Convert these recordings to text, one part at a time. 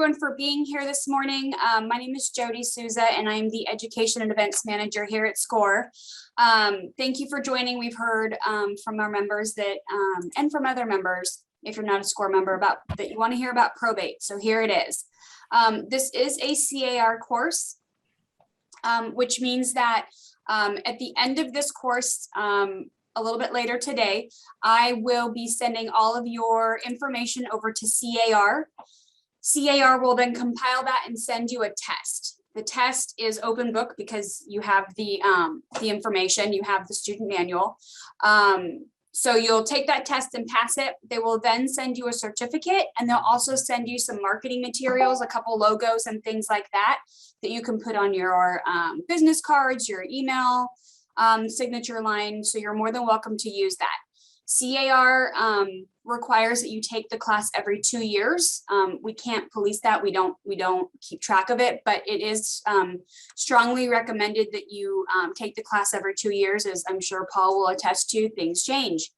everyone for being here this morning. My name is Jody Souza, and I'm the Education and Events Manager here at SCORE. Thank you for joining. We've heard from our members that, and from other members, if you're not a SCORE member, about that you want to hear about probate. So here it is. This is a CAR course, which means that at the end of this course, a little bit later today, I will be sending all of your information over to CAR. CAR will then compile that and send you a test. The test is open book because you have the information, you have the student manual. So you'll take that test and pass it. They will then send you a certificate, and they'll also send you some marketing materials, a couple logos and things like that, that you can put on your business cards, your email, signature line. So you're more than welcome to use that. CAR requires that you take the class every 2 years. We can't police that. We don't keep track of it, but it is strongly recommended that you take the class every 2 years, as I'm sure Paul will attest to. Things change.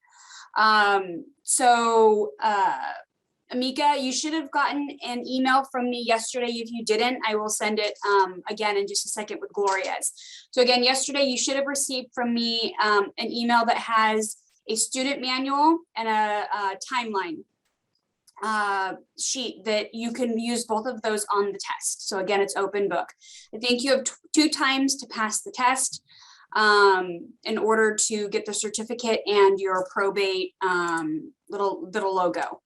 Amika, you should have gotten an email from me yesterday. If you didn't, I will send it again in just a second with Gloria's. So again, yesterday you should have received from me an email that has a student manual and a timeline sheet that you can use both of those on the test. So again, it's open book. I think you have 2 times to pass the test in order to get the certificate and your probate little logo.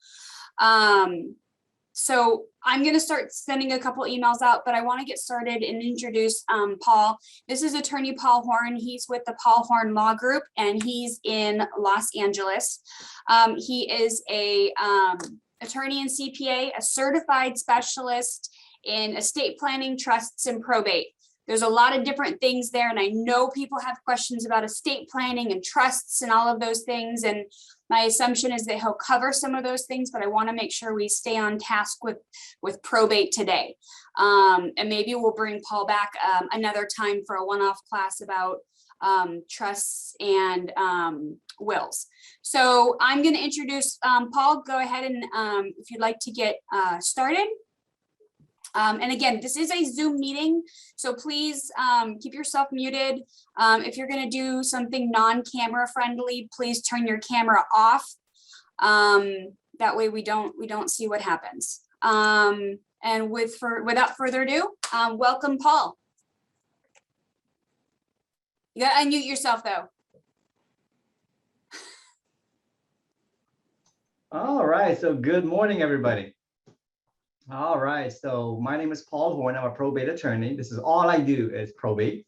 So I'm going to start sending a couple emails out, but I want to get started and introduce Paul. This is attorney Paul Horn. He's with the Paul Horn Law Group, and he's in Los Angeles. He is a attorney and CPA, a certified specialist in estate planning, trusts, and probate. There's a lot of different things there, and I know people have questions about estate planning and trusts and all of those things, and my assumption is that he'll cover some of those things, but I want to make sure we stay on task with probate today. And maybe we'll bring Paul back another time for a one-off class about trusts and wills. So I'm going to introduce Paul. Go ahead and if you'd like to get started. And again, this is a Zoom meeting, so please keep yourself muted. If you're going to do something non-camera friendly, please turn your camera off. That way we don't see what happens. And without further ado, welcome, Paul. You got to unmute yourself though. All right, so good morning, everybody. All right, so my name is Paul Horn. I'm a probate attorney. This is all I do is probate.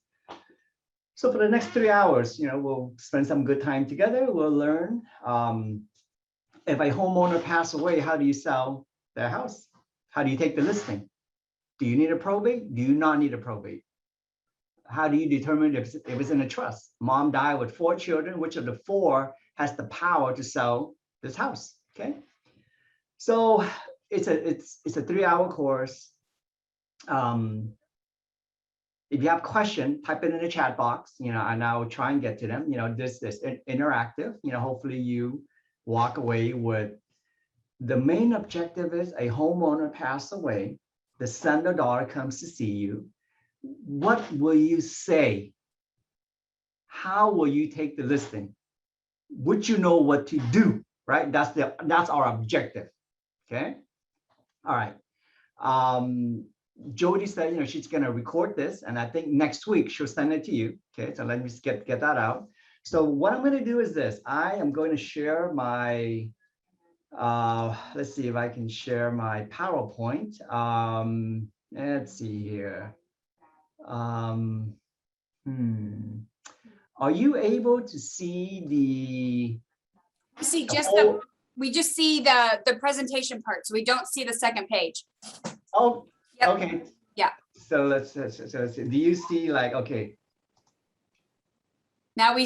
So for the next 3 hours, we'll spend some good time together. We'll learn if a homeowner passes away, how do you sell their house? How do you take the listing? Do you need a probate? Do you not need a probate? How do you determine if it's in a trust? Mom died with 4 children. Which of the 4 has the power to sell this house? Okay, so it's a 3-hour course. If you have questions, type it in the chat box, and I'll try and get to them. This is interactive. Hopefully you walk away with the main objective is a homeowner passed away. The son or daughter comes to see you. What will you say? How will you take the listing? Would you know what to do? Right? That's our objective. Okay. All right. Jody said, she's going to record this, and I think next week she'll send it to you. Okay, so let me just get that out. So what I'm going to do is this. I am going to share my, let's see if I can share my PowerPoint. Let's see here. Are you able to see the? See just we just see the presentation part, so we don't see the second page. Oh, yep. Okay. Yeah. So let's do you see okay. Now we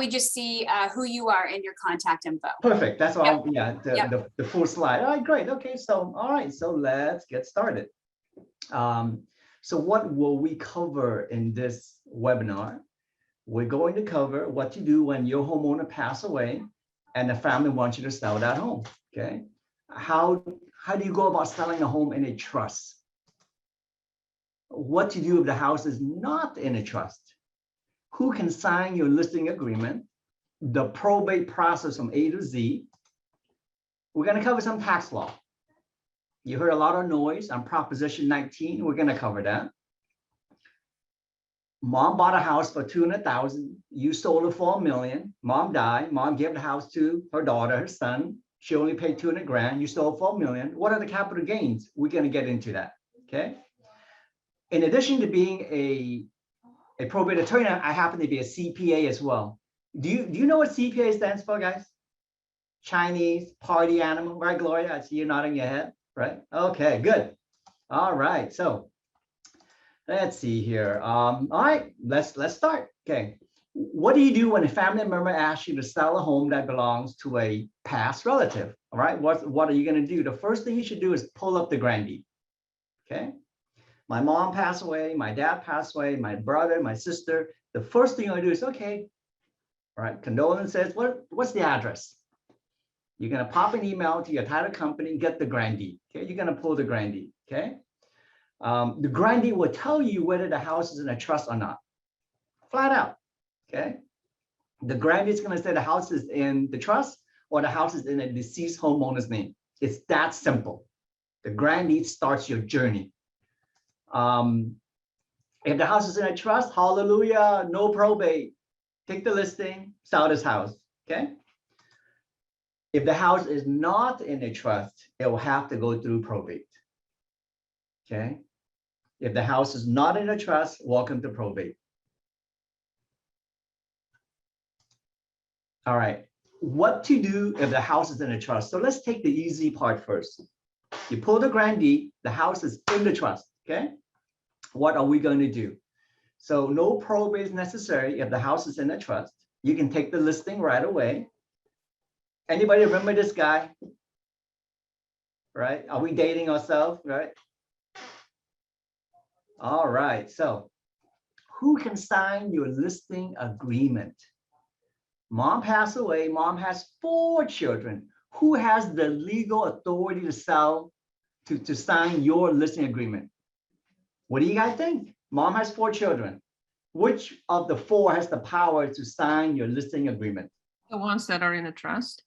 just see who you are and your contact info. Perfect. That's all. Yep. Yeah. The full slide. All right, great. Okay. So, all right. So let's get started. So what will we cover in this webinar? We're going to cover what to do when your homeowner passes away and the family wants you to sell that home. Okay. How How do you go about selling a home in a trust? What to do if the house is not in a trust? Who can sign your listing agreement? The probate process from A to Z. We're going to cover some tax law. You heard a lot of noise on Proposition 19. We're going to cover that. Mom bought a house for $200,000. You sold it for $1 million. Mom died. Mom gave the house to her daughter, her son. She only paid 200 grand. You sold for $1 million. What are the capital gains? We're going to get into that. Okay. In addition to being a probate attorney, I happen to be a CPA as well. Do you know what CPA stands for, guys? Chinese party animal, right, Gloria? I see you nodding your head, right? Okay, good. All right, so let's see here. All right, let's start. Okay, what do you do when a family member asks you to sell a home that belongs to a past relative? All right, what are you going to do? The first thing you should do is pull up the grand deed. Okay, my mom passed away, my dad passed away, my brother, my sister. The first thing I do is, okay, all right, condolences. What's the address? You're going to pop an email to your title company, get the grand deed. Okay, you're going to pull the grand deed. Okay, the grand deed will tell you whether the house is in a trust or not, flat out. Okay, the grand deed is going to say the house is in the trust or the house is in a deceased homeowner's name. It's that simple. The grand deed starts your journey. If the house is in a trust, hallelujah, no probate. Take the listing, sell this house. Okay. If the house is not in a trust, it will have to go through probate. Okay. If the house is not in a trust, welcome to probate. All right. What to do if the house is in a trust? So let's take the easy part first. You pull the grand deed, the house is in the trust. Okay. What are we going to do? So no probate is necessary if the house is in a trust. You can take the listing right away. Anybody remember this guy? Right? Are we dating ourselves? Right? All right. So who can sign your listing agreement? Mom passed away. Mom has 4 children. Who has the legal authority to sign your listing agreement? What do you guys think? Mom has 4 children. Which of the 4 has the power to sign your listing agreement? The ones that are in a trust.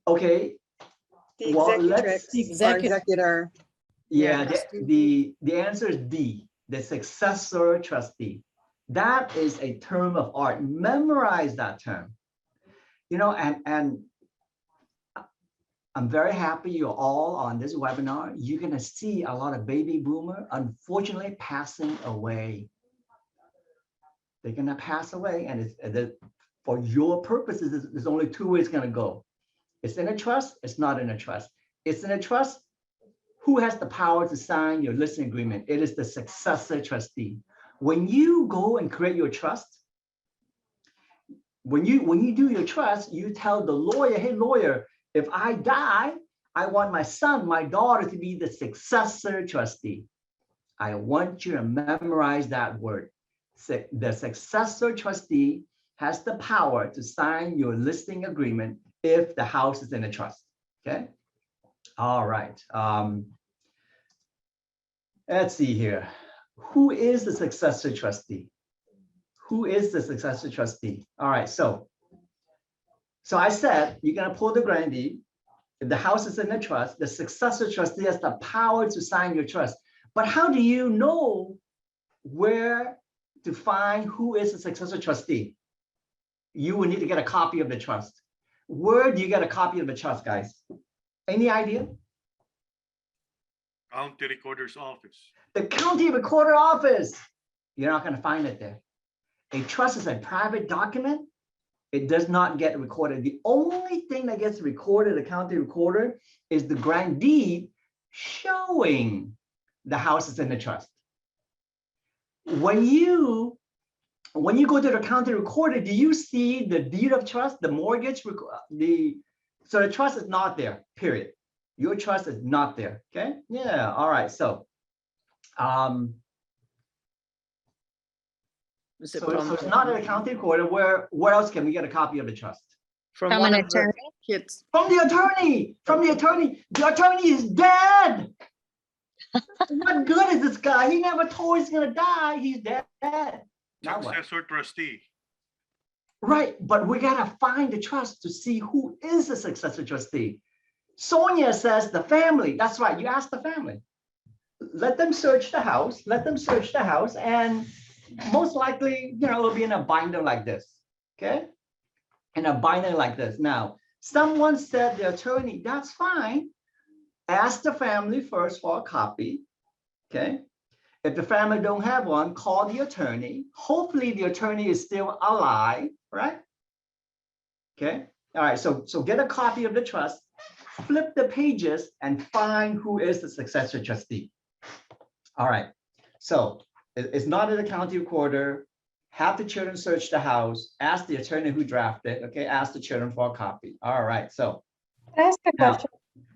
Okay. The Well, executrix or executor. Yeah, Yeah, the answer is D, the successor trustee. That is a term of art. Memorize that term. You know, and I'm very happy you're all on this webinar. You're going to see a lot of baby boomer, unfortunately, passing away. They're going to pass away. And for your purposes, there's only 2 ways it's going to go. It's in a trust. It's not in a trust. It's in a trust. Who has the power to sign your listing agreement? It is the successor trustee. When you go and create your trust, when you do your trust, you tell the lawyer, hey, lawyer, if I die, I want my son, my daughter to be the successor trustee. I want you to memorize that word. The successor trustee has the power to sign your listing agreement if the house is in a trust. Okay. All right. Let's see here. Who is the successor trustee? Who is the successor trustee? All right. So I said you're going to pull the grand deed. If the house is in a trust, the successor trustee has the power to sign your trust. But how do you know where to find who is the successor trustee? You will need to get a copy of the trust. Where do you get a copy of the trust, guys? Any idea? County Recorder's Office. The county recorder office. You're not going to find it there. A trust is a private document. It does not get recorded. The only thing that gets recorded at the county recorder is the grand deed showing the house is in the trust. When you go to the county recorder, do you see the deed of trust, the mortgage, so the trust is not there, period. Your trust is not there, okay? Yeah, all right, so. So it's not at a county recorder. Where else can we get a copy of the trust? From From one an of the attorney? Kids. From the attorney. The attorney is dead. What good is this guy? He never told he's gonna die. He's dead. Now what? Successor trustee. Right, but we gotta find the trust to see who is the successor trustee. Sonia says the family. That's right. You ask the family. Let them search the house. And most likely, it'll be in a binder like this. Okay, in a binder like this. Now, someone said the attorney. That's fine. Ask the family first for a copy. Okay. If the family don't have one, call the attorney. Hopefully the attorney is still alive, right? Okay. All right. So get a copy of the trust, flip the pages, and find who is the successor trustee. All right. So it's not in the county recorder. Have the children search the house. Ask the attorney who drafted. Okay. Ask the children for a copy. All right. So Can I ask a now, question?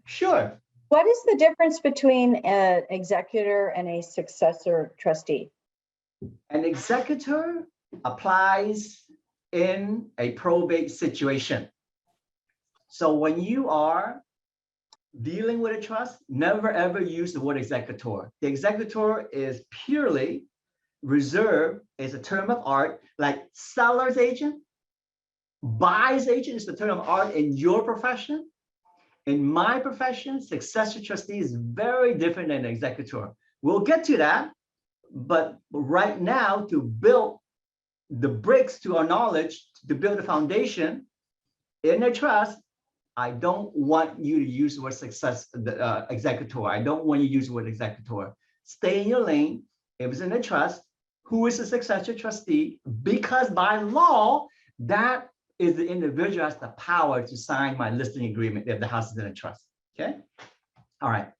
sure. What is the difference between an executor and a successor trustee? An executor applies in a probate situation. So when you are dealing with a trust, never ever use the word executor. The executor is purely reserved, is a term of art, like seller's agent, buyer's agent is the term of art in your profession. In my profession, successor trustee is very different than executor. We'll get to that, but right now, to build the bricks to our knowledge, to build a foundation in a trust, I don't want you to use the word executor. I don't want you to use the word executor. Stay in your lane. If it's in a trust, who is the successor trustee? Because by law, that is the individual has the power to sign my listing agreement if the house is in a trust. Okay. All right.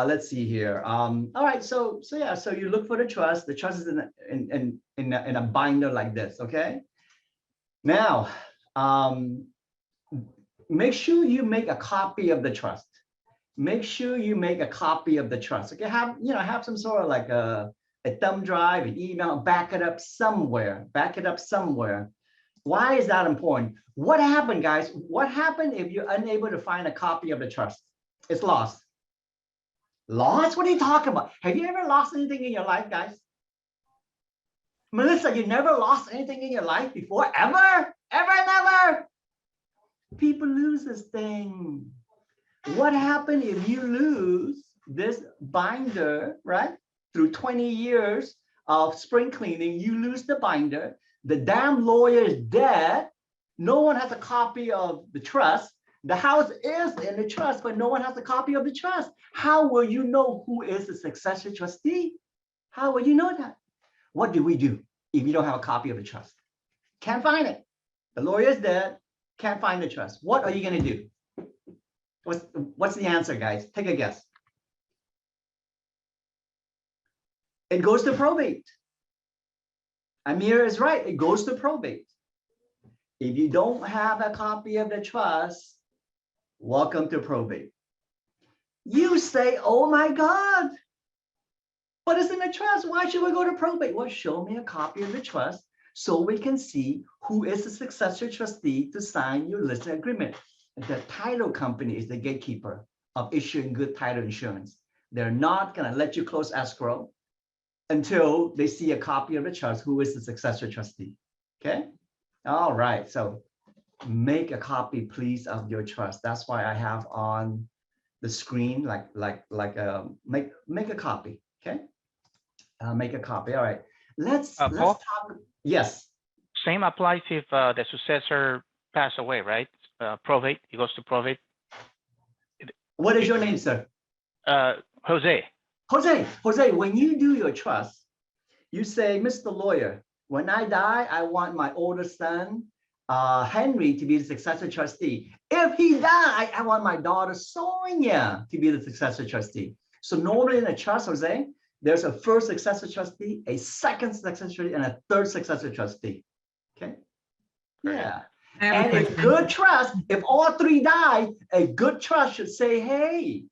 Let's see here. All right. So you look for the trust. The trust is in a binder like this. Okay. Now, make sure you make a copy of the trust. Make sure you make a copy of the trust. Okay. Have some sort of like a thumb drive, an email, back it up somewhere. Why is that important? What happened, guys? What happened if you're unable to find a copy of the trust? It's lost. Lost? What are you talking about? Have you ever lost anything in your life, guys? Melissa, you never lost anything in your life before? Ever? Never? People lose this thing. What happened if you lose this binder, right? Through 20 years of spring cleaning, you lose the binder. The damn lawyer is dead. No one has a copy of the trust. The house is in the trust, but no one has a copy of the trust. How will you know who is the successor trustee? How will you know that? What do we do if you don't have a copy of the trust? Can't find it. The lawyer is dead. Can't find the trust. What are you going to do? What's the answer, guys? Take a guess. It goes to probate. Amir is right. It goes to probate. If you don't have a copy of the trust, welcome to probate. You say, oh my God, but it's in the trust. Why should we go to probate? Well, show me a copy of the trust so we can see who is the successor trustee to sign your listing agreement. The title company is the gatekeeper of issuing good title insurance. They're not going to let you close escrow until they see a copy of the trust, who is the successor trustee. Okay. All right. So make a copy, please, of your trust. That's why I have on the screen, make a copy. Okay. Make a copy. All right. Let's talk. Yes. Same applies if the successor pass away, right? Probate, it goes to probate. What is your name, sir? Jose. Jose, when you do your trust, you say, Mr. Lawyer, when I die, I want my older son, Henry, to be the successor trustee. If he died, I want my daughter, Sonia, to be the successor trustee. So normally in a trust, Jose, there's a first successor trustee, a second successor trustee, and a third successor trustee. Okay. Yeah. And a good trust, if all three die, a good trust should say, hey,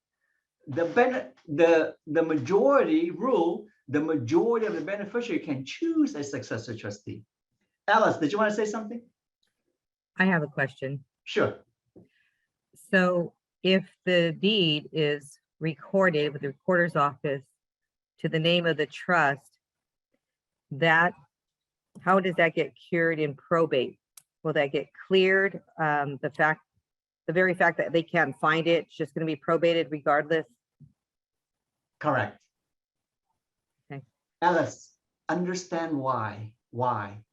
the majority rule, the majority of the beneficiary can choose a successor trustee. Alice, did you want to say something? I have a question. Sure. So if the deed is recorded with the recorder's office to the name of the trust, that, how does that get cured in probate? Will that get cleared? The very fact that they can't find it, it's just going to be probated regardless? Correct. Okay. Alice, understand why? Why?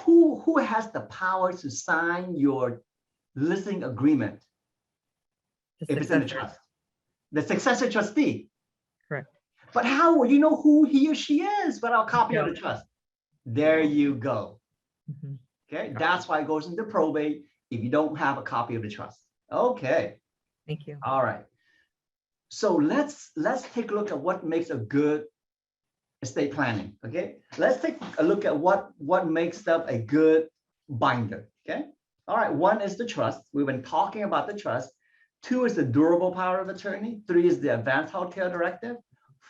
Who has the power to sign your listing agreement The if it's in the successor. trust? The successor trustee. Correct. But how will you know who he or she is without a copy of No. the trust? There you go. Mhm. Okay, that's why it goes into probate if you don't have a copy of the trust. Okay, Thank you. all right. So let's take a look at what makes a good estate planning. Okay, let's take a look at what makes up a good binder. Okay, all right. One is the trust. We've been talking about the trust. 2 is the durable power of attorney. 3 is the advance healthcare directive.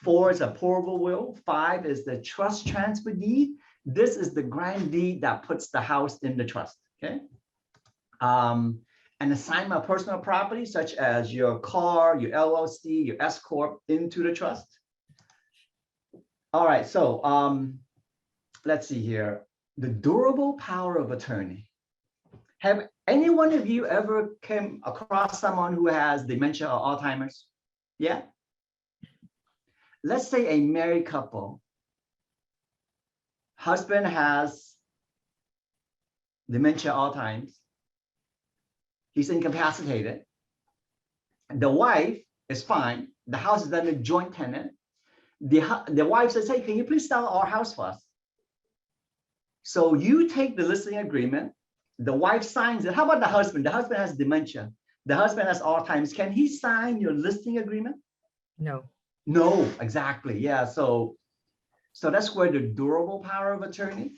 4 is a portable will. 5 is the trust transfer deed. This is the grand deed that puts the house in the trust. Okay. An assignment of personal property, such as your car, your LLC, your S corp, into the trust. All right. So let's see here. The durable power of attorney. Have any one of you ever came across someone who has dementia or Alzheimer's? Yeah. Let's say a married couple. Husband has dementia all times. He's incapacitated. The wife is fine. The house is under joint tenant. The wife says, hey, can you please sell our house for us? So you take the listing agreement. The wife signs it. How about the husband? The husband has dementia. The husband has Alzheimer's. Can he sign your listing agreement? No. No, exactly. Yeah. So that's where the durable power of attorney,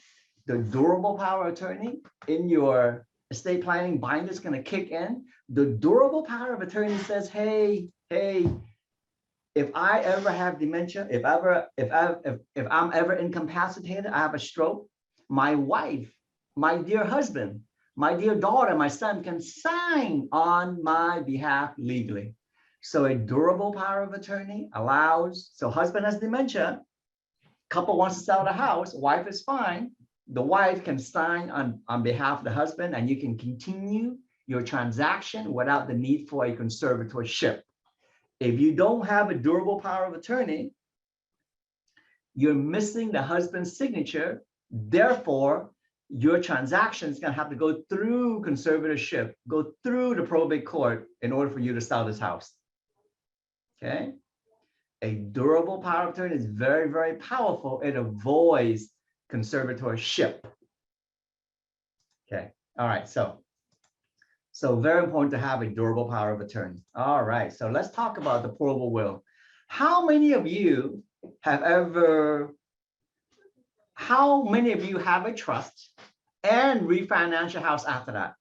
in your estate planning binder is going to kick in. The durable power of attorney says, hey, if I ever have dementia, if I'm ever incapacitated, I have a stroke, my wife, my dear husband, my dear daughter, my son can sign on my behalf legally. So a durable power of attorney allows, so husband has dementia, couple wants to sell the house, wife is fine. The wife can sign on behalf of the husband, and you can continue your transaction without the need for a conservatorship. If you don't have a durable power of attorney, you're missing the husband's signature. Therefore, your transaction is going to have to go through conservatorship, go through the probate court in order for you to sell this house. Okay. A durable power of attorney is very, very powerful. It avoids conservatorship. Okay. All right. So very important to have a durable power of attorney. All right. So let's talk about the portable will. How many of you have a trust and refinance your house after that?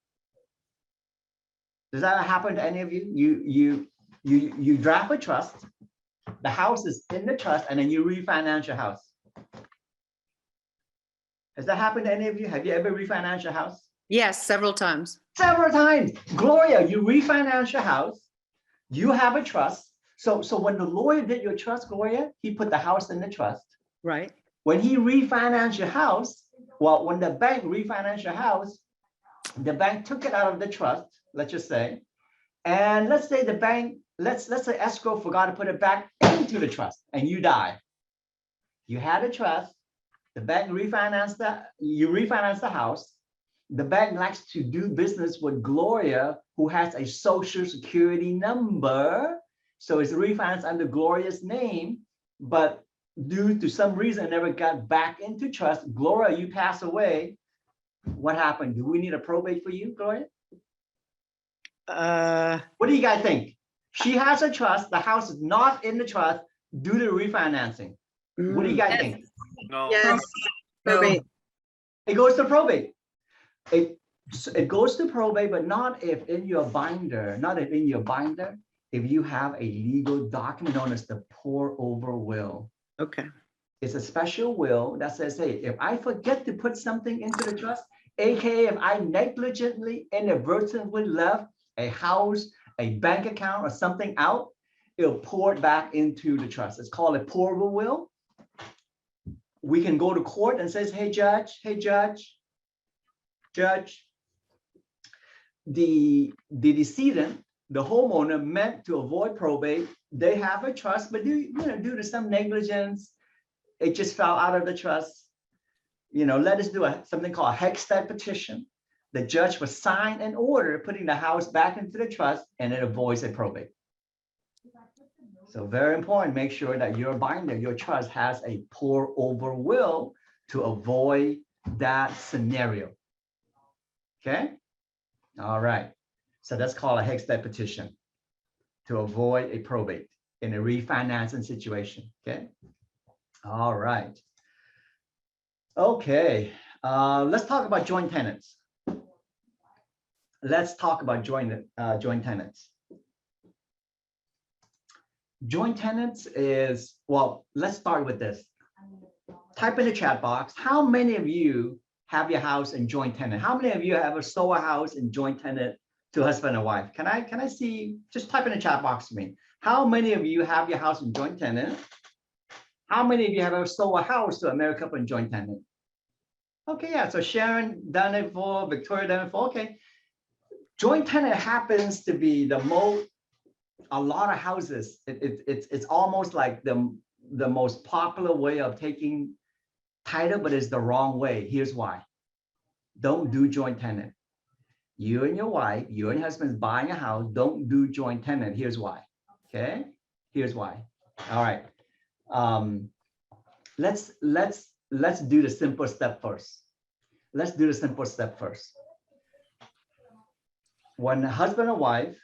Does that happen to any of you? You draft a trust, the house is in the trust, and then you refinance your house. Has that happened to any of you? Have you ever refinanced your house? Yes, several times. Several times. Gloria, you refinance your house, you have a trust. So when the lawyer did your trust, Gloria, he put the house in the trust. Right. When he refinanced your house, well, when the bank refinanced your house, the bank took it out of the trust, let's just say, and let's say the bank, let's say escrow forgot to put it back into the trust, and you die. You had a trust, the bank refinanced that, you refinance the house. The bank likes to do business with Gloria, who has a social security number. So it's refinanced under Gloria's name, but due to some reason it never got back into trust. Gloria, you pass away. What happened? Do we need a probate for you, Gloria? What do you guys think? She has a trust, the house is not in the trust due to refinancing. What do you guys think? No. Yes. Probate. It goes to probate. It goes to probate, but not if in your binder, if you have a legal document known as the pour over will. Okay. It's a special will that says, hey, if I forget to put something into the trust, AKA if I negligently, inadvertently left a house, a bank account or something out, it'll pour it back into the trust. It's called a pourable will. We can go to court and says, hey, judge, the decedent, the homeowner, meant to avoid probate. They have a trust, but due to some negligence, it just fell out of the trust. Let us do something called a Hexstead petition. The judge will sign an order putting the house back into the trust, and it avoids a probate. So very important, make sure that your binder, your trust, has a pour over will to avoid that scenario. Okay. All right. So that's called a Hexstead petition to avoid a probate in a refinancing situation. Okay. All right. Okay. Let's talk about joint tenants. Let's talk about joint tenants. Joint tenants is, well, let's start with this. Type in the chat box, how many of you have your house in joint tenant? How many of you have sold a house in joint tenant to husband and wife? Can I see, just type in the chat box for me. How many of you have your house in joint tenant? How many of you have ever sold a house to a married couple in joint tenant? Okay, yeah, so Sharon done it for, Victoria done it for, okay. Joint tenant happens to be the most, a lot of houses, it's almost like the most popular way of taking title, but it's the wrong way. Here's why. Don't do joint tenant. You and your wife, you and your husband's buying a house, don't do joint tenant. Here's why. Okay, here's why. All right. Let's do the simple step first. Let's do the simple step first. When husband and wife,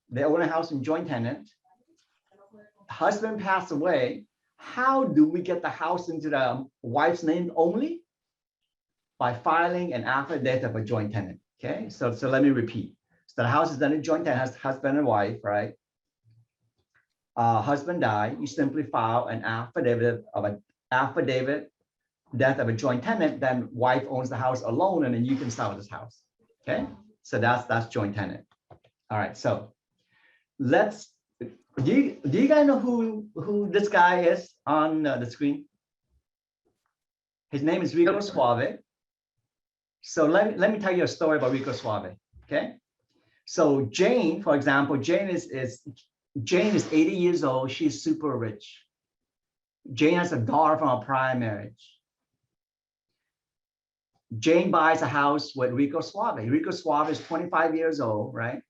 they own a house in joint tenant, husband passed away, how do we get the house into the wife's name only? By filing an affidavit of a joint tenant. Okay, so let me repeat. So the house is done in joint tenant, husband and wife, right? Husband died, you simply file an affidavit death of a joint tenant, then wife owns the house alone, and then you can sell this house. Okay, so that's joint tenant. All right, so let's, do you guys know who this guy is on the screen? His name is Rico Suave. So let me tell you a story about Rico Suave. Okay, so Jane, for example, Jane is 80 years old. She's super rich. Jane has a daughter from a prior marriage. Jane buys a house with Rico Suave. Rico Suave is 25 years old, right?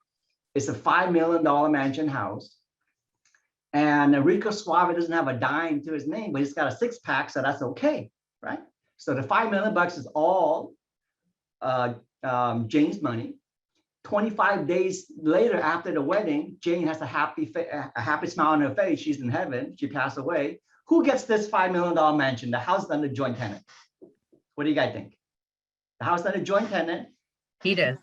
It's a $5 million mansion house. And Rico Suave doesn't have a dime to his name, but he's got a six-pack, so that's okay, right? So the $5 million is all Jane's money. 25 days later, after the wedding, Jane has a happy smile on her face. She's in heaven. She passed away. Who gets this $5 million mansion? The house under joint tenant. What do you guys think? The house under joint tenant. He does.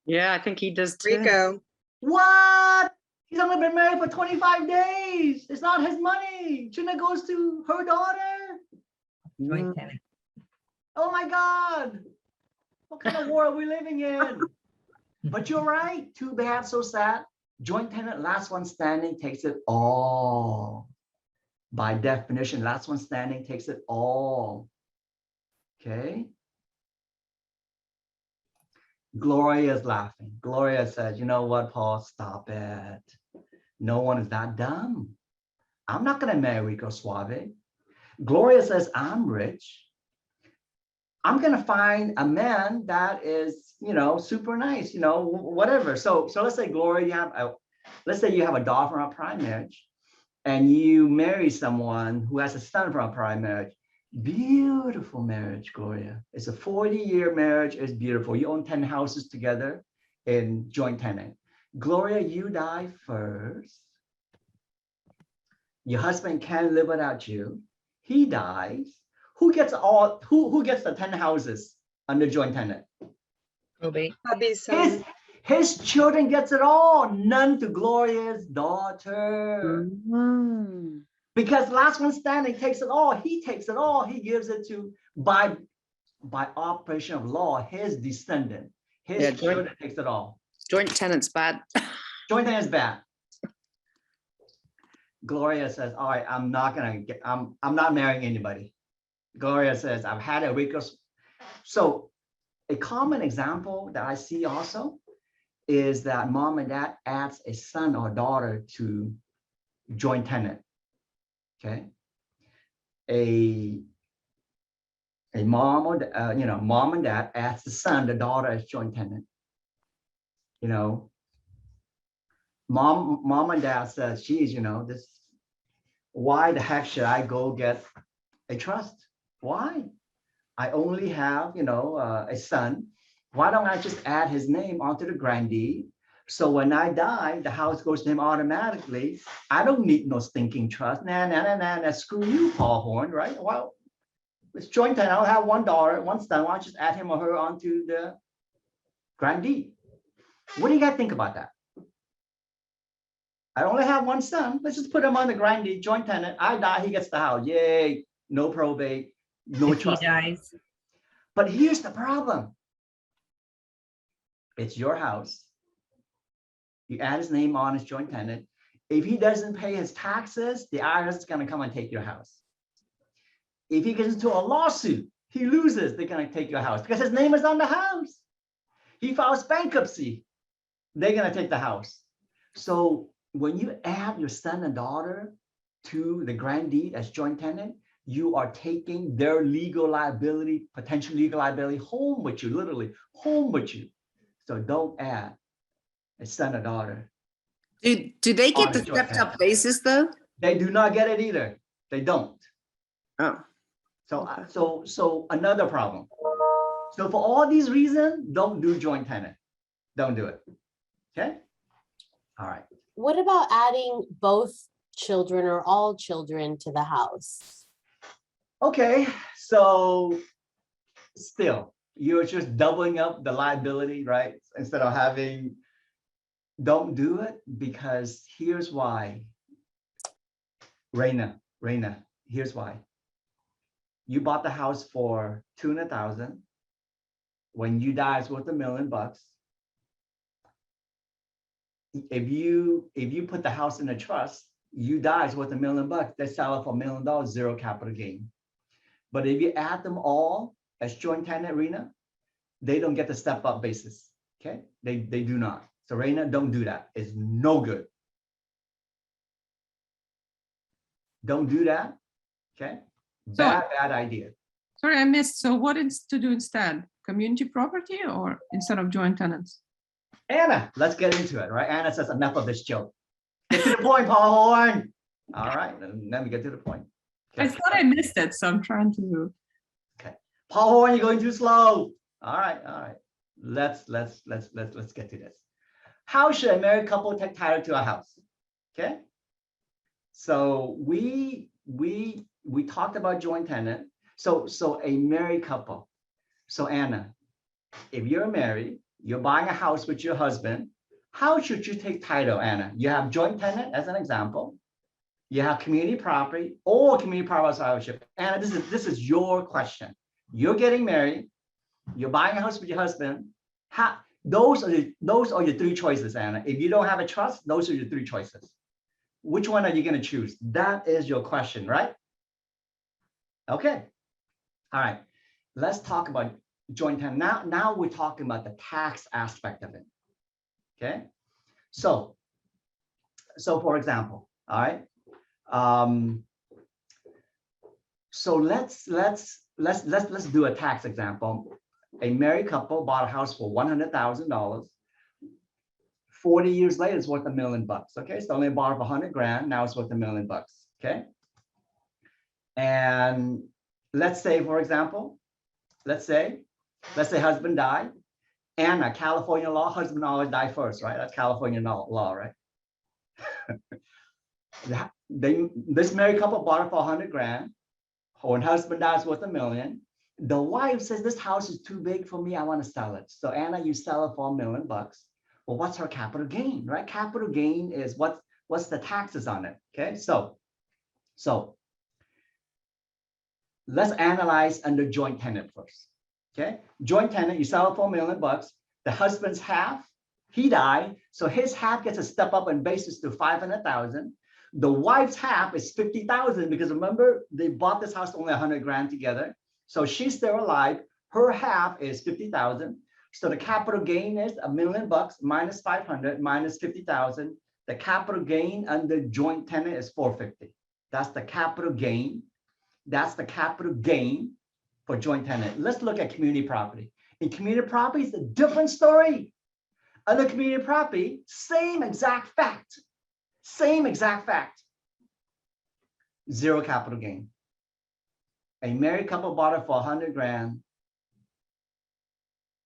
Yeah, I think he does too. Rico. What? He's only been married for 25 days. It's not his money. Shouldn't it goes to her daughter? Joint tenant. Oh my God. What kind of world are we living in? But you're right. Too bad, so sad. Joint tenant, last one standing takes it all. By definition, last one standing takes it all. Okay. Gloria is laughing. Gloria says, you know what, Paul, stop it. No one is that dumb. I'm not going to marry Rico Suave. Gloria says, I'm rich. I'm going to find a man that is, super nice, whatever. So let's say, Gloria, let's say you have a daughter from a prior marriage and you marry someone who has a son from a prior marriage. Beautiful marriage, Gloria. It's a 40-year marriage. It's beautiful. You own 10 houses together in joint tenant. Gloria, you die first. Your husband can't live without you. He dies. Who gets who gets the 10 houses under joint tenant? Probate. His children gets it all. None to Gloria's daughter. Because last one standing takes it all. He takes it all. He gives it to, by operation of law, his descendant. His children takes it all. Joint tenant's bad. Joint tenant is bad. Gloria says, all right, I'm not marrying anybody. Gloria says, I've had a recourse. So a common example that I see also is that mom and dad adds a son or daughter to joint tenant. Okay. A mom or mom and dad adds the son, the daughter as joint tenant. You know, mom and dad says, geez, this, why the heck should I go get a trust? Why? I only have, a son. Why don't I just add his name onto the grandee? So when I die, the house goes to him automatically. I don't need no stinking trust. Nah, screw you, Paul Horn, right? Well, it's joint tenant. I'll have one daughter, one son. Why don't you just add him or her onto the grandee? What do you guys think about that? I only have one son. Let's just put him on the grandee, joint tenant. I die, he gets the house. Yay, no probate, no If he trust. dies, But here's the problem. It's your house. You add his name on as joint tenant. If he doesn't pay his taxes, the IRS is going to come and take your house. If he gets into a lawsuit, he loses, they're going to take your house because his name is on the house. He files bankruptcy, they're going to take the house. So when you add your son and daughter to the grandee as joint tenant, you are taking their legal liability, potential legal liability home with you, literally home with you. So don't add a son or daughter. Do they get On the a joint stepped tenant. up basis though? They do not get it either. They don't. Oh, So, Okay. so another problem. So for all these reasons, don't do joint tenant. Don't do it. Okay. All right. What about adding both children or all children to the house? Okay. So still, you're just doubling up the liability, right? Instead of having, don't do it because here's why. Raina, here's why. You bought the house for $200,000. When you die, it's worth $1 million. If you put the house in a trust, you die, it's worth $1 million. They sell it for $1 million, zero capital gain. But if you add them all as joint tenant, Rena, they don't get the step up basis. Okay, they do not. So Rena, don't do that. It's no good. Don't do that. Okay, bad idea. Sorry, I missed. So what is to do instead? Community property or instead of joint tenants? Anna, let's get into it, right? Anna says enough of this joke. Get to the point, Paul Horn. All right, let me get to the point. I thought I missed it, so I'm trying to. Paul Horn, you're going too slow. All right. Let's get to this. How should a married couple take title to a house? Okay. So we talked about joint tenant. So a married couple. So Anna, if you're married, you're buying a house with your husband, how should you take title, Anna? You have joint tenant as an example. You have community property or community property survivorship. Anna, this is your question. You're getting married. You're buying a house with your husband. Those are your three choices, Anna. If you don't have a trust, those are your three choices. Which one are you going to choose? That is your question, right? Okay. All right. Let's talk about joint tenant. Now we're talking about the tax aspect of it. Okay. So for example, all right. So let's do a tax example. A married couple bought a house for $100,000. 40 years later, it's worth $1 million. Okay, so only bought it for 100 grand. Now it's worth $1 million. Okay, and let's say, for example, let's say husband died. Anna, California law, husband always die first, right? That's California law, right? This married couple bought it for 100 grand. When husband dies, worth $1 million. The wife says, this house is too big for me, I want to sell it. So Anna, you sell it for $1 million. Well, what's her capital gain, right? Capital gain is what's the taxes on it, okay? So let's analyze under joint tenant first, okay? Joint tenant, you sell it for $1 million. The husband's half He died, so his half gets a step up in basis to 500,000. The wife's half is 50,000 because remember, they bought this house only 100 grand together. So she's still alive. Her half is 50,000. So the capital gain is $1 million minus 500 minus 50,000. The capital gain under joint tenant is 450. That's the capital gain. That's the capital gain for joint tenant. Let's look at community property. In community property, it's a different story. Under community property, same exact fact. Same exact fact. Zero capital gain. A married couple bought it for 100 grand.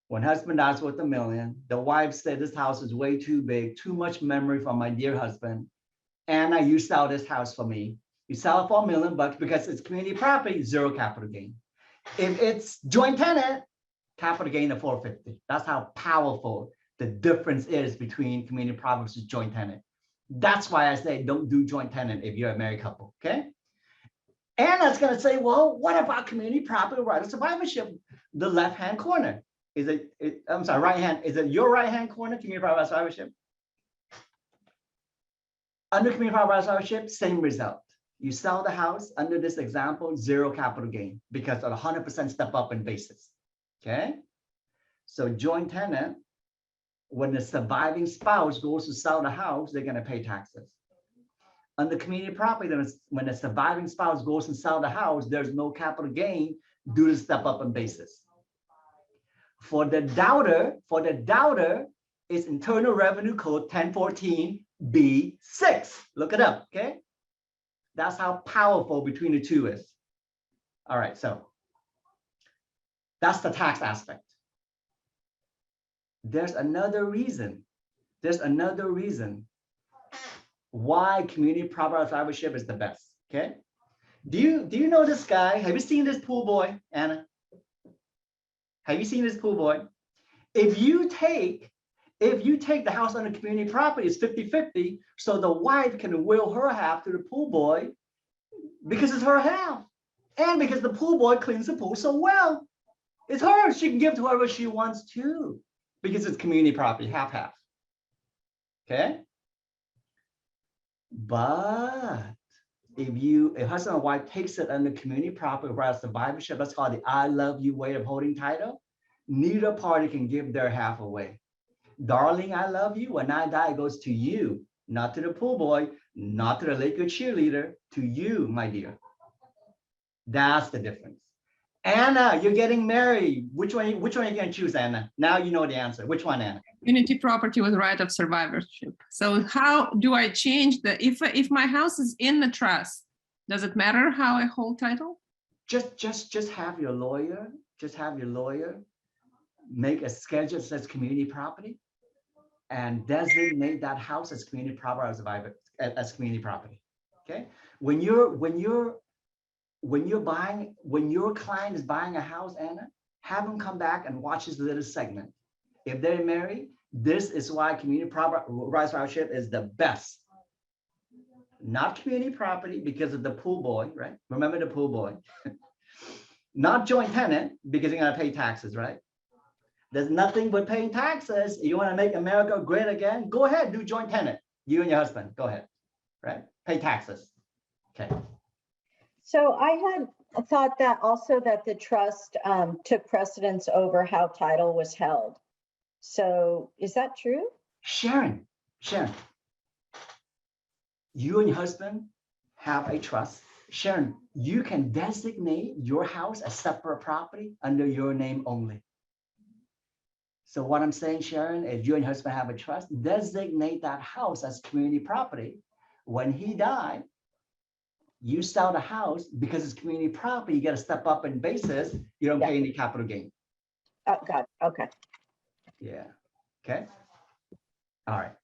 When husband dies worth $1 million, the wife said, this house is way too big, too much memory from my dear husband. Anna, you sell this house for me. You sell it for $1 million because it's community property, zero capital gain. If it's joint tenant, capital gain of 450. That's how powerful the difference is between community property versus joint tenant. That's why I say don't do joint tenant if you're a married couple, okay? Anna's gonna say, well, what about community property right of survivorship? The left-hand corner. Is it, I'm sorry, right hand, is it your right-hand corner, community property right of survivorship? Under community property right of survivorship, same result. You sell the house, under this example, zero capital gain because of 100% step up in basis, okay? So joint tenant, when the surviving spouse goes to sell the house, they're gonna pay taxes. Under community property, when the surviving spouse goes and sell the house, there's no capital gain due to step up in basis. For the doubter, it's Internal Revenue Code 1014B6. Look it up, okay? That's how powerful between the two is. All right, so that's the tax aspect. There's another reason why community property survivorship is the best, okay? Do you know this guy? Have you seen this pool boy, Anna? Have you seen this pool boy? If you take the house under community property, it's 50-50, so the wife can will her half to the pool boy because it's her half. And because the pool boy cleans the pool so well. It's hers. She can give to whoever she wants to because it's community property, half-half. Okay? But if husband and wife takes it under community property right of survivorship, that's called the I love you way of holding title. Neither party can give their half away. Darling, I love you. When I die, it goes to you, not to the pool boy, not to the Laker cheerleader, to you, my dear. That's the difference. Anna, you're getting married. Which one are you going to choose, Anna? Now you know the answer. Which one, Anna? Community property with right of survivorship. So how do I change if my house is in the trust, does it matter how I hold title? Just have your lawyer, make a schedule that says community property and designate that house as community property as community property. Okay. When your client is buying a house, Anna, have them come back and watch this little segment. If they're married, this is why community property right of survivorship is the best. Not community property because of the pool boy, right? Remember the pool boy. Not joint tenant because you're gonna pay taxes, right? There's nothing but paying taxes. You want to make America great again? Go ahead, do joint tenant. You and your husband, go ahead, right? Pay taxes. Okay. So I had thought that also that the trust took precedence over how title was held. So is that true? Sharon, you and your husband have a trust. Sharon, you can designate your house as separate property under your name only. So what I'm saying, Sharon, is you and your husband have a trust, designate that house as community property. When he died, you sell the house because it's community property, you get a step up in basis, you don't pay any capital gain. Oh, got it. Okay. Yeah, okay. All right.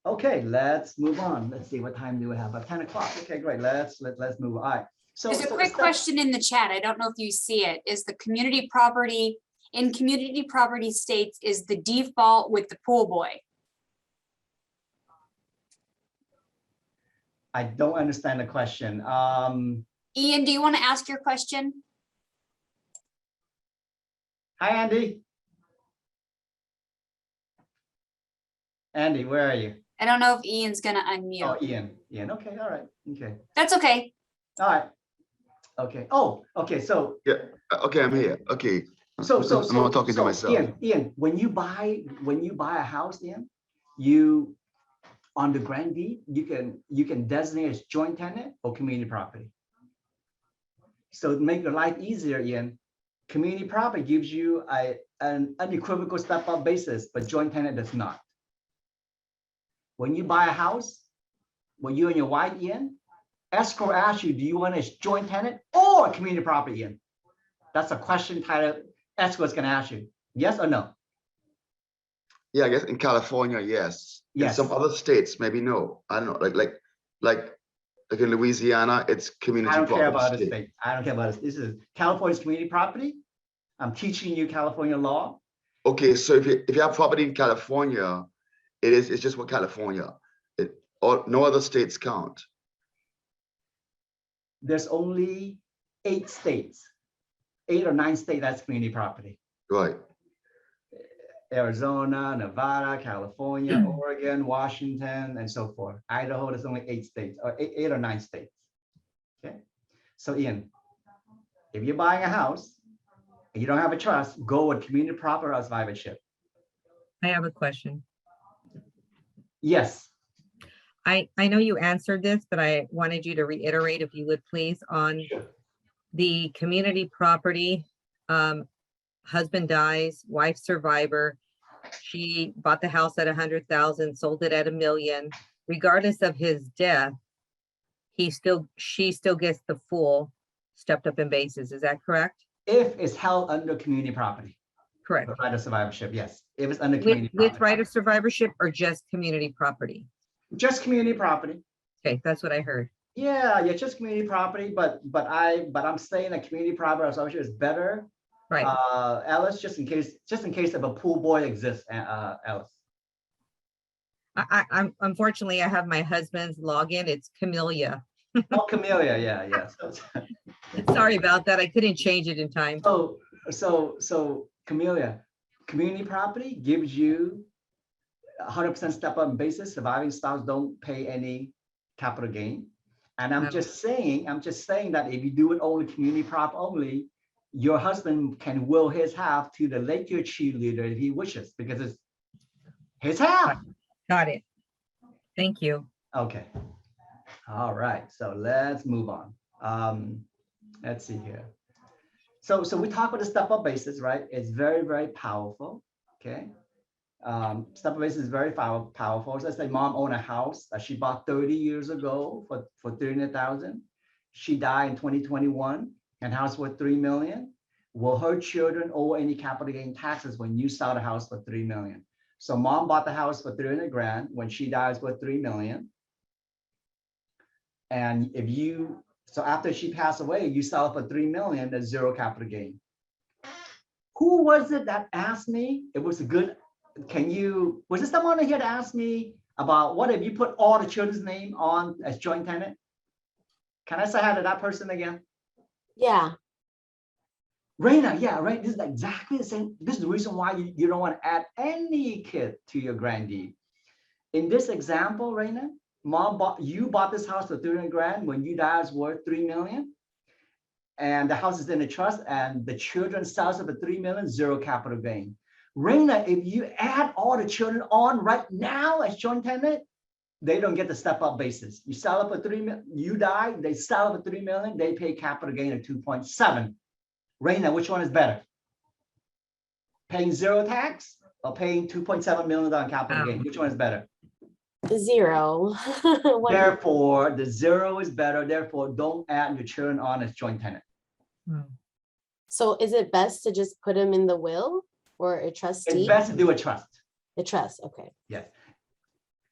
Okay, let's move on. Let's see, what time do we have? About 10 o'clock. Okay, great. Let's move on. All right. So There's a quick question in the chat. I don't know if you see it. Is the community property in community property states is the default with the pool boy? I don't understand the question. Ian, do you want to ask your question? Hi, Andy. Andy, where are you? I don't know if Ian's gonna Oh, unmute. Ian, okay, all right, okay, That's okay. all right. Okay, oh, okay, so, Okay, I'm here. Okay. so, I'm not talking to myself. Ian, when you buy a house, Ian, you, on the grantee, you can designate as joint tenant or community property. So to make your life easier, Ian, community property gives you an unequivocal step-up basis, but joint tenant does not. When you buy a house, when you and your wife, Ian, escrow asks you, do you want a joint tenant or a community property, Ian? That's a question title escrow is gonna ask you, yes or no? Yeah, I guess in California, yes. In Yes. some other states, maybe no. I don't know. Like in Louisiana, it's community I don't care property about the state. state. I don't care about this. This is California's community property. I'm teaching you California law. Okay, so if you have property in California, it's just for California. Or no other states count. There's only 8 states, 8 or 9 states that's community property. Right. Arizona, Nevada, California, Oregon, Washington, and so forth. Idaho, there's only 8 states, or 8 or 9 states. Okay, so Ian, if you're buying a house and you don't have a trust, go with community property or survivorship. I have a question. Yes, I know you answered this, but I wanted you to reiterate, if you would please, on the community property. Husband dies, wife survivor. She bought the house at 100,000, sold it at $1 million. Regardless of his death, she still gets the full stepped up in basis. Is that correct? if it's held under community property, Correct. right of survivorship, yes. If it's under With community property. right of survivorship or just community property? Just community property. Okay, that's what I heard. Yeah, just community property, but I'm saying that community property or survivorship is better. Right. Alice, just in case if a pool boy exists, Alice. I'm unfortunately, I have my husband's login. It's Camellia. Oh, Camellia, yeah. Sorry about that. I couldn't change it in time. So Camellia, community property gives you 100% step up in basis. Surviving spouse don't pay any capital gain. And I'm just saying that if you do it only community prop only, your husband can will his half to the Lake Year cheerleader if he wishes, because it's his half. Got it. Thank you. Okay. All right. So let's move on. Let's see here. So we talk about the step up basis, right? It's very, very powerful. Okay. Step up basis is very powerful. So let's say mom owned a house that she bought 30 years ago for 300,000. She died in 2021 and house worth 3 million. Will her children owe any capital gain taxes when you sell the house for 3 million? So mom bought the house for 300 grand. When she dies worth 3 million. And so after she passed away, you sell it for 3 million, there's 0 capital gain. Who was it that asked me? It was a good, was there someone here to ask me about what if you put all the children's name on as joint tenant? Can I say hi to that person again? Yeah. Raina, yeah, right. This is exactly the same. This is the reason why you don't want to add any kid to your grandee. In this example, Raina, you bought this house for 300 grand. When you die, it's worth 3 million. And the house is in a trust and the children sells it for 3 million, 0 capital gain. Raina, if you add all the children on right now as joint tenant, they don't get the step up basis. You sell it for 3 million, you die, they sell it for 3 million, they pay capital gain of 2.7. Raina, which one is better? Paying 0 tax or paying $2.7 million capital gain? Which one is better? 0. Therefore, the 0 is better. Therefore, don't add your children on as joint tenant. So is it best to just put them in the will or a trustee? It's best to do a trust. A trust, okay. Yes.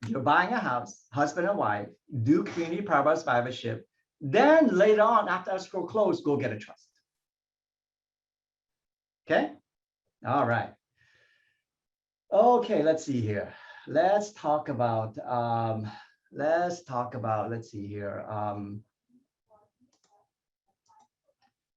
You're buying a house, husband and wife, do community property survivorship. Then later on, after escrow close, go get a trust. Okay. All right. Okay, let's see here. Let's talk about, let's see here.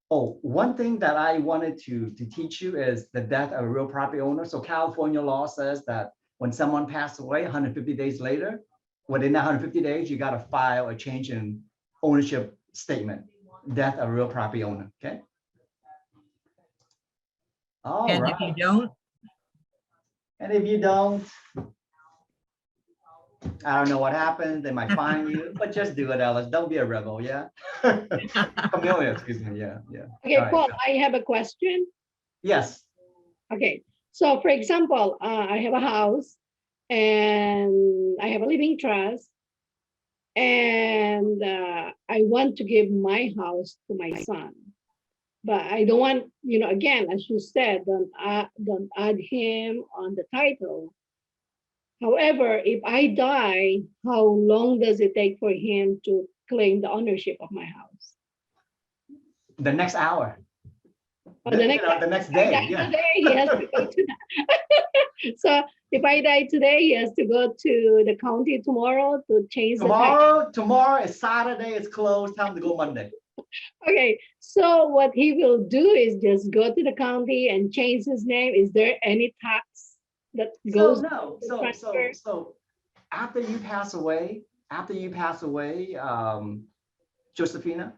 One thing that I wanted to teach you is the death of a real property owner. So California law says that when someone passed away 150 days later, within 150 days, you got to file a change in ownership statement, death of real property owner, okay? All And right. if you don't, And if you don't, I don't know what happens. They might fine you, but just do it, Alice. Don't be a rebel, yeah? Camelia, excuse me, yeah, yeah. Okay, All right. Paul, I have a question. Yes, Okay, so for example, I have a house and I have a living trust. And I want to give my house to my son. But I don't want, again, as you said, don't add him on the title. However, if I die, how long does it take for him to claim the ownership of my house? the next hour. Or the next, The next I day, die yeah. today, he has to go to that. So if I die today, he has to go to the county tomorrow to change the title. Tomorrow is Saturday, it's closed, time to go Monday. Okay, so what he will do is just go to the county and change his name. Is there any tax that So goes? no, to so transfer? after you pass away, Josephina,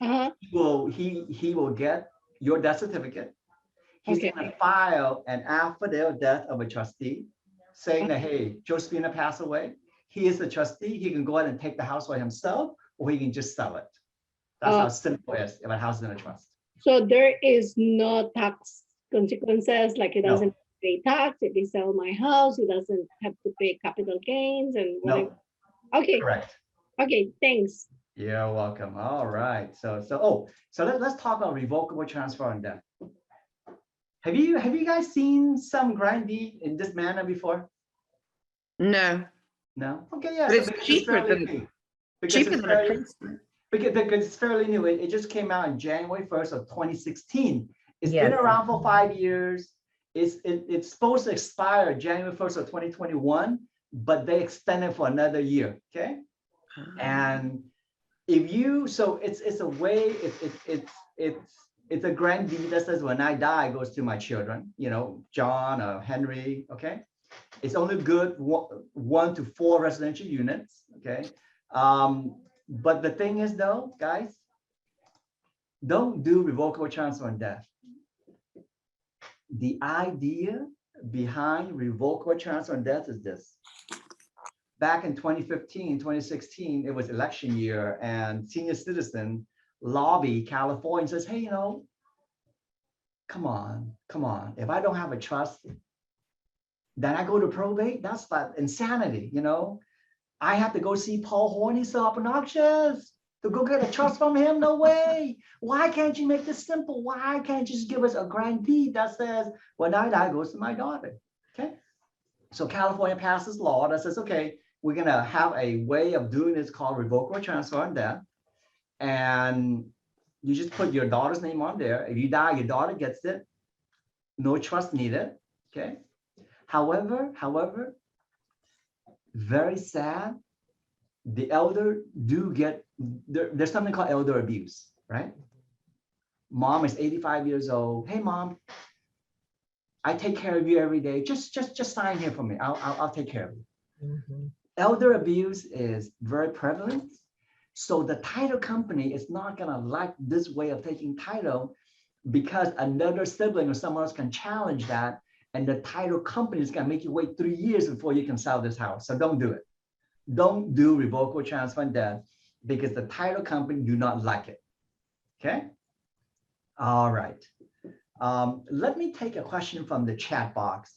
Uh-huh. he will get your death certificate. He's Okay. gonna file an affidavit of death of a trustee saying that, hey, Josephina passed away. He is the trustee. He can go ahead and take the house by himself, or he can just sell it. That's how simple it is if a house is in a trust. So there is no tax consequences, like he No. doesn't pay tax if he sell my house, he doesn't have to pay capital gains and whatever. No, Okay, correct. okay, thanks. You're welcome. All right. So let's talk about revocable transfer on death. Have you guys seen some grandee in this manner before? No, No? Okay, yeah. but so it's because cheaper fairly than new. Because cheaper it's than a fairly- trust. Because it's fairly new. It just came out in January 1st of 2016. It's been Yes. around for 5 years. It's supposed to expire January 1st of 2021, but they extended for another year, okay? And if you, so it's a way, it's a grandee that says when I die, it goes to my children, John or Henry, okay? It's only good 1 to 4 residential units, okay? But the thing is though, guys, don't do revocable transfer on death. The idea behind revocable transfer on death is this. Back in 2015, 2016, it was election year and senior citizen lobby California says, hey, come on. If I don't have a trust, then I go to probate. That's like insanity, I have to go see Paul Horn. He's so obnoxious to go get a trust from him. No way. Why can't you make this simple? Why can't you just give us a grandee that says, when I die, it goes to my daughter? Okay. So California passes law that says, okay, we're going to have a way of doing this called revocable transfer on death. And you just put your daughter's name on there. If you die, your daughter gets it. No trust needed. Okay. However, very sad, the elder do get, there's something called elder abuse, right? Mom is 85 years old. Hey, mom, I take care of you every day. Just sign here for me. I'll take care of you. Mhm. Elder abuse is very prevalent. So the title company is not gonna like this way of taking title because another sibling or someone else can challenge that. And the title company is gonna make you wait 3 years before you can sell this house. So don't do it. Don't do revocable transfer on death because the title company do not like it. Okay. All right. Let me take a question from the chat box.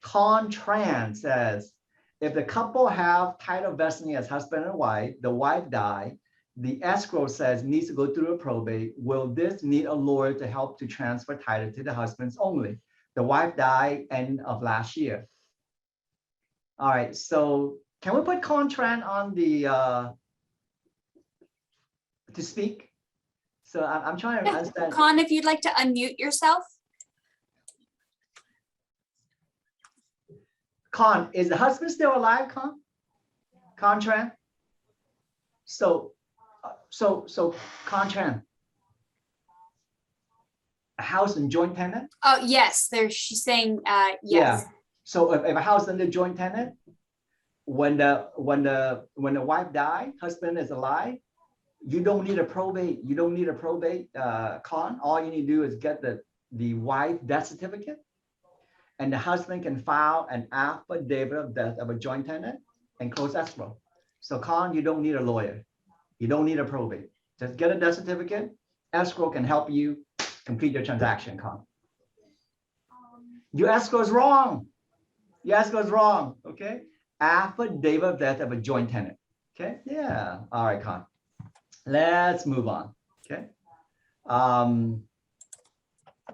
Contran says, if the couple have title vesting as husband and wife, the wife died, the escrow says needs to go through a probate. Will this need a lawyer to help to transfer title to the husbands only? The wife died end of last year. All right, so can we put Contran on the to speak? So I'm trying to understand. Con, if you'd like to unmute yourself. Con, is the husband still alive, Con? Contran? So Contran. A house and joint tenant? Oh, yes, she's saying, yes. So if a house under joint tenant, when the wife die, husband is alive, you don't need a probate. You don't need a probate con. All you need to do is get the wife death certificate, and the husband can file an affidavit of death of a joint tenant and close escrow. So con, you don't need a lawyer. You don't need a probate. Just get a death certificate. Escrow can help you complete your transaction, con. Your escrow is wrong. Your escrow is wrong, okay? Affidavit of death of a joint tenant, okay? Yeah, all right, con. Let's move on, okay?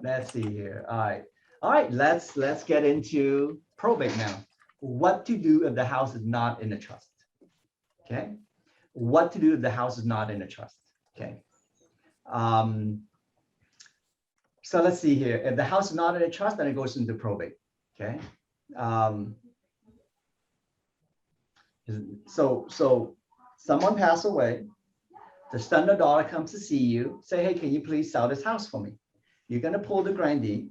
Let's see here, all right, let's get into probate now. What to do if the house is not in a trust, okay? What to do if the house is not in a trust, okay? So let's see here. If the house is not in a trust, then it goes into probate, okay? So someone passed away, the son or daughter comes to see you, say, hey, can you please sell this house for me? You're gonna pull the grant deed.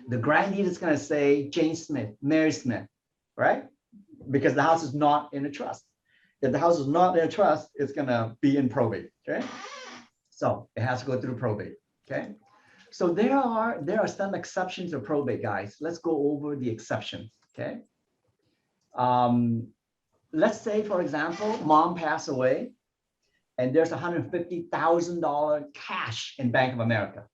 The grant deed is gonna say Jane Smith, Mary Smith, right? Because the house is not in a trust. If the house is not in a trust, it's gonna be in probate, okay? So it has to go through probate, okay? So there are some exceptions to probate, guys. Let's go over the exceptions, okay? Let's say, for example, mom passed away and there's $150,000 cash in Bank of America.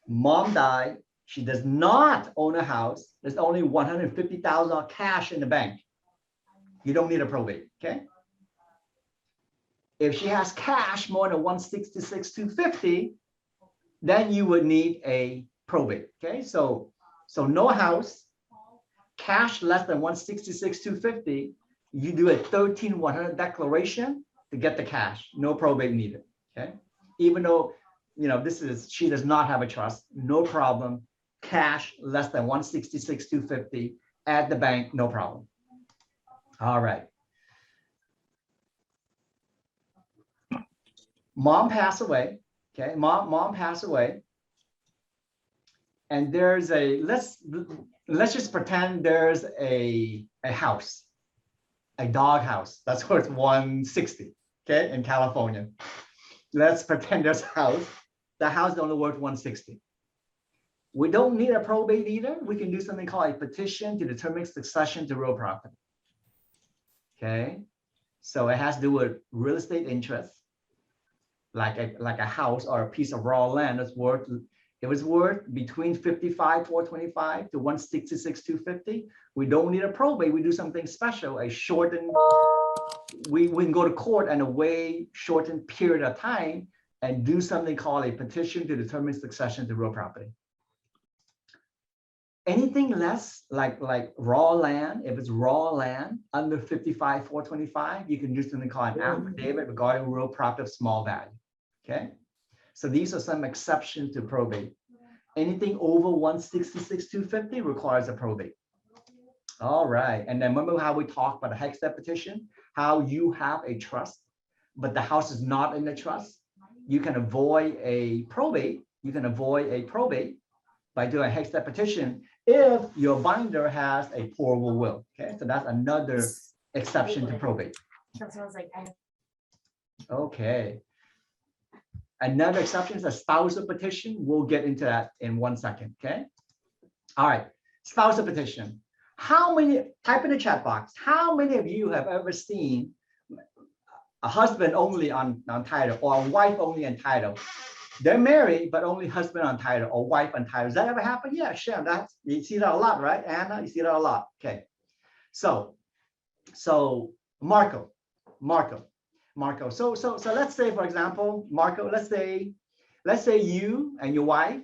Mom died, she does not own a house. There's only $150,000 cash in the bank. You don't need a probate, okay? If she has cash more than $166,250, then you would need a probate, okay? So no house, cash less than $166,250, you do a 13-100 declaration to get the cash, no probate needed, okay? Even though, she does not have a trust, no problem. Cash less than $166,250 at the bank, no problem. All right. Mom passed away, okay? Mom passed away. And there's let's just pretend there's a house, a dog house. That's worth $160,000, okay, in California. Let's pretend there's a house. The house is only worth $160,000. We don't need a probate either. We can do something called a petition to determine succession to real property. Okay, so it has to do with real estate interest, like a house or a piece of raw land that's worth. It was worth between $55,425 to $166,250. We don't need a probate. We do something special, a shortened. We can go to court and a way shortened period of time and do something called a petition to determine succession to real property. Anything less like raw land, if it's raw land under $55,425, you can do something called an affidavit regarding real property of small value. Okay, so these are some exceptions to probate. Anything over $166,250 requires a probate. All right, and then remember how we talked about a hex step petition, how you have a trust, but the house is not in the trust. You can avoid a probate. You can avoid a probate by doing a hex step petition if your binder has a pourable will. Okay, so that's another exception to probate. Okay. Another exception is a spousal petition. We'll get into that in 1 second, okay? All right, spousal petition. How many, type in the chat box, how many of you have ever seen a husband only on title or a wife only on title? They're married, but only husband on title or wife on title. Does that ever happen? Yeah, sure. You see that a lot, right? Anna, you see that a lot. Okay. So Marco. So let's say, for example, Marco, let's say you and your wife,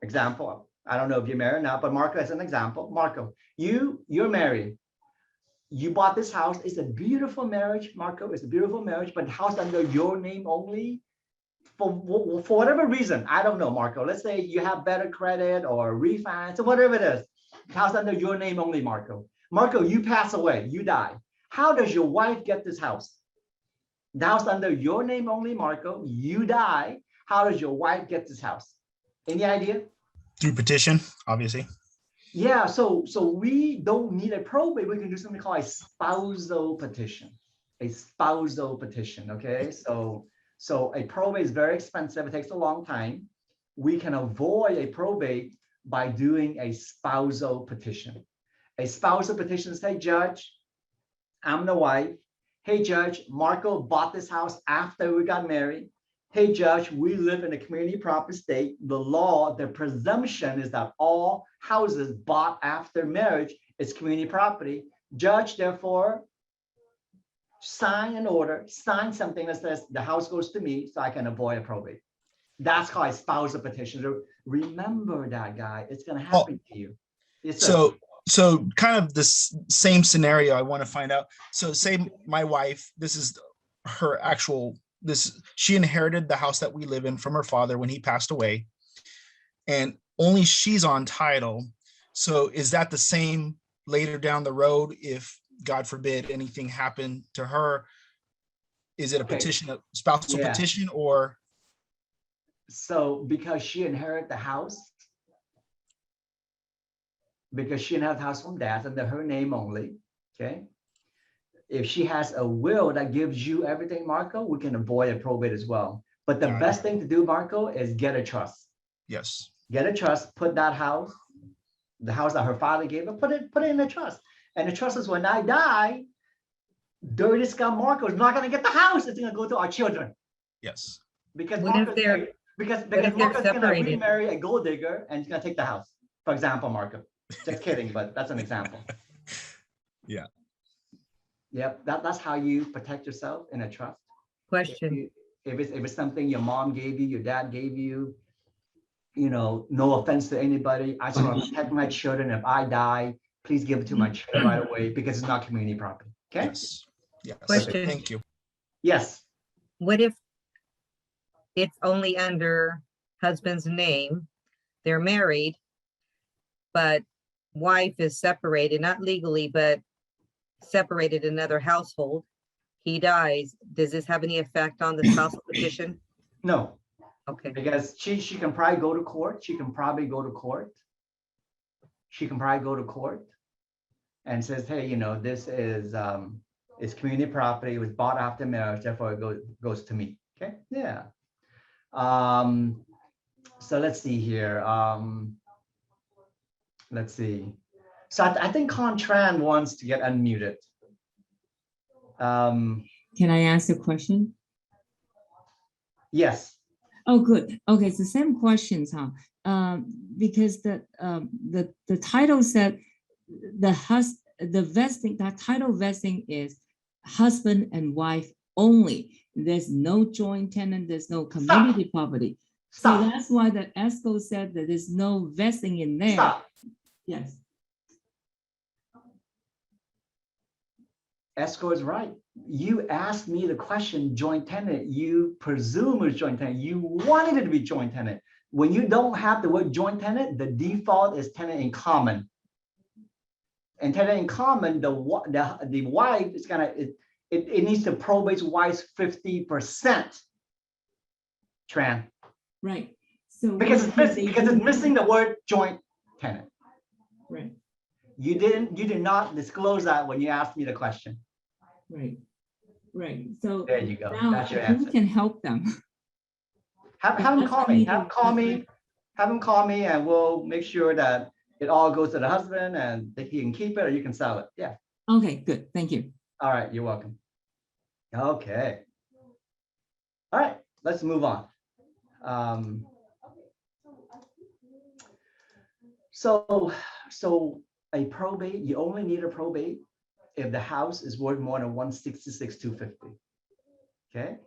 example, I don't know if you're married now, but Marco as an example. Marco, you're married. You bought this house. It's a beautiful marriage, Marco. It's a beautiful marriage, but the house under your name only. For whatever reason, I don't know, Marco. Let's say you have better credit or refinance or whatever it is. House under your name only, Marco. Marco, you pass away, you die. How does your wife get this house? The house under your name only, Marco. You die. How does your wife get this house? Any idea? Through petition, obviously. Yeah, so we don't need a probate. We can do something called a spousal petition. A spousal petition, okay? So a probate is very expensive. It takes a long time. We can avoid a probate by doing a spousal petition. A spousal petition says, hey, judge, I'm the wife. Hey, judge, Marco bought this house after we got married. Hey, judge, we live in a community property state. The law, the presumption is that all houses bought after marriage is community property. Judge, therefore, sign an order, sign something that says the house goes to me so I can avoid a probate. That's called a spousal petition. So remember that, guy. It's going to happen to you. Yes, sir. So kind of this same scenario, I want to find out. So say my wife, this is her actual, she inherited the house that we live in from her father when he passed away, and only she's on title. So is that the same later down the road if, God forbid, anything happened to her? Is it a petition, a spousal petition, or? So because she inherited the house, from dad under her name only, okay? If she has a will that gives you everything, Marco, we can avoid a probate as well. But the best thing to do, Marco, is get a trust. Yes. Get a trust, put that house, the house that her father gave her, put it in the trust. And the trust is when I die, dirty scum Marco is not going to get the house. It's going to go to our children. Yes. Because What if they're Marco's going to separated? remarry a gold digger and he's going to take the house. For example, Marco. Just kidding, but that's an example. Yeah. Yep, that's how you protect yourself in a trust. Question. If it's something your mom gave you, your dad gave you, no offense to anybody. I just want to protect my children. If I die, please give it to my children right away because it's not community property. Okay. Yes. Yes. Question. Thank you. Yes. What if it's only under husband's name? They're married, but wife is separated, not legally, but separated in another household. He dies. Does this have any effect on the spousal petition? No. Okay. Because she can probably go to court. She can probably go to court and says, hey, this is community property. It was bought after marriage, therefore it goes to me. Okay. Yeah. So let's see here. Let's see. So I think Contran wants to get unmuted. Can I ask a question? Yes. Oh, good. Okay, it's the same questions, huh? Because the title said that title vesting is husband and wife only. There's no joint tenant. There's no community property. Stop. So that's why the ESCO said that there's no vesting in there. Stop. Yes. ESCO is right. You asked me the question, joint tenant. You presume it's joint tenant. You wanted it to be joint tenant. When you don't have the word joint tenant, the default is tenant in common. And tenant in common, the wife is it needs to probate wife's 50%. Tran. Right. So because it's missing the word joint tenant. Right. You did not disclose that when you asked me the question. Right. Right. So there you go. Now that's your who answer. can help them? Have him call me. Have him call me, and we'll make sure that it all goes to the husband, and that he can keep it or you can sell it. Yeah. Okay. Good. Thank you. All right. You're welcome. Okay. All right. Let's move on. So a probate, you only need a probate if the house is worth more than 166,250. Okay.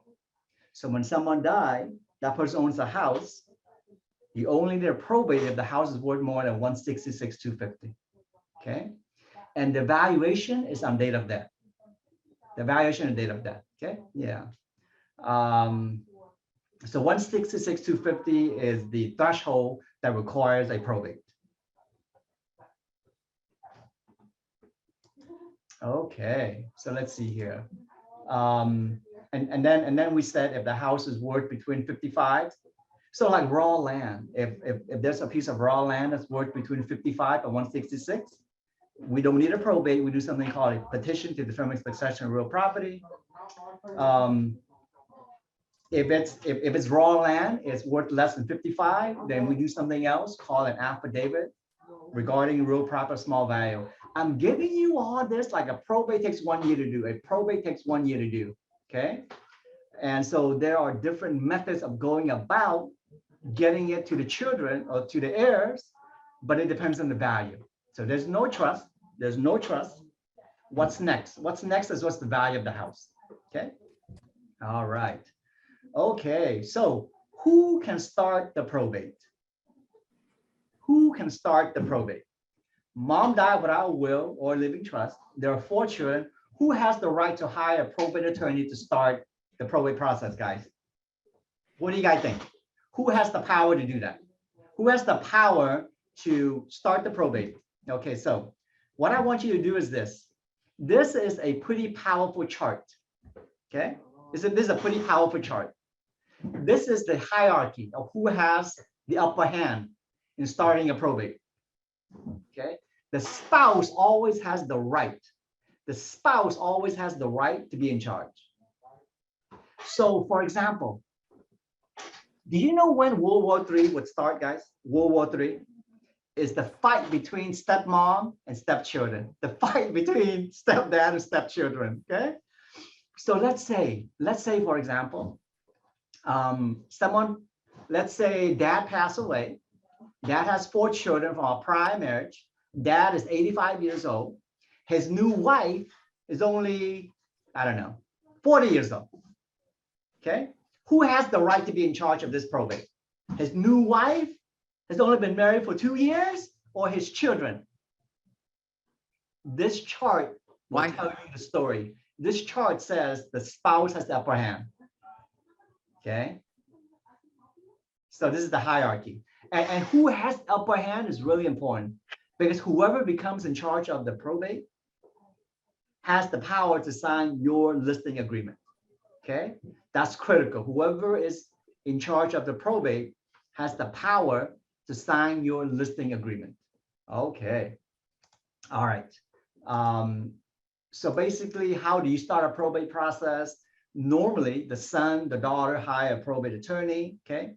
So when someone died, that person owns a house. You only need a probate if the house is worth more than 166,250. Okay. And the valuation is on date of death. The valuation and date of death. Okay. Yeah. So 166,250 is the threshold that requires a probate. Okay, so let's see here. And then we said if the house is worth between 55 So like raw land, if there's a piece of raw land that's worth between 55 and 166, we don't need a probate. We do something called a petition to determine succession of real property. If it's raw land, it's worth less than 55, then we do something else called an affidavit regarding real property small value. I'm giving you all this like a probate takes 1 year to do. A probate takes 1 year to do. Okay. And so there are different methods of going about getting it to the children or to the heirs, but it depends on the value. So there's no trust. There's no trust. What's next? What's next is what's the value of the house. Okay. All right. Okay. So who can start the probate? Who can start the probate? Mom died without a will or living trust. There are 4 children. Who has the right to hire a probate attorney to start the probate process, guys? What do you guys think? Who has the power to do that? Who has the power to start the probate? Okay, so what I want you to do is this. This is a pretty powerful chart. Okay, this is a pretty powerful chart. This is the hierarchy of who has the upper hand in starting a probate. Okay, the spouse always has the right. The spouse always has the right to be in charge. So, for example, do you know when World War III would start, guys? World War III is the fight between stepmom and stepchildren, the fight between stepdad and stepchildren, okay? So let's say, for example, let's say dad passed away. Dad has 4 children from a prior marriage. Dad is 85 years old. His new wife is only, I don't know, 40 years old. Okay, who has the right to be in charge of this probate? His new wife has only been married for 2 years, or his children? This chart will tell you the story. This chart says the spouse has the upper hand. Okay, so this is the hierarchy. And who has the upper hand is really important, because whoever becomes in charge of the probate has the power to sign your listing agreement. Okay, that's critical. Whoever is in charge of the probate has the power to sign your listing agreement. Okay, all right. So basically, how do you start a probate process? Normally, the son, the daughter hire a probate attorney. Okay,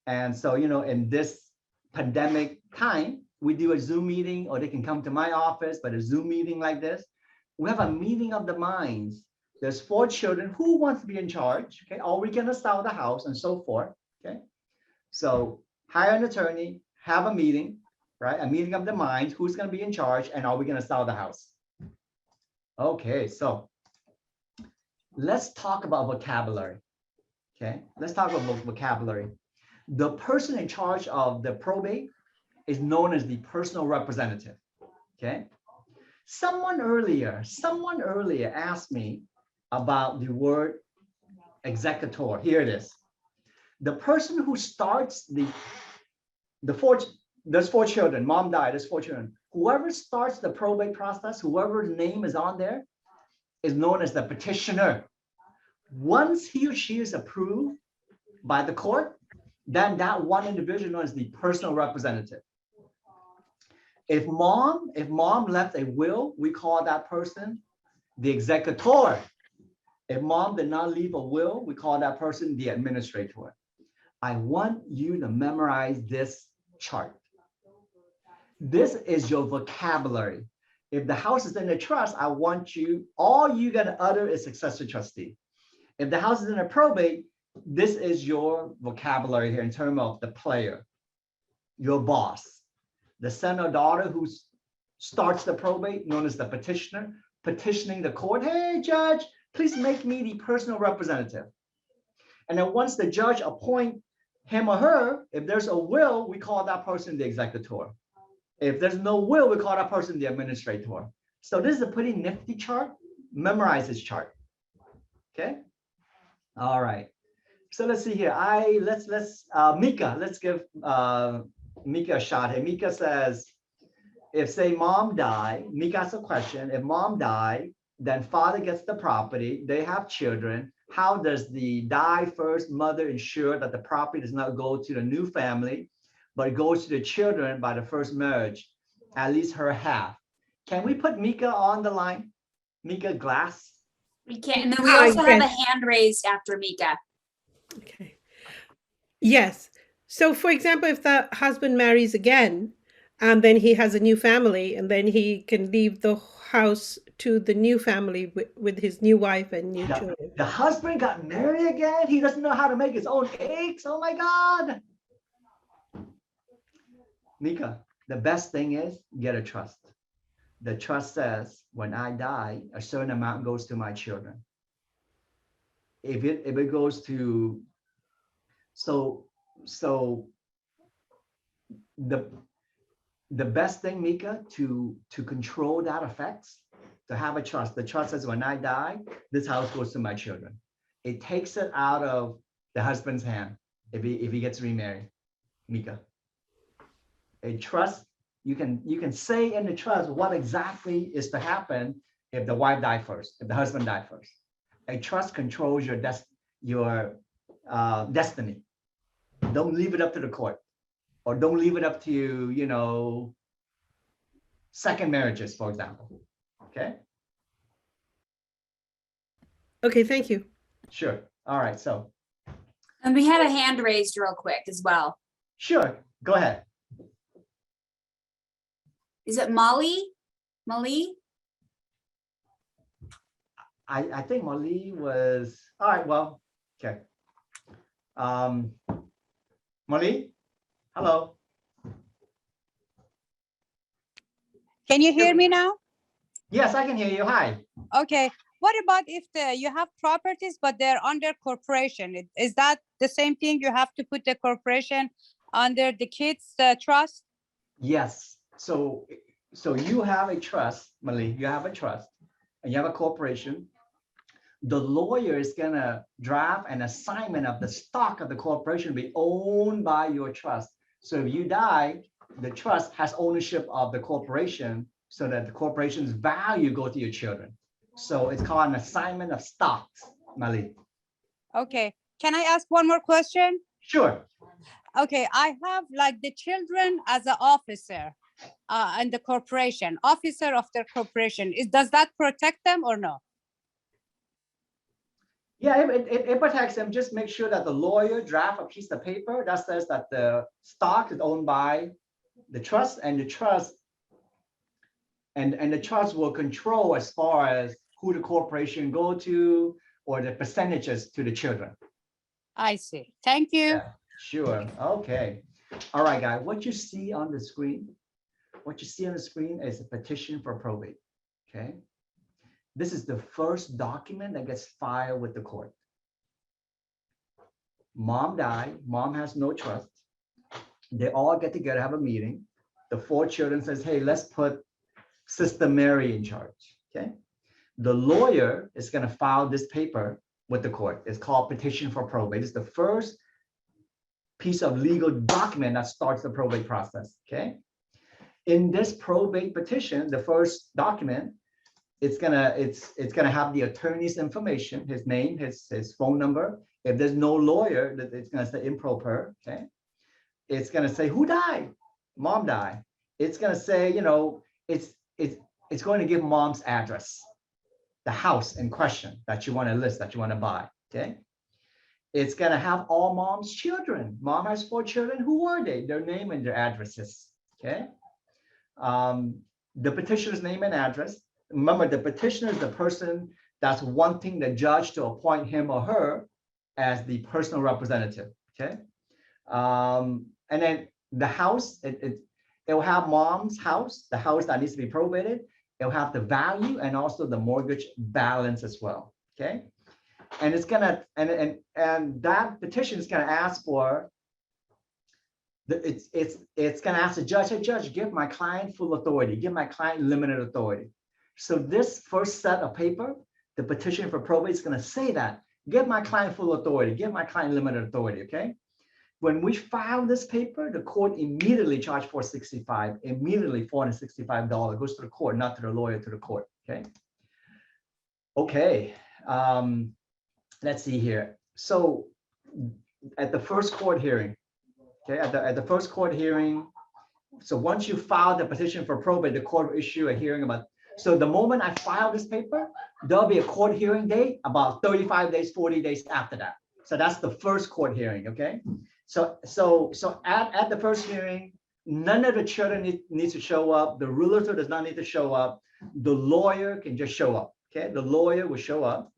and so in this pandemic time, we do a Zoom meeting, or they can come to my office. But a Zoom meeting like this, we have a meeting of the minds. There's 4 children. Who wants to be in charge? Okay, are we gonna sell the house and so forth? Okay, so hire an attorney, have a meeting, right? A meeting of the minds. Who's gonna be in charge, and are we gonna sell the house? Okay, so let's talk about vocabulary. Okay, let's talk about vocabulary. The person in charge of the probate is known as the personal representative. Okay, someone earlier asked me about the word executor. Here it is. The person who starts there's 4 children, mom died, there's 4 children. Whoever starts the probate process, whoever's name is on there, is known as the petitioner. Once he or she is approved by the court, then that one individual known as the personal representative. If mom left a will, we call that person the executor. If mom did not leave a will, we call that person the administrator. I want you to memorize this chart. This is your vocabulary. If the house is in a trust, I want you, all you gotta utter is successor trustee. If the house is in a probate, this is your vocabulary here in terms of the player, your boss, the son or daughter who starts the probate, known as the petitioner, petitioning the court. Hey, judge, please make me the personal representative. And then once the judge appoint him or her, if there's a will, we call that person the executor. If there's no will, we call that person the administrator. So this is a pretty nifty chart. Memorize this chart. Okay. All right. So let's see here. Mika, let's give Mika a shot here. Mika says, if say mom died, Mika has a question. If mom died, then father gets the property. They have children. how does the die first mother ensure that the property does not go to the new family, but it goes to the children by the first marriage, at least her half? Can we put Mika on the line? Mika Glass? We can't, and then we Ah, also have a yes. hand raised after Mika. Okay. Yes. So for example, if the husband marries again, and then he has a new family, and then he can leave the house to the new family with his new wife and new children. The husband got married again? He doesn't know how to make his own eggs? Oh my God. Mika, the best thing is get a trust. The trust says, when I die, a certain amount goes to my children. If it goes to, so the best thing, Mika, to control that effects, to have a trust. The trust says, when I die, this house goes to my children. It takes it out of the husband's hand if he gets remarried, Mika. A trust, you can say in the trust what exactly is to happen if the wife died first, if the husband died first. A trust controls your destiny. Don't leave it up to the court, or don't leave it up to second marriages, for example. Okay. Okay, thank you. Sure. All right. So. And we had a hand raised real quick as well. Sure. Go ahead. Is it Molly? Molly? I think Molly was, all right, well, okay. Molly, hello. Can you hear me now? Yes, I can hear you. Hi. Okay. What about if you have properties, but they're under corporation? Is that the same thing? You have to put the corporation under the kids' trust? Yes. So you have a trust, Molly, you have a trust, and you have a corporation. The lawyer is gonna draft an assignment of the stock of the corporation be owned by your trust. So if you die, the trust has ownership of the corporation so that the corporation's value go to your children. So it's called an assignment of stocks, Molly. Okay. Can I ask one more question? Sure. Okay. I have like the children as an officer and the corporation, officer of the corporation. Does that protect them or no? Yeah, it protects them. Just make sure that the lawyer draft a piece of paper that says that the stock is owned by the trust, and the trust and the trust will control as far as who the corporation go to or the percentages to the children. I see. Thank you. Yeah, sure. Okay. All right, guys. What you see on the screen is a petition for probate. Okay. This is the first document that gets filed with the court. Mom died. Mom has no trust. They all get together, have a meeting. The 4 children says, hey, let's put Sister Mary in charge. Okay. The lawyer is going to file this paper with the court. It's called petition for probate. It's the first piece of legal document that starts the probate process. Okay. In this probate petition, the first document, it's gonna have the attorney's information, his name, his phone number. If there's no lawyer, it's gonna say improper. Okay. It's gonna say who died. Mom died. It's gonna say, it's going to give mom's address, the house in question that you want to list, that you want to buy. Okay. It's gonna have all mom's children. Mom has 4 children. Who are they? Their name and their addresses. Okay. The petitioner's name and address. Remember, the petitioner is the person that's wanting the judge to appoint him or her as the personal representative. Okay. And then the house, it will have mom's house, the house that needs to be probated. It'll have the value and also the mortgage balance as well. Okay. And it's gonna, and that petition is gonna ask for, it's gonna ask the judge, hey judge, give my client full authority, give my client limited authority. So this first set of paper, the petition for probate is gonna say that, give my client full authority, give my client limited authority, okay? When we file this paper, the court immediately charged $465, immediately $465 goes to the court, not to the lawyer, to the court, okay? Okay. let's see here. So at the first court hearing, okay, at the first court hearing, so once you file the petition for probate, the court will issue a hearing about, so the moment I file this paper, there'll be a court hearing date about 35 days, 40 days after that. So that's the first court hearing, okay? So at the first hearing, none of the children needs to show up. The realtor does not need to show up. The lawyer can just show up, okay? The lawyer will show up.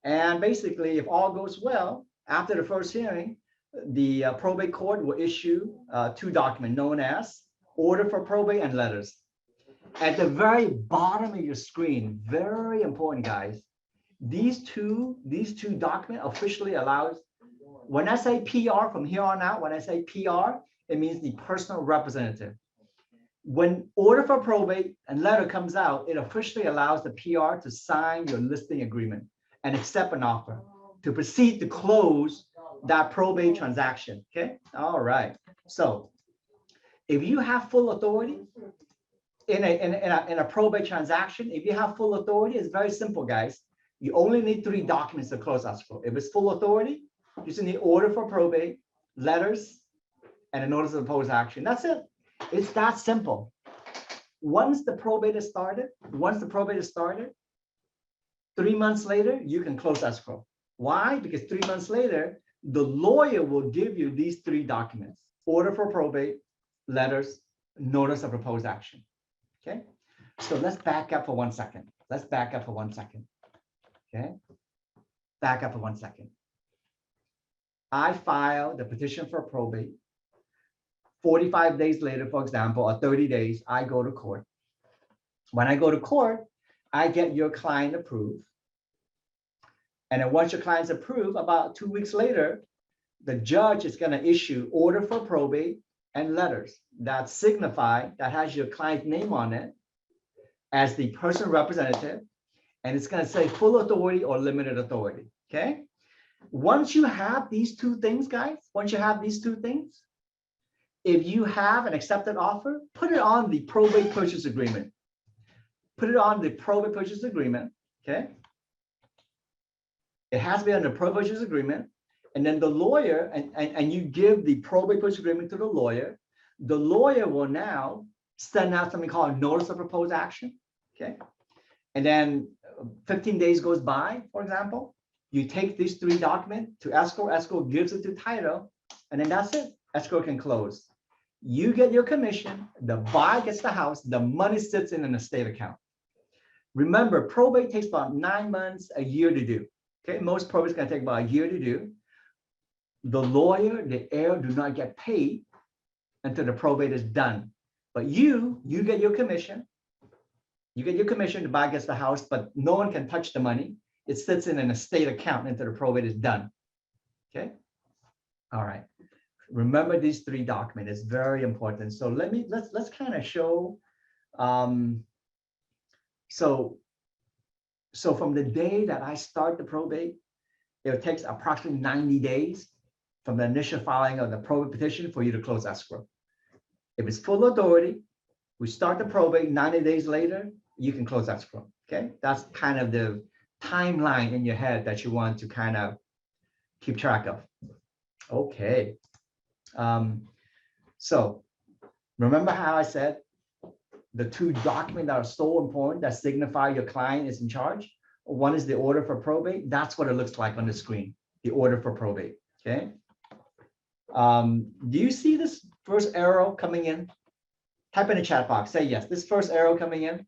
And basically, if all goes well, after the first hearing, the probate court will issue two documents known as order for probate and letters. At the very bottom of your screen, very important, guys, these two documents officially allows, when I say PR from here on out, when I say PR, it means the personal representative. When order for probate and letter comes out, it officially allows the PR to sign your listing agreement and accept an offer to proceed to close that probate transaction, okay? All right, so if you have full authority in a probate transaction, if you have full authority, it's very simple, guys. You only need 3 documents to close escrow. If it's full authority, you just need order for probate, letters, and a notice of proposed action. That's it. It's that simple. Once the probate is started, 3 months later, you can close escrow. Why? Because 3 months later, the lawyer will give you these 3 documents: order for probate, letters, notice of proposed action. Okay, so let's back up for 1 second. Let's back up for 1 second. Okay, back up for 1 second. I filed the petition for probate. 45 days later, for example, or 30 days, I go to court. When I go to court, I get your client approved. And then once your client's approved, about 2 weeks later, the judge is going to issue order for probate and letters that signify, that has your client's name on it as the personal representative. And it's going to say full authority or limited authority. Okay. Once you have these 2 things, guys, once you have these 2 things, if you have an accepted offer, put it on the probate purchase agreement. Put it on the probate purchase agreement. Okay. It has to be on the probate purchase agreement. And then the lawyer, and you give the probate purchase agreement to the lawyer. The lawyer will now send out something called a notice of proposed action. Okay. And then 15 days goes by, for example, you take these 3 documents to escrow, escrow gives it to title, and then that's it. Escrow can close. You get your commission, the buyer gets the house, the money sits in an estate account. Remember, probate takes about 9 months, a year to do. Okay, most probate is going to take about a year to do. The lawyer, the heir do not get paid until the probate is done. But you get your commission. You get your commission, the buyer gets the house, but no one can touch the money. It sits in an estate account until the probate is done. Okay. All right. Remember these 3 documents. It's very important. So let's kind of show. So from the day that I start the probate, it takes approximately 90 days from the initial filing of the probate petition for you to close escrow. If it's full authority, we start the probate, 90 days later, you can close escrow. Okay, that's kind of the timeline in your head that you want to kind of keep track of. Okay. So remember how I said the 2 documents that are so important that signify your client is in charge? One is the order for probate. That's what it looks like on the screen, the order for probate. Okay. Do you see this first arrow coming in? Type in the chat box, say yes. This first arrow coming in.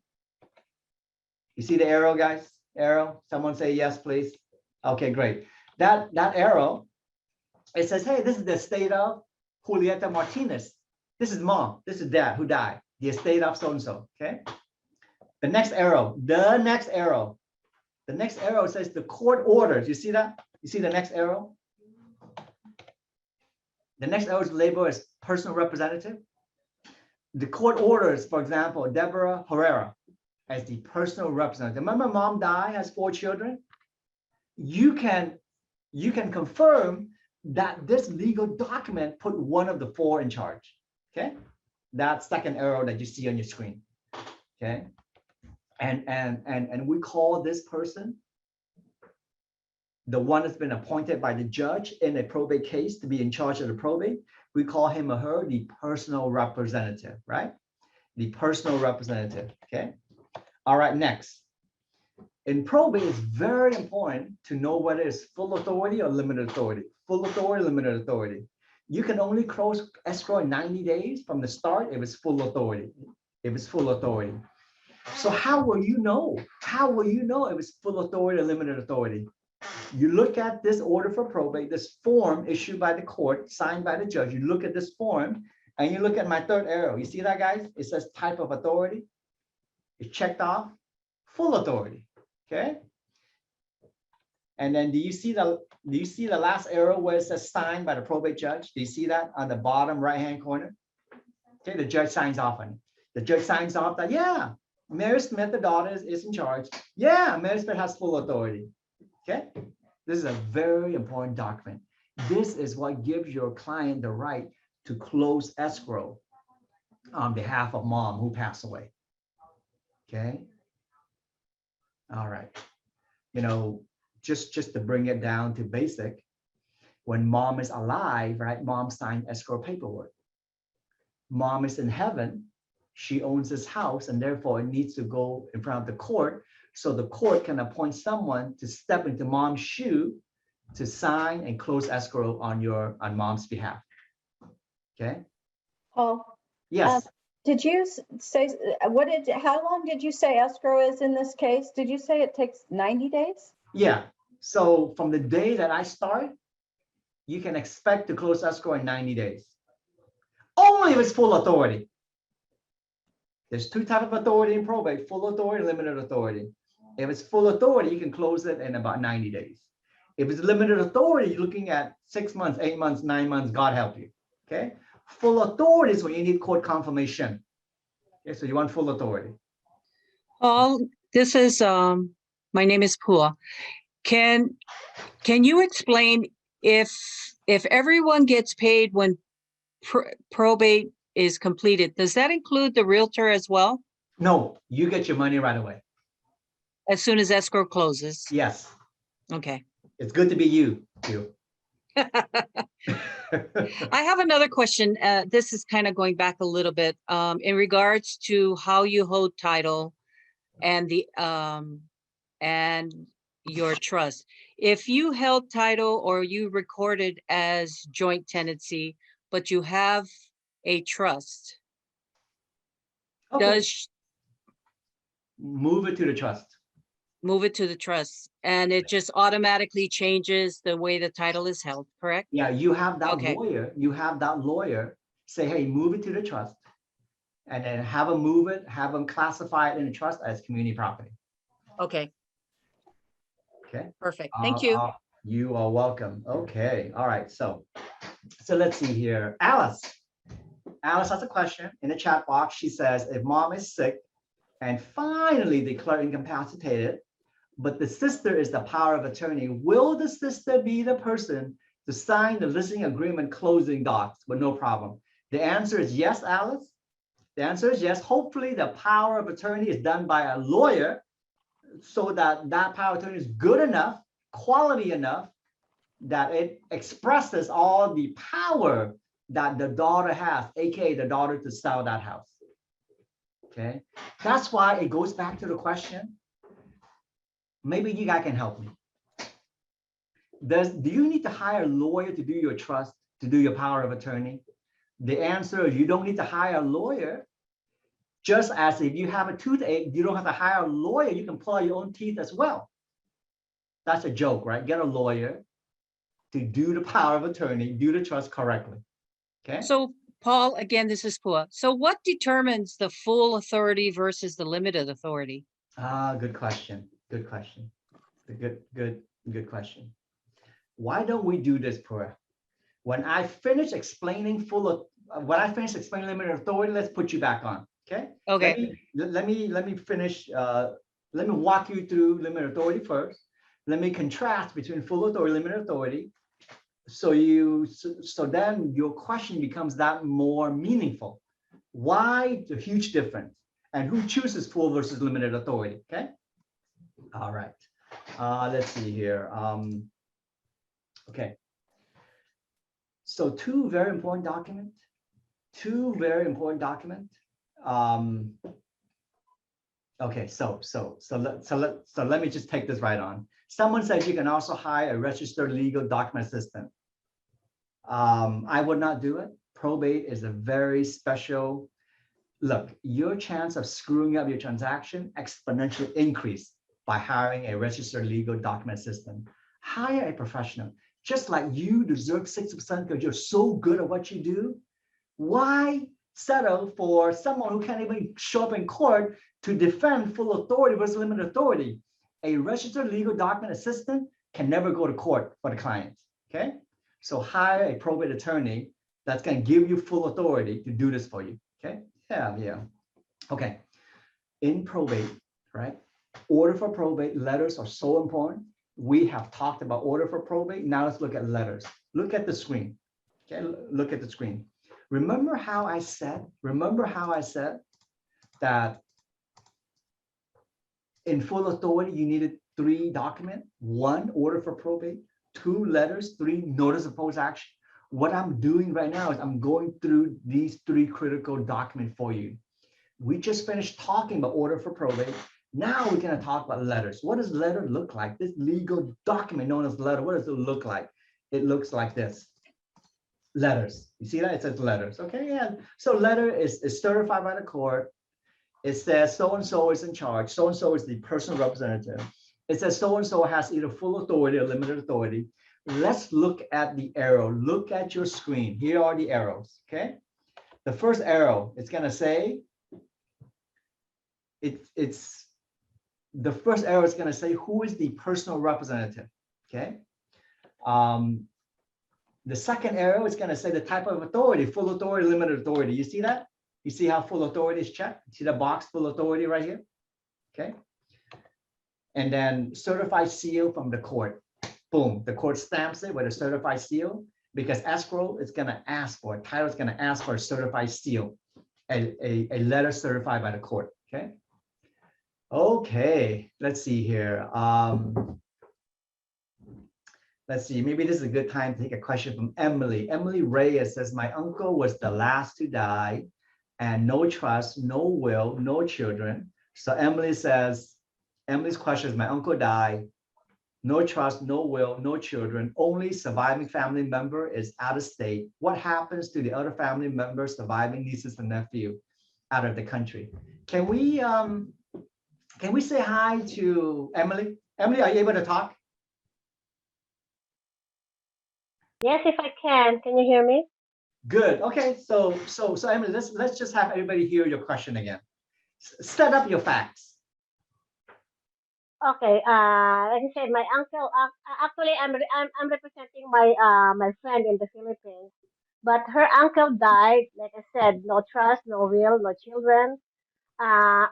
You see the arrow, guys? Arrow. Someone say yes, please. Okay, great. That arrow, it says, hey, this is the estate of Julieta Martinez. This is mom. This is dad who died. The estate of so-and-so. Okay. The next arrow. The next arrow says the court orders. You see that? You see the next arrow? The next arrow is labeled as personal representative. The court orders, for example, Deborah Herrera as the personal representative. Remember, mom died, has 4 children. You can confirm that this legal document put one of the 4 in charge. Okay, that second arrow that you see on your screen. Okay, and we call this person the one that's been appointed by the judge in a probate case to be in charge of the probate, we call him or her the personal representative, right? The personal representative, okay? All right, next. In probate, it's very important to know whether it's full authority or limited authority. Full authority, limited authority. You can only close escrow in 90 days from the start if it's full authority. If it's full authority. So how will you know? How will you know if it's full authority or limited authority? You look at this order for probate, this form issued by the court, signed by the judge. You look at this form and you look at my third arrow. You see that, guys? It says type of authority. It's checked off, full authority. Okay. And then do you see the last arrow where it says signed by the probate judge? Do you see that on the bottom right-hand corner? Okay, the judge signs off on it. The judge signs off that, yeah, Mary Smith, the daughter, is in charge. Yeah, Mary Smith has full authority. Okay, this is a very important document. This is what gives your client the right to close escrow on behalf of mom who passed away. Okay. All right. You know, just to bring it down to basic, when mom is alive, right, mom signed escrow paperwork. Mom is in heaven, she owns this house, and therefore it needs to go in front of the court so the court can appoint someone to step into mom's shoe to sign and close escrow on mom's behalf. Okay. Paul? Yes. Did you say, how long did you say escrow is in this case? Did you say it takes 90 days? Yeah. So from the day that I start, you can expect to close escrow in 90 days. Only if it's full authority. There's two types of authority in probate, full authority, limited authority. If it's full authority, you can close it in about 90 days. If it's limited authority, you're looking at 6 months, 8 months, 9 months, God help you. Okay. Full authority is when you need court confirmation. Okay, so you want full authority. Paul, this is my name is Pua. Can you explain if everyone gets paid when probate is completed, does that include the realtor as well? No, you get your money right away. As soon as escrow closes? Yes. Okay. It's good to be you, too. I have another question. This is kind of going back a little bit in regards to how you hold title and the and your trust. If you held title or you recorded as joint tenancy, but you have a trust, does move it to the trust. Move it to the trust, and it just automatically changes the way the title is held, correct? Yeah, you have that Okay. lawyer. You have that lawyer say, hey, move it to the trust, and then have them move it, have them classify it in the trust as community property. Okay. Okay. Perfect. Thank you. You are welcome. Okay. All right. So let's see here. Alice has a question in the chat box. She says, if mom is sick and finally declared incapacitated, but the sister is the power of attorney, will the sister be the person to sign the listing agreement closing docs with no problem? The answer is yes, Alice. The answer is yes. Hopefully the power of attorney is done by a lawyer so that power of attorney is good enough, quality enough, that it expresses all the power that the daughter has, aka the daughter to sell that house. Okay, that's why it goes back to the question. Maybe you guys can help me. Do you need to hire a lawyer to do your trust, to do your power of attorney? The answer is you don't need to hire a lawyer. Just as if you have a toothache, you don't have to hire a lawyer. You can pull out your own teeth as well. That's a joke, right? Get a lawyer to do the power of attorney, do the trust correctly. Okay. So Paul, again, this is Pua. So what determines the full authority versus the limited authority? Good question. Good question. Good question. Why don't we do this, Pua? When I finish explaining limited authority, let's put you back on. Okay. Okay. Let me finish. Let me walk you through limited authority first. Let me contrast between full authority, limited authority. So then your question becomes that more meaningful. Why the huge difference? And who chooses full versus limited authority? Okay. All right. Let's see here. Okay. So two very important documents. Okay, so let me just take this right on. Someone says you can also hire a registered legal document assistant. I would not do it. Probate is a very special. Look, your chance of screwing up your transaction exponentially increase by hiring a registered legal document assistant. Hire a professional. Just like you deserve 60% because you're so good at what you do. Why settle for someone who can't even show up in court to defend full authority versus limited authority? A registered legal document assistant can never go to court for the client, okay? So hire a probate attorney that's gonna give you full authority to do this for you, okay? Yeah. Okay, in probate, right? Order for probate, letters are so important. We have talked about order for probate. Now let's look at letters. Look at the screen, okay? Look at the screen. Remember how I said that in full authority, you needed 3 documents: 1, order for probate; 2, letters; 3, notice of proposed action. What I'm doing right now is I'm going through these 3 critical documents for you. We just finished talking about order for probate. Now we're going to talk about letters. What does letter look like? This legal document known as letter, what does it look like? It looks like this. Letters. You see that? It says letters. Okay, yeah. So letter is certified by the court. It says so-and-so is in charge. So-and-so is the personal representative. It says so-and-so has either full authority or limited authority. Let's look at the arrow. Look at your screen. Here are the arrows, okay? The first arrow, it's gonna say, the first arrow is gonna say who is the personal representative, okay? The second arrow is gonna say the type of authority, full authority, limited authority. You see that? You see how full authority is checked? See the box full authority right here? Okay. And then certified seal from the court. Boom, the court stamps it with a certified seal because escrow is gonna ask for, title is gonna ask for a certified seal, a letter certified by the court, okay? Okay, let's see here. Let's see, maybe this is a good time to take a question from Emily. Emily Reyes says, my uncle was the last to die and no trust, no will, no children. So Emily says, Emily's question is, my uncle died, no trust, no will, no children, only surviving family member is out of state. What happens to the other family members, surviving nieces and nephew out of the country? Can we say hi to Emily? Emily, are you able to talk? Yes, if I can. Can you hear me? Good. Okay. So Emily, let's just have everybody hear your question again. Set up your facts. Okay. Like I said, my uncle. Actually, I'm representing my my friend in the Philippines, but her uncle died. Like I said, no trust, no will, no children.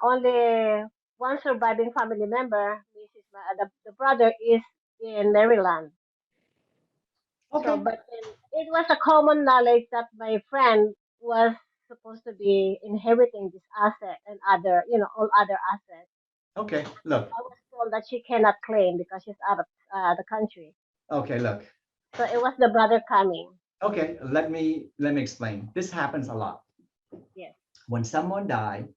Only one surviving family member. The brother is in Maryland. Okay. So, but then it was a common knowledge that my friend was supposed to be inheriting this asset and other, all other assets. Okay. Look. I was told that she cannot claim because she's out of the country. Okay. Look. So it was the brother coming. Okay. Let me explain. This happens a lot. Yes. When someone died,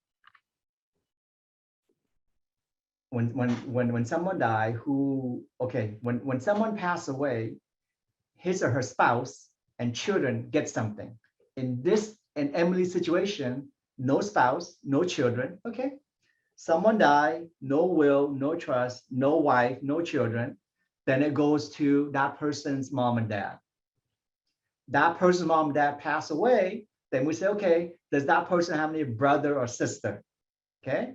when someone died, when someone passed away, his or her spouse and children get something. In Emily's situation, no spouse, no children. Okay. Someone died, no will, no trust, no wife, no children. Then it goes to that person's mom and dad. That person's mom and dad pass away. Then we say, okay, does that person have any brother or sister? Okay.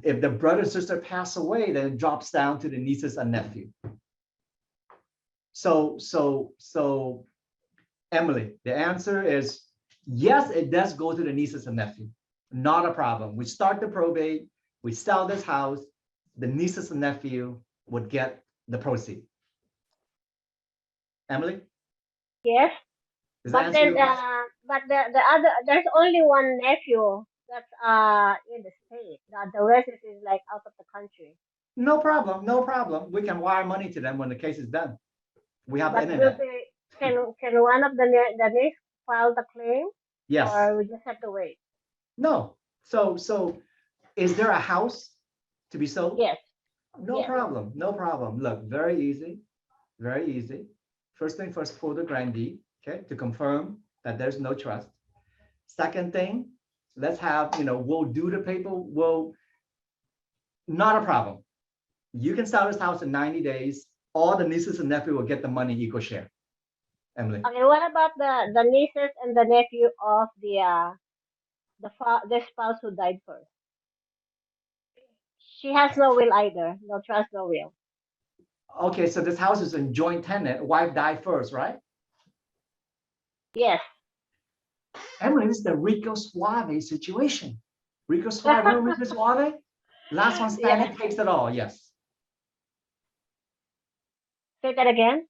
If the brother or sister pass away, then it drops down to the nieces and nephew. So Emily, the answer is yes, it does go to the nieces and nephew. Not a problem. We start the probate, we sell this house, the nieces and nephew would get the proceed. Emily? Yes. But then, but the other, there's only one nephew that's in the state. The rest is like out of the country. No problem, no problem. We can wire money to them when the case is done. We have the But will internet. they, can one of the next file the claim, Yes. or we just have to wait? No. So is there a house to be sold? Yes. No Yes. problem. No problem. Look, very easy. Very easy. First thing first, pull the grandee, okay, to confirm that there's no trust. Second thing, let's have, we'll do the paper. Not a problem. You can sell this house in 90 days. All the nieces and nephew will get the money equal share. Emily. Okay, what about the nieces and the nephew of the spouse who died first? She has no will either. No trust, no will. Okay, so this house is in joint tenant. Wife died first, right? Yes. Emily, this is the Rico Suave situation. Rico Suave, remember Rico Suave? Last one standing Yes. takes it all. Yes. Say that again.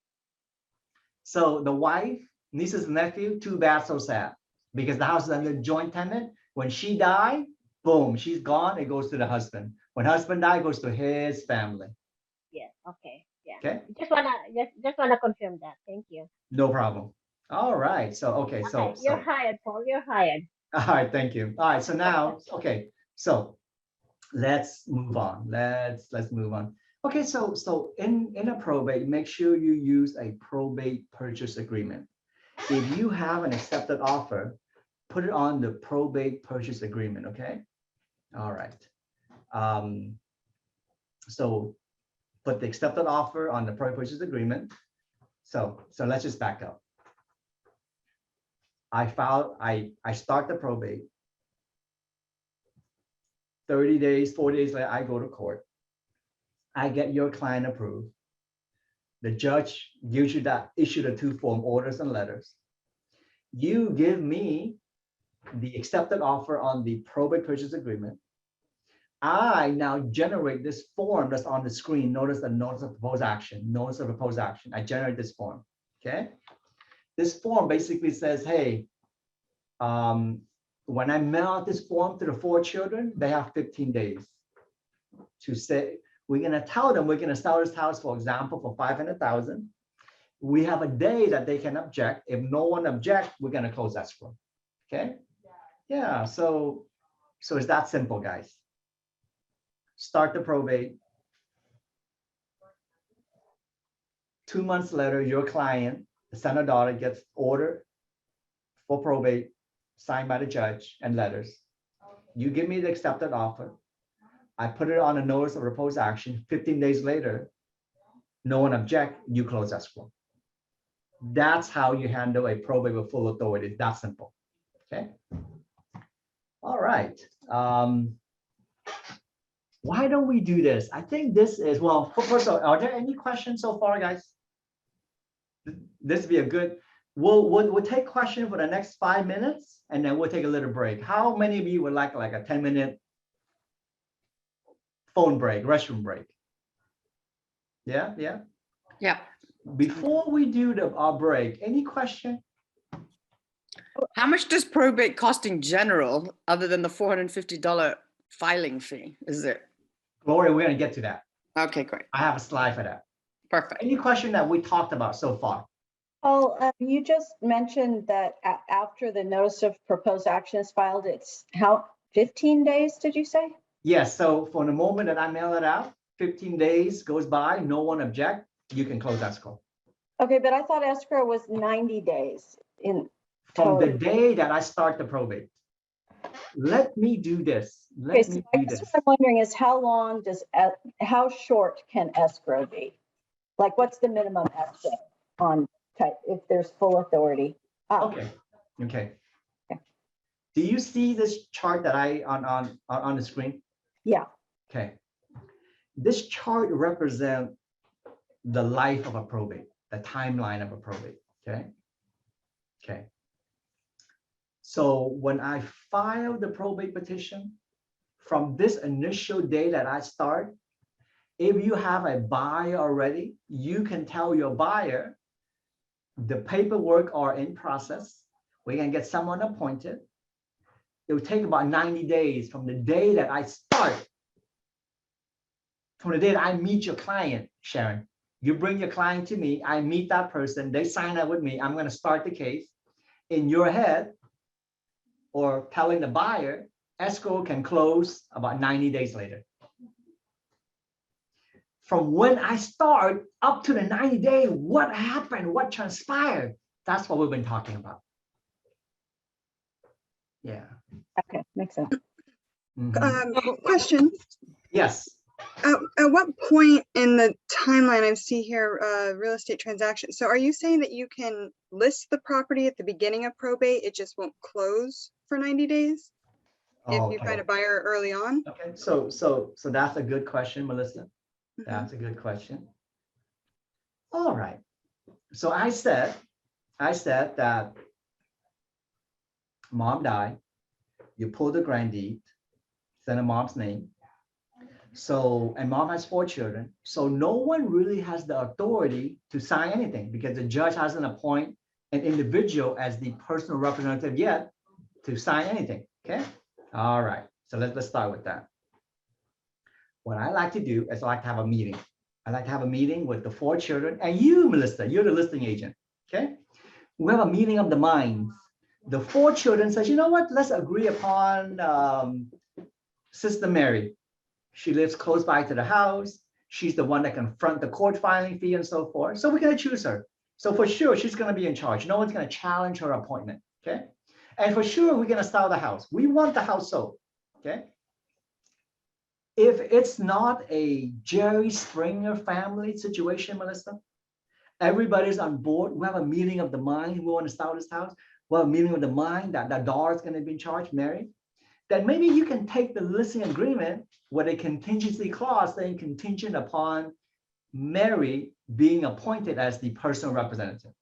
So the wife, nieces and nephew, too bad, so sad. Because the house is under joint tenant. When she died, boom, she's gone. It goes to the husband. When husband died, it goes to his family. Yes. Okay. Yeah. Okay. Just wanna confirm that. Thank you. No problem. All right. So okay. Okay, you're hired, Paul. You're hired. All right. Thank you. All right. So now, okay. So let's move on. Let's move on. Okay. So in a probate, make sure you use a probate purchase agreement. If you have an accepted offer, put it on the probate purchase agreement. Okay. All right. So put the accepted offer on the probate purchase agreement. So let's just back up. I start the probate. 30 days, 4 days later, I go to court. I get your client approved. The judge gives you issue the 2 form orders and letters. You give me the accepted offer on the probate purchase agreement. I now generate this form that's on the screen. Notice the notice of proposed action. Notice of proposed action. I generate this form. Okay. This form basically says, hey, when I mail out this form to the 4 children, they have 15 days to say, we're going to tell them we're going to sell this house, for example, for $500,000. We have a day that they can object. If no one objects, we're going to close escrow. Okay. Yeah. So it's that simple, guys. Start the probate. 2 months later, your client, the son or daughter, gets order for probate signed by the judge and letters. You give me the accepted offer. I put it on a notice of proposed action. 15 days later, no one object, you close escrow. That's how you handle a probate with full authority. That simple. Okay. All right. Why don't we do this? I think this is, well, first of all, are there any questions so far, guys? This would be a good, we'll take questions for the next 5 minutes and then we'll take a little break. How many of you would like a 10-minute phone break, restroom break? Yeah. Yeah. Before we do our break, any question? How much does probate cost in general, other than the $450 filing fee? Is it? Gloria, we're going to get to that. Okay, great. I have a slide for that. Perfect. Any question that we talked about so far? Paul, you just mentioned that after the notice of proposed action is filed, it's 15 days, did you say? Yes. So from the moment that I mail it out, 15 days goes by, no one object, you can close escrow. Okay, but I thought escrow was 90 days in From the total. day that I start the probate. Let me do this. Okay, so I guess what I'm wondering is how short can escrow be? Like, what's the minimum escrow on type if there's full authority? Okay. Do you see this chart that I on the screen? Yeah. Okay. This chart represents the life of a probate, the timeline of a probate. Okay. So when I file the probate petition, from this initial day that I start, if you have a buyer already, you can tell your buyer the paperwork are in process. We can get someone appointed. It will take about 90 days from the day that I start, from the day that I meet your client, Sharon. You bring your client to me, I meet that person, they sign up with me, I'm going to start the case. In your head, or telling the buyer, escrow can close about 90 days later. From when I start up to the 90-day, what happened, what transpired? That's what we've been talking about. Yeah. Okay, makes sense. Question. Yes. At what point in the timeline I see here, real estate transaction? So are you saying that you can list the property at the beginning of probate, it just won't close for 90 days? If you find a buyer early on? Okay, so that's a good question, Melissa. That's a good question. All right. So I said that mom died, you pull the grand deed, send a mom's name. So, and mom has 4 children. So no one really has the authority to sign anything because the judge hasn't appointed an individual as the personal representative yet to sign anything. Okay. All right. So let's start with that. What I like to do is I like to have a meeting. I like to have a meeting with the 4 children and you, Melissa, you're the listing agent. Okay. We have a meeting of the minds. The 4 children says, you know what, let's agree upon Sister Mary. She lives close by to the house. She's the one that can front the court filing fee and so forth. So we're going to choose her. So for sure, she's going to be in charge. No one's going to challenge her appointment. Okay. And for sure, we're going to sell the house. We want the house sold. Okay. If it's not a Jerry Springer family situation, Melissa, everybody's on board. We have a meeting of the mind. We want to sell this house. We have a meeting of the mind that the daughter is going to be in charge, Mary. Then maybe you can take the listing agreement with a contingency clause saying contingent upon Mary being appointed as the personal representative.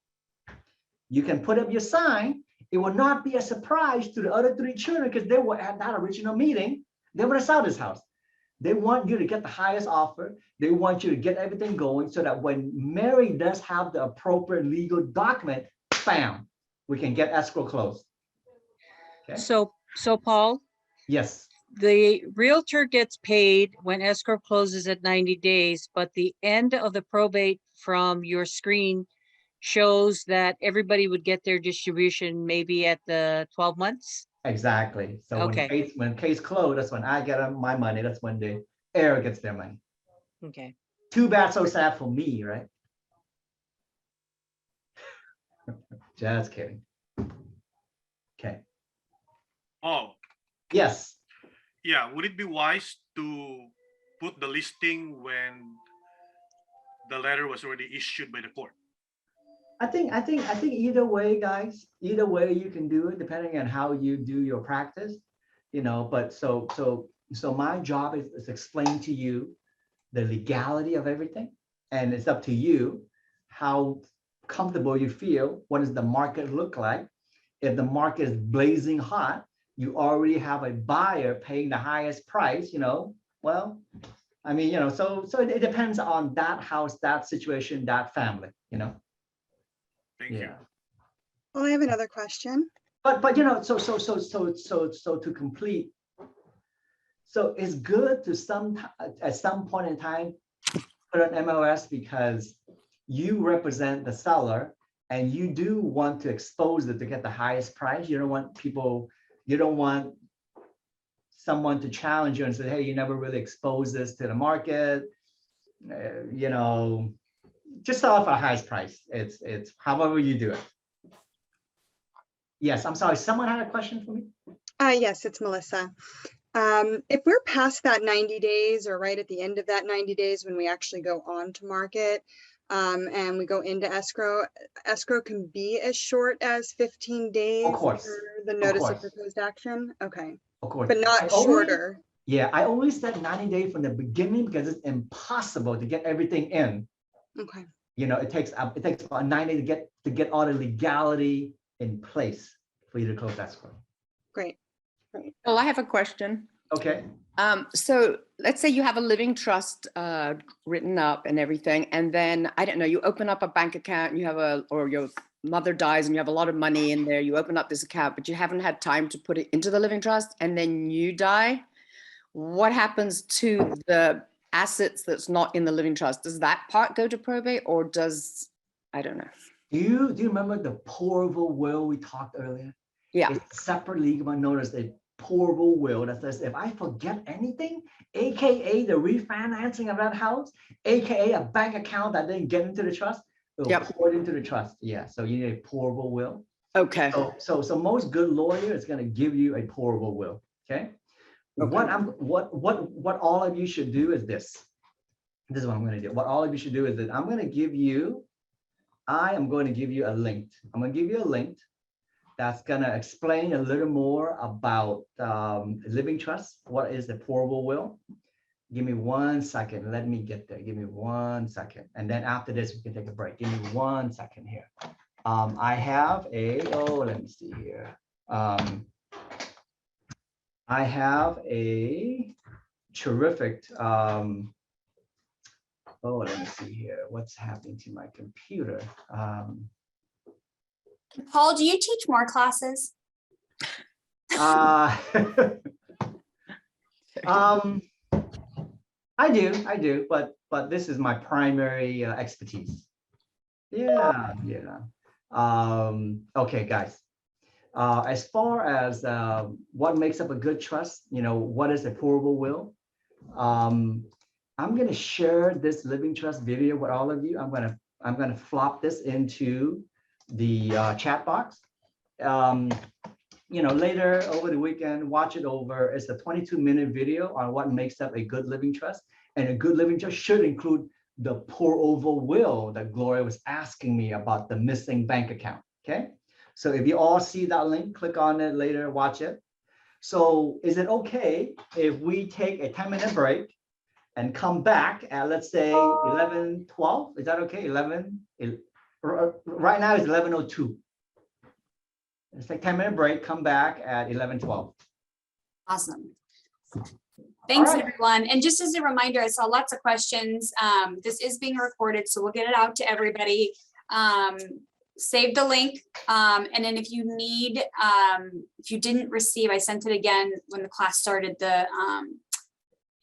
You can put up your sign. It will not be a surprise to the other 3 children because they were at that original meeting. They want to sell this house. They want you to get the highest offer. They want you to get everything going so that when Mary does have the appropriate legal document, bam, we can get escrow closed. Okay. So Paul? Yes. The realtor gets paid when escrow closes at 90 days, but the end of the probate from your screen shows that everybody would get their distribution maybe at the 12 months? Exactly. So Okay. when case closed, that's when I get my money. That's when the heir gets their money. Okay. Too bad, so sad for me, right? Just kidding. Okay. Oh, Yes. yeah. Would it be wise to put the listing when the letter was already issued by the court? I think either way, guys, either way you can do it depending on how you do your practice, you know, but so my job is to explain to you the legality of everything. And it's up to you how comfortable you feel. What does the market look like? If the market is blazing hot, you already have a buyer paying the highest price, you know, well, I mean, you know, so it depends on that house, that situation, that family, you know. Thank you. Well, I have another question. But you know, so to complete, so it's good to at some point in time put an MLS because you represent the seller and you do want to expose it to get the highest price. You don't want people, you don't want someone to challenge you and say, hey, you never really exposed this to the market. You know, just sell it for the highest price. It's however you do it. Yes, I'm sorry. Someone had a question for me? Yes, it's Melissa. If we're past that 90 days or right at the end of that 90 days when we actually go on to market and we go into escrow can be as short as 15 days Of course. for the notice of proposed action. Okay. Of course. But not shorter. Yeah, I only said 90 days from the beginning because it's impossible to get everything in. Okay. You know, it takes about 90 to get all the legality in place for you to close escrow. Great. Great. Well, I have a question. Okay. So let's say you have a living trust written up and everything, and then I don't know, you open up a bank account and you have or your mother dies and you have a lot of money in there, you open up this account, but you haven't had time to put it into the living trust and then you die. What happens to the assets that's not in the living trust, does that part go to probate or does, I don't know. Do you remember the pourable will we talked earlier? Yeah. It's separate legal notice, a pourable will that says if I forget anything, AKA the refinancing of that house, AKA a bank account that didn't get into the trust, it'll pour it into the trust. Yeah, so you need a pourable will. Okay. So most good lawyer is going to give you a pourable will. Okay. What all of you should do is this. This is what I'm going to do. What all of you should do is that I am going to give you a link. I'm going to give you a link that's going to explain a little more about living trust. What is the pourable will? Give me 1 second. Let me get there. Give me 1 second. And then after this, we can take a break. Give me 1 second here. I have let me see here. I have a terrific, let me see here. What's happening to my computer? Paul, do you teach more classes? I do, but this is my primary expertise. Yeah. Okay, guys. As far as what makes up a good trust, what is a pourable will? I'm going to share this living trust video with all of you. I'm going to flop this into the chat box. Later over the weekend, watch it over. It's a 22-minute video on what makes up a good living trust, and a good living trust should include the pour-over will that Gloria was asking me about, the missing bank account. Okay. So if you all see that link, click on it later, watch it. So is it okay if we take a 10-minute break and come back at, let's say, 11:12? Is that okay? 11? Right now it's 11:02. It's like 10-minute break, come back at 11:12. Awesome. Thanks, right. everyone. And just as a reminder, I saw lots of questions. This is being recorded, so we'll get it out to everybody. Save the link. And then if you need, if you didn't receive, I sent it again when the class started, it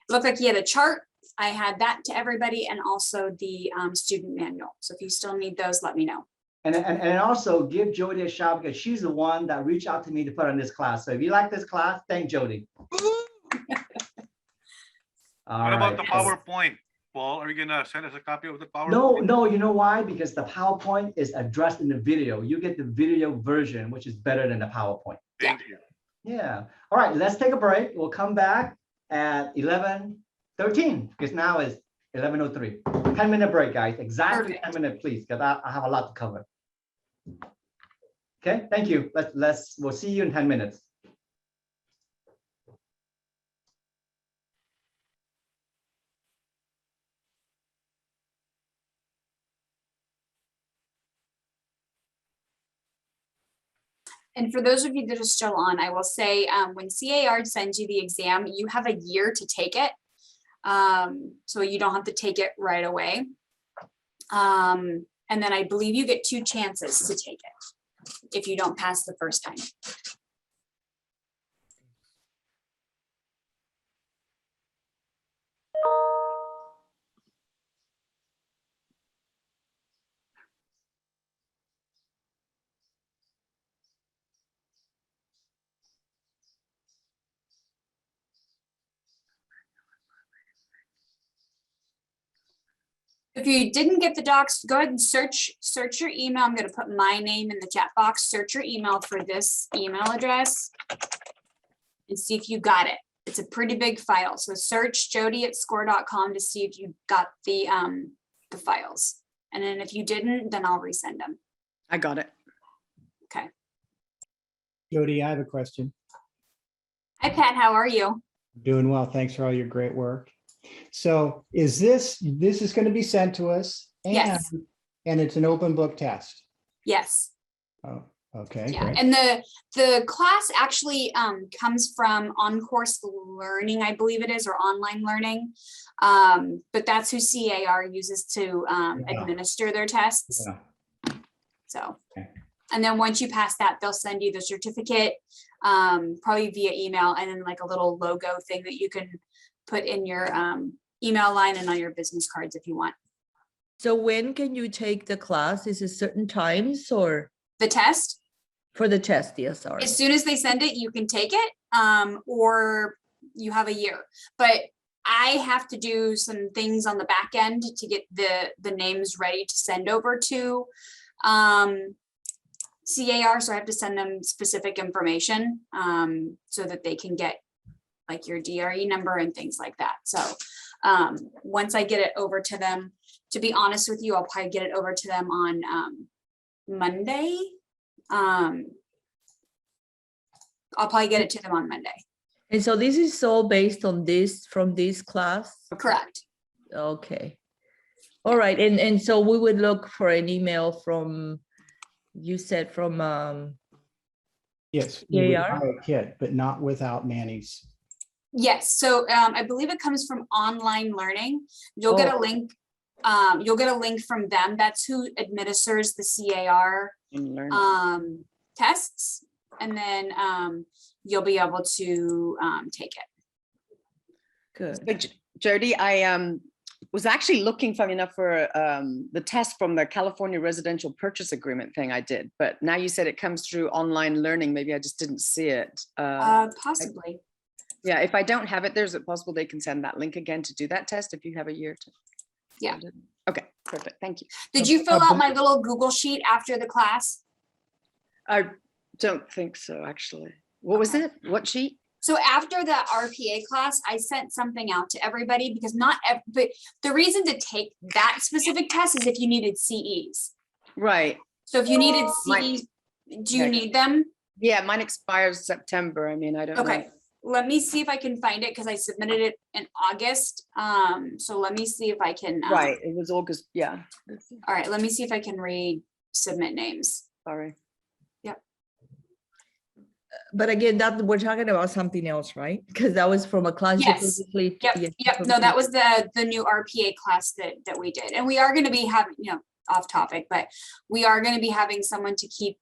looked like you had a chart. I had that to everybody, and also the student manual. So if you still need those, let me know. And also give Jody a shout, because she's the one that reached out to me to put on this class. So if you like this class, thank Jody. What about the PowerPoint, Paul? Are you gonna send us a copy of the PowerPoint? No, you know why? Because the PowerPoint is addressed in the video. You get the video version, which is better than the PowerPoint. Thank you. Yeah. All right, let's take a break. We'll come back at 11:13, because now is 11:03. 10-minute break, guys. Exactly. Perfect. 10 minutes, please, because I have a lot to cover. Okay, thank you. We'll see you in 10 minutes. And for those of you that are still on, I will say, when CAR sends you the exam, you have a year to take it. So you don't have to take it right away. And then I believe you get 2 chances to take it if you don't pass the first time. If you didn't get the docs, go ahead and search your email. I'm going to put my name in the chat box. Search your email for this email address and see if you got it. It's a pretty big file. So search jody@score.com to see if you got the files. And then if you didn't, then I'll resend them. I got it. Okay. Jody, I have a question. Hi, Pat. How are you? Doing well. Thanks for all your great work. So is this is going to be sent to us? Yes. And it's an open book test? Yes. Oh, okay. Yeah, great. and the class actually comes from On-Course Learning, I believe it is, or online learning. But that's who CAR uses to administer their tests. Yeah. So, okay. And then once you pass that, they'll send you the certificate, probably via email, and then like a little logo thing that you can put in your email line and on your business cards if you want. So when can you take the class? Is it certain times or The test, for the test? Yes, sorry. as soon as they send it, you can take it, or you have a year. But I have to do some things on the back end to get the names ready to send over to CAR. So I have to send them specific information so that they can get like your DRE number and things like that. So once I get it over to them, to be honest with you, I'll probably get it over to them on Monday. I'll probably get it to them on Monday. And so this is all based on this, from this class? Correct. Okay. All right. And so we would look for an email from, you said from Yes, you would CAR? buy a kit, but not without Manny's. Yes, so I believe it comes from online learning. You'll get a Oh. link. You'll get a link from them. That's who administers the CAR tests, and then you'll be able to take it. Good. But Jody, I was actually looking, funny enough, for the test from the California Residential Purchase Agreement thing I did, but now you said it comes through online learning. Maybe I just didn't see it. Possibly. Yeah, if I don't have it, there's it possible they can send that link again to do that test if you have a year to. Yeah. Okay, perfect. Thank you. Did you fill out my little Google sheet after the class? I don't think so, actually. What was it? What sheet? So after the RPA class, I sent something out to everybody because but the reason to take that specific test is if you needed CEs. Right. So if you needed Mine- CEs, do you need them? Yeah, mine expires September. I mean, I don't know. Okay, let me see if I can find it because I submitted it in August. So let me see if I can. Right, it was August, yeah. All right, let me see if I can resubmit names. Sorry. Yep. But again, that we're talking about something else, right? Because that was from a class. you Yes. previously- Yep. yeah, Yep. No, that was the new RPA class that we did, and we are going to be having, off topic, but we are going to be having someone to keep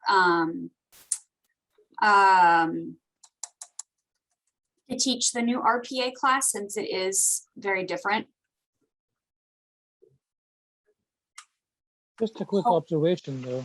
to teach the new RPA class since it is very different. Just a quick observation though.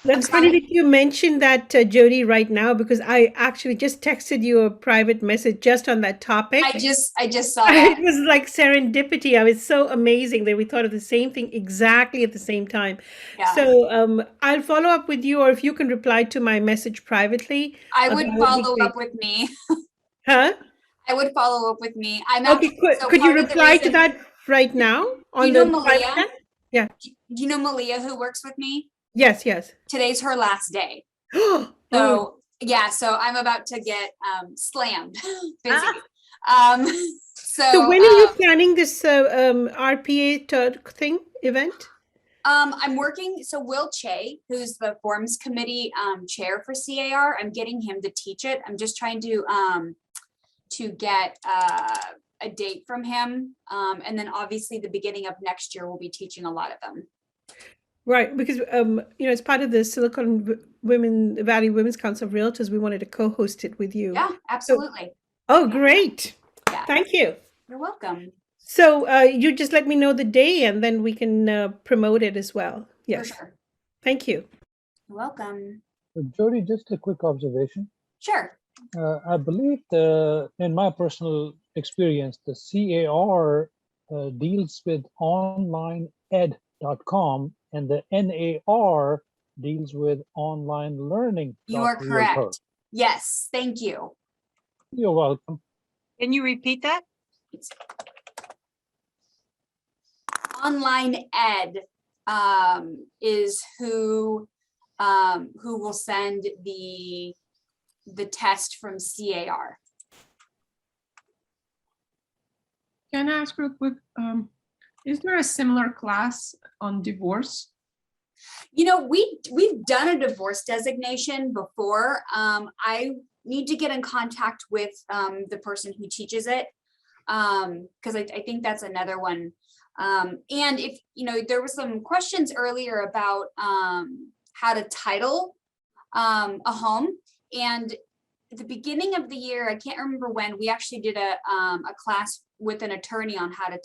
That's funny that you mentioned that, Jody, right now, because I actually just texted you a private message just on that topic. I just saw that. It was like serendipity. I was so amazing that we thought of the same thing exactly at the same time. Yeah. So I'll follow up with you, or if you can reply to my message privately. I would that follow be up great. with me. Huh? I would follow up with me. I'm Okay, actually, so could you part of the reply to reason- that right now on you know the private Malia? chat? Yeah. Do you know Malia who works with me? Yes, yes. Today's her last day. Oh, So yeah, so I'm about to get slammed busy. so when are you planning this RPA thing event? I'm working, so Will Che, who's the forms committee chair for CAR, I'm getting him to teach it. I'm just trying to get a date from him. And then obviously the beginning of next year, we'll be teaching a lot of them. Right, because as part of the Silicon Valley Women's Council of Realtors, we wanted to co-host it with you. Yeah, absolutely. Oh, great! Yeah. Thank you. You're welcome. So you just let me know the day, and then we can promote it as well. Yes. For sure. Thank you. You're welcome. Jody, just a quick observation. Sure. I believe in my personal experience, the CAR deals with onlineed.com and the NAR deals with online learning. You are correct. Yes, thank you. You're welcome. Can you repeat that? Online ed is who will send the test from CAR. Can I ask real quick, is there a similar class on divorce? We've done a divorce designation before. I need to get in contact with the person who teaches it because I think that's another one. And if there were some questions earlier about how to title a home, and at the beginning of the year, I can't remember when, we actually did a class with an attorney on how to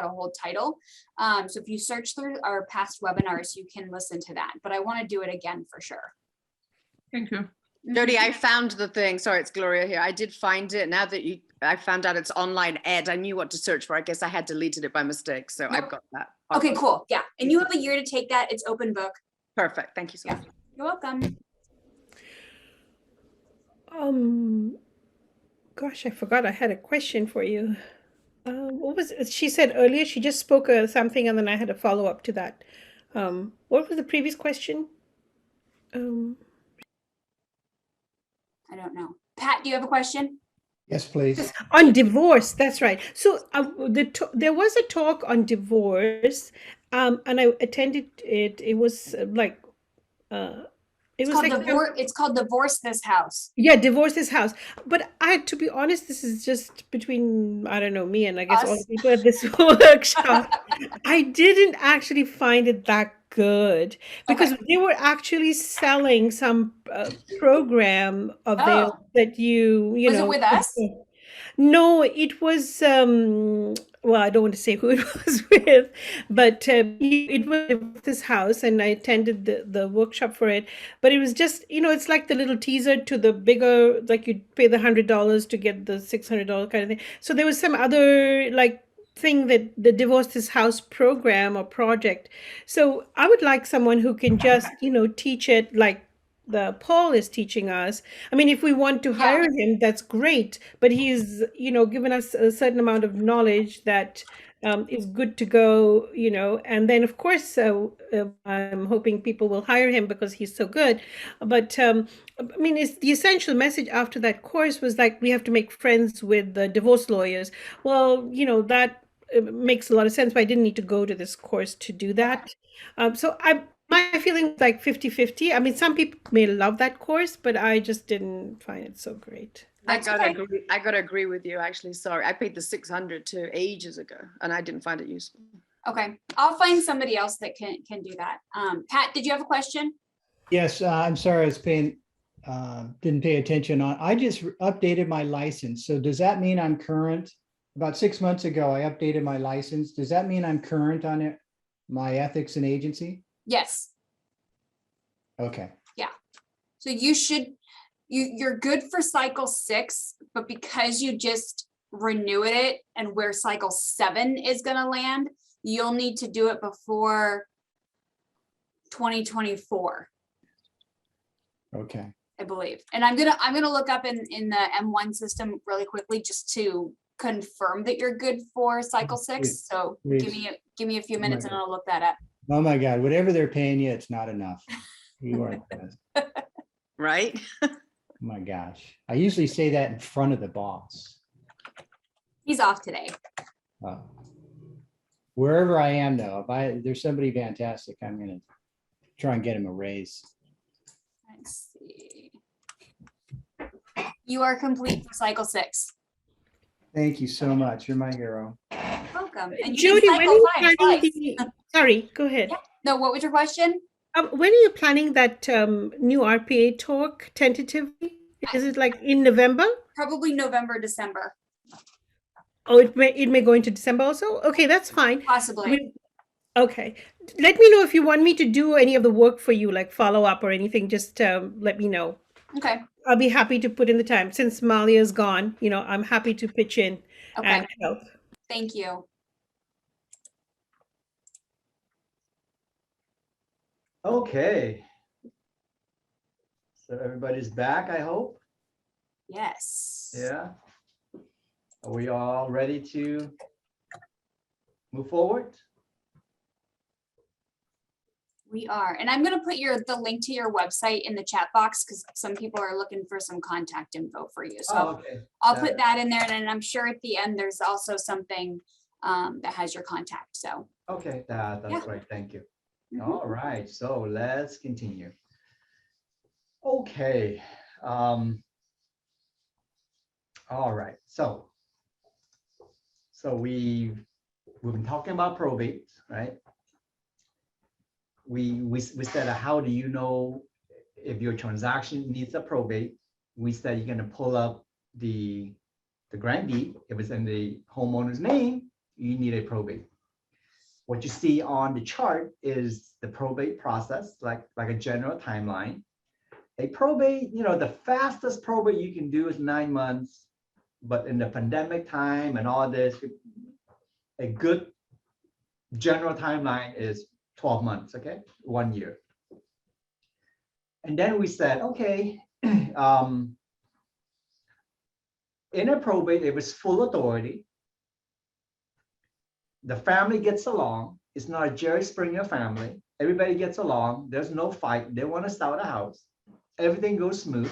hold title. So if you search through our past webinars, you can listen to that, but I want to do it again for sure. Thank you. Jody, I found the thing. Sorry, it's Gloria here. I did find it. Now that I found out it's online ed, I knew what to search for. I guess I had deleted it by mistake. So I've got that. Okay, cool. Yeah. And you have a year to take that. It's open book. Perfect. Thank you so much. You're welcome. Gosh, I forgot I had a question for you. What was it? She said earlier? She just spoke something, and then I had a follow up to that. What was the previous question? I don't know. Pat, do you have a question? Yes, please. On divorce, that's right. So there was a talk on divorce, and I attended it. It was It's called Divorce This House. Yeah, Divorce This House. But to be honest, this is just between, I don't know, me and I guess all the people at this workshop. I didn't actually find it that good because they were actually selling some program of theirs that you Was know. it with us? No, it was well, I don't want to say who it was with, but it was this house, and I attended the workshop for it. But it was just, it's like the little teaser to the bigger, like you'd pay the $100 to get the $600 kind of thing. So there was some other thing that the Divorce This House program or project. So I would like someone who can just, teach it like the Paul is teaching us. I mean, if we want to hire him, that's great. But he's, given us a certain amount of knowledge that is good to go, And then, of course, I'm hoping people will hire him because he's so good. But I mean, it's the essential message after that course was like, we have to make friends with the divorce lawyers. Well, that makes a lot of sense, but I didn't need to go to this course to do that. So my feeling is like 50-50. I mean, some people may love that course, but I just didn't find it so great. I gotta agree with you, actually. Sorry, I paid the $600 to ages ago, and I didn't find it useful. Okay, I'll find somebody else that can do that. Pat, did you have a question? Yes, I'm sorry, I was didn't pay attention on. I just updated my license. So does that mean I'm current? About 6 months ago, I updated my license. Does that mean I'm current on it? My ethics and agency? Yes. Okay. Yeah. So you're good for cycle 6, but because you just renewed it and where cycle 7 is going to land, you'll need to do it before 2024. Okay. I believe. And I'm gonna look up in the M1 system really quickly just to confirm that you're good for cycle 6. So give me a few minutes and I'll look that up. Oh my God, whatever they're paying you, it's not enough. You are the best. Right? Oh my gosh. I usually say that in front of the boss. He's off today. Wherever I am though, if there's somebody fantastic, I'm gonna try and get him a raise. Let's see. You are complete for cycle 6. Thank you so much. You're my hero. Welcome. And Jody, when are you planning sorry, go ahead. Yeah. No, what was your question? When are you planning that new RPA talk tentatively? Is it like in November? Probably November, December. Oh, it may go into December also? Okay, that's fine. Possibly. Okay. Let me know if you want me to do any of the work for you, like follow up or anything, just let me know. Okay. I'll be happy to put in the time. Since Malia's gone, I'm happy to pitch in and help. Thank you. Okay. So everybody's back, I hope. Yes. Yeah. Are we all ready to move forward? We are. And I'm going to put the link to your website in the chat box because some people are looking for some contact info for you. So I'll put that in there. And I'm sure at the end, there's also something that has your contact. So. Okay, that's great. Thank you. All right. So let's continue. Okay. All right. So we've been talking about probate, right? We said, how do you know if your transaction needs a probate? we said you're gonna pull up the grant deed. If it's in the homeowner's name, you need a probate. What you see on the chart is the probate process, like a general timeline. A probate, the fastest probate you can do is 9 months, but in the pandemic time and all this, a good general timeline is 12 months, okay? 1 year. And then we said, okay, in a probate, if it's full authority, the family gets along. It's not a Jerry Springer family. Everybody gets along. There's no fight. They want to sell the house. Everything goes smooth.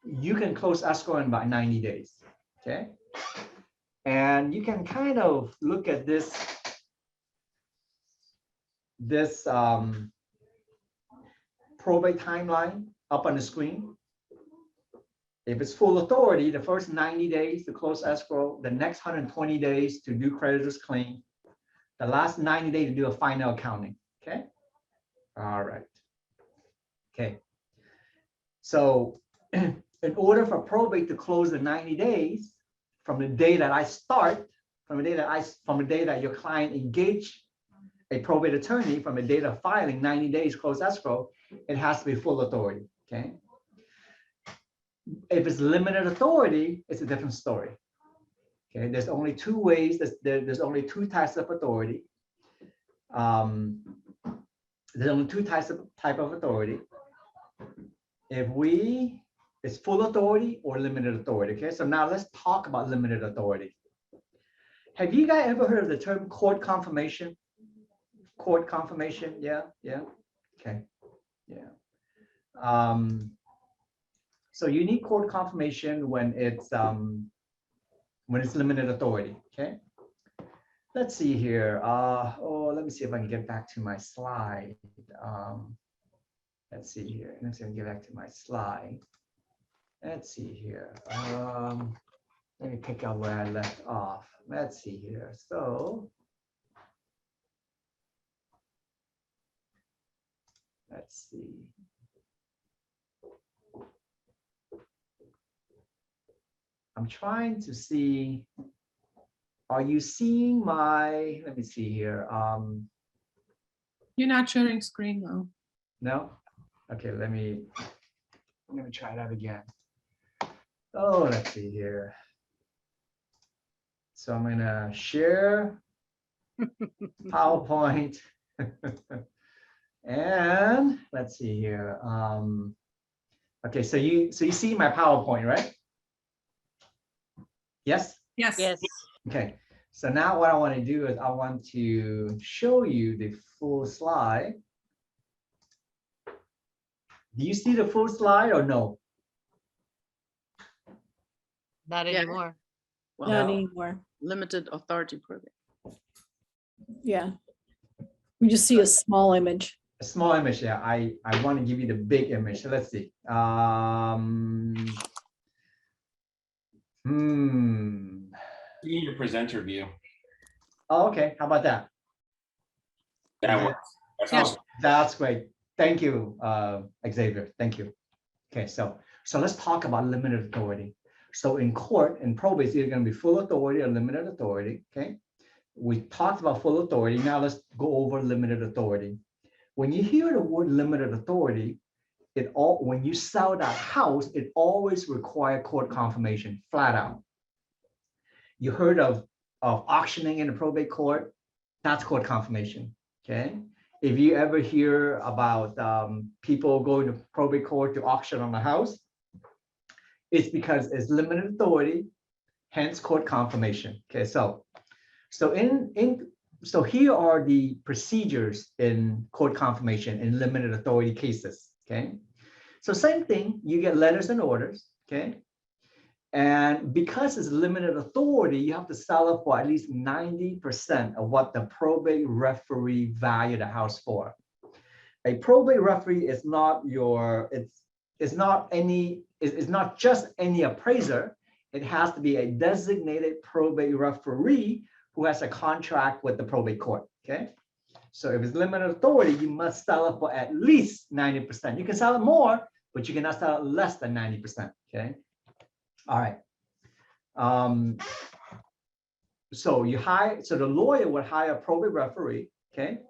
You can close escrow in about 90 days, okay? And you can kind of look at this probate timeline up on the screen. If it's full authority, the first 90 days to close escrow, the next 120 days to do creditor's claim, the last 90 days to do a final accounting, okay? All right. Okay. So in order for probate to close the 90 days from the day that I start, from the day that your client engaged a probate attorney, from the date of filing, 90 days close escrow, it has to be full authority, okay? If it's limited authority, it's a different story. Okay, there's only two ways, there's only two types of authority. There's only two type of authority. It's full authority or limited authority, okay? So now let's talk about limited authority. Have you guys ever heard of the term court confirmation? Court confirmation, yeah, okay, yeah. So you need court confirmation when it's limited authority, okay? Let's see here. Let me see if I can get back to my slide. Let's see here. Let's see if I can get back to my slide. Let's see here. Let me pick up where I left off. Let's see here. So let's see. I'm trying to see, are you seeing my, let me see here. You're not sharing screen though. No? Okay, let me try that again. Oh, let's see here. So I'm gonna share PowerPoint. And let's see here. Okay, so you see my PowerPoint, right? Yes? Yes. Yes. Okay, so now what I want to do is I want to show you the full slide. Do you see the full slide or no? Not anymore. Well, Not No. anymore. limited authority probate. Yeah. We just see a small image. A small image, yeah. I want to give you the big image. So let's see. You need your presenter view. Oh, okay. How about that? That works. That's awesome. That's great. Thank you, Xavier. Thank you. Okay, so let's talk about limited authority. So in court, in probate, it's either going to be full authority or limited authority. Okay, we talked about full authority. Now let's go over limited authority. When you hear the word limited authority, when you sell that house, it always requires court confirmation, flat out. You heard of auctioning in the probate court? That's court confirmation. Okay. If you ever hear about people going to probate court to auction on a house, it's because it's limited authority, hence court confirmation. Okay, so here are the procedures in court confirmation in limited authority cases. Okay, so same thing, you get letters and orders. Okay, and because it's limited authority, you have to sell it for at least 90% of what the probate referee valued the house for. A probate referee is not it's not just any appraiser. It has to be a designated probate referee who has a contract with the probate court. Okay, so if it's limited authority, you must sell it for at least 90%. You can sell it more, but you cannot sell it less than 90%, okay? All right. So the lawyer would hire a probate referee, okay?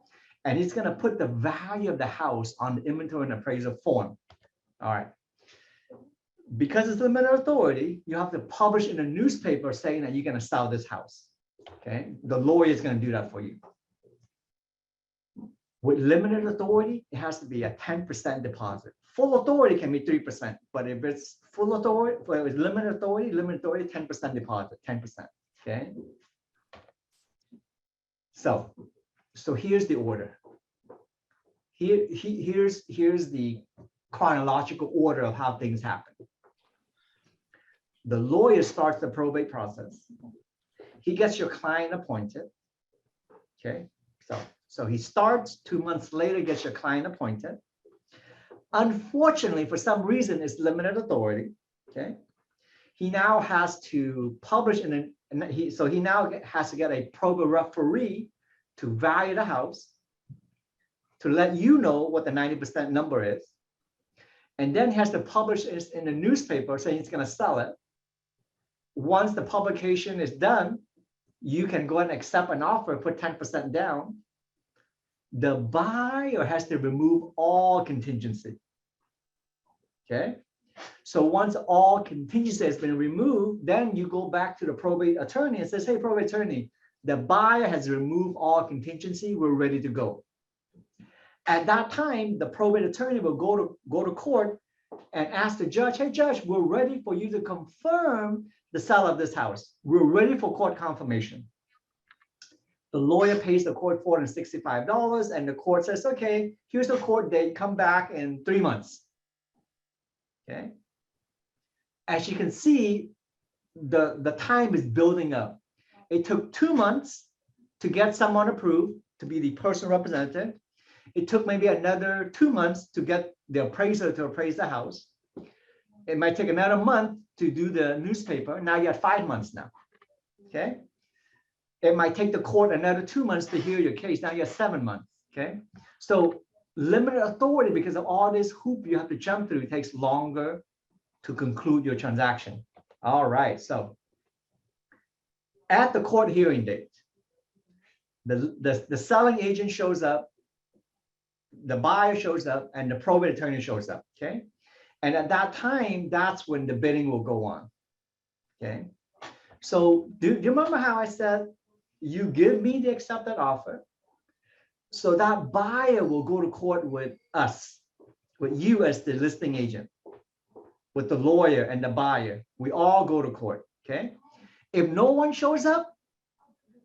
And he's gonna put the value of the house on the inventory and appraisal form. All right. Because it's limited authority, you have to publish in a newspaper saying that you're gonna sell this house, okay? The lawyer is gonna do that for you. With limited authority, it has to be a 10% deposit. Full authority can be 3%, but if it's full authority, well, it's limited authority, 10% deposit, 10%, okay? So here's the order. Here's the chronological order of how things happen. The lawyer starts the probate process. He gets your client appointed, okay? So he starts, 2 months later, gets your client appointed. Unfortunately, for some reason, it's limited authority, okay? He now has to publish so he now has to get a probate referee to value the house, to let you know what the 90% number is. And then he has to publish it in the newspaper saying he's gonna sell it. Once the publication is done, you can go and accept an offer, put 10% down. The buyer has to remove all contingency. Okay. So once all contingency has been removed, then you go back to the probate attorney and says, hey, probate attorney, the buyer has removed all contingency, we're ready to go. At that time, the probate attorney will go to court and ask the judge, hey, judge, we're ready for you to confirm the sale of this house. We're ready for court confirmation. The lawyer pays the court $465, and the court says, okay, here's the court date, come back in 3 months. Okay. As you can see, the time is building up. It took 2 months to get someone approved to be the personal representative. It took maybe another 2 months to get the appraiser to appraise the house. It might take another month to do the newspaper. Now you have 5 months now. Okay. It might take the court another 2 months to hear your case. Now you have 7 months. Okay. So limited authority, because of all this hoop you have to jump through, it takes longer to conclude your transaction. All right. So at the court hearing date, the selling agent shows up, the buyer shows up, and the probate attorney shows up. Okay. And at that time, that's when the bidding will go on. Okay. So do you remember how I said, you give me the accepted offer, so that buyer will go to court with us, with you as the listing agent, with the lawyer and the buyer. We all go to court, okay? If no one shows up,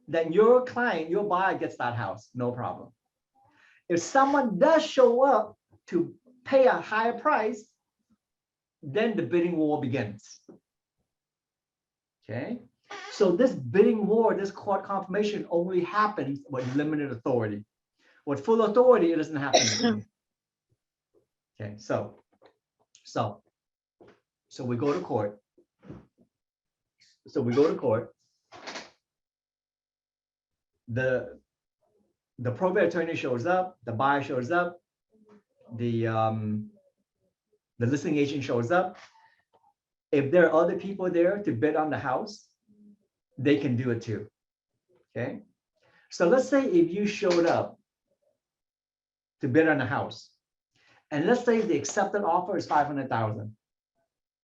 then your client, your buyer gets that house, no problem. If someone does show up to pay a higher price, then the bidding war begins, okay? So this bidding war, this court confirmation only happens with limited authority. With full authority, it doesn't happen. Okay, so we go to court. So we go to court. The probate attorney shows up, the buyer shows up, the listing agent shows up. If there are other people there to bid on the house, they can do it too. Okay. So let's say if you showed up to bid on a house, and let's say the accepted offer is 500,000.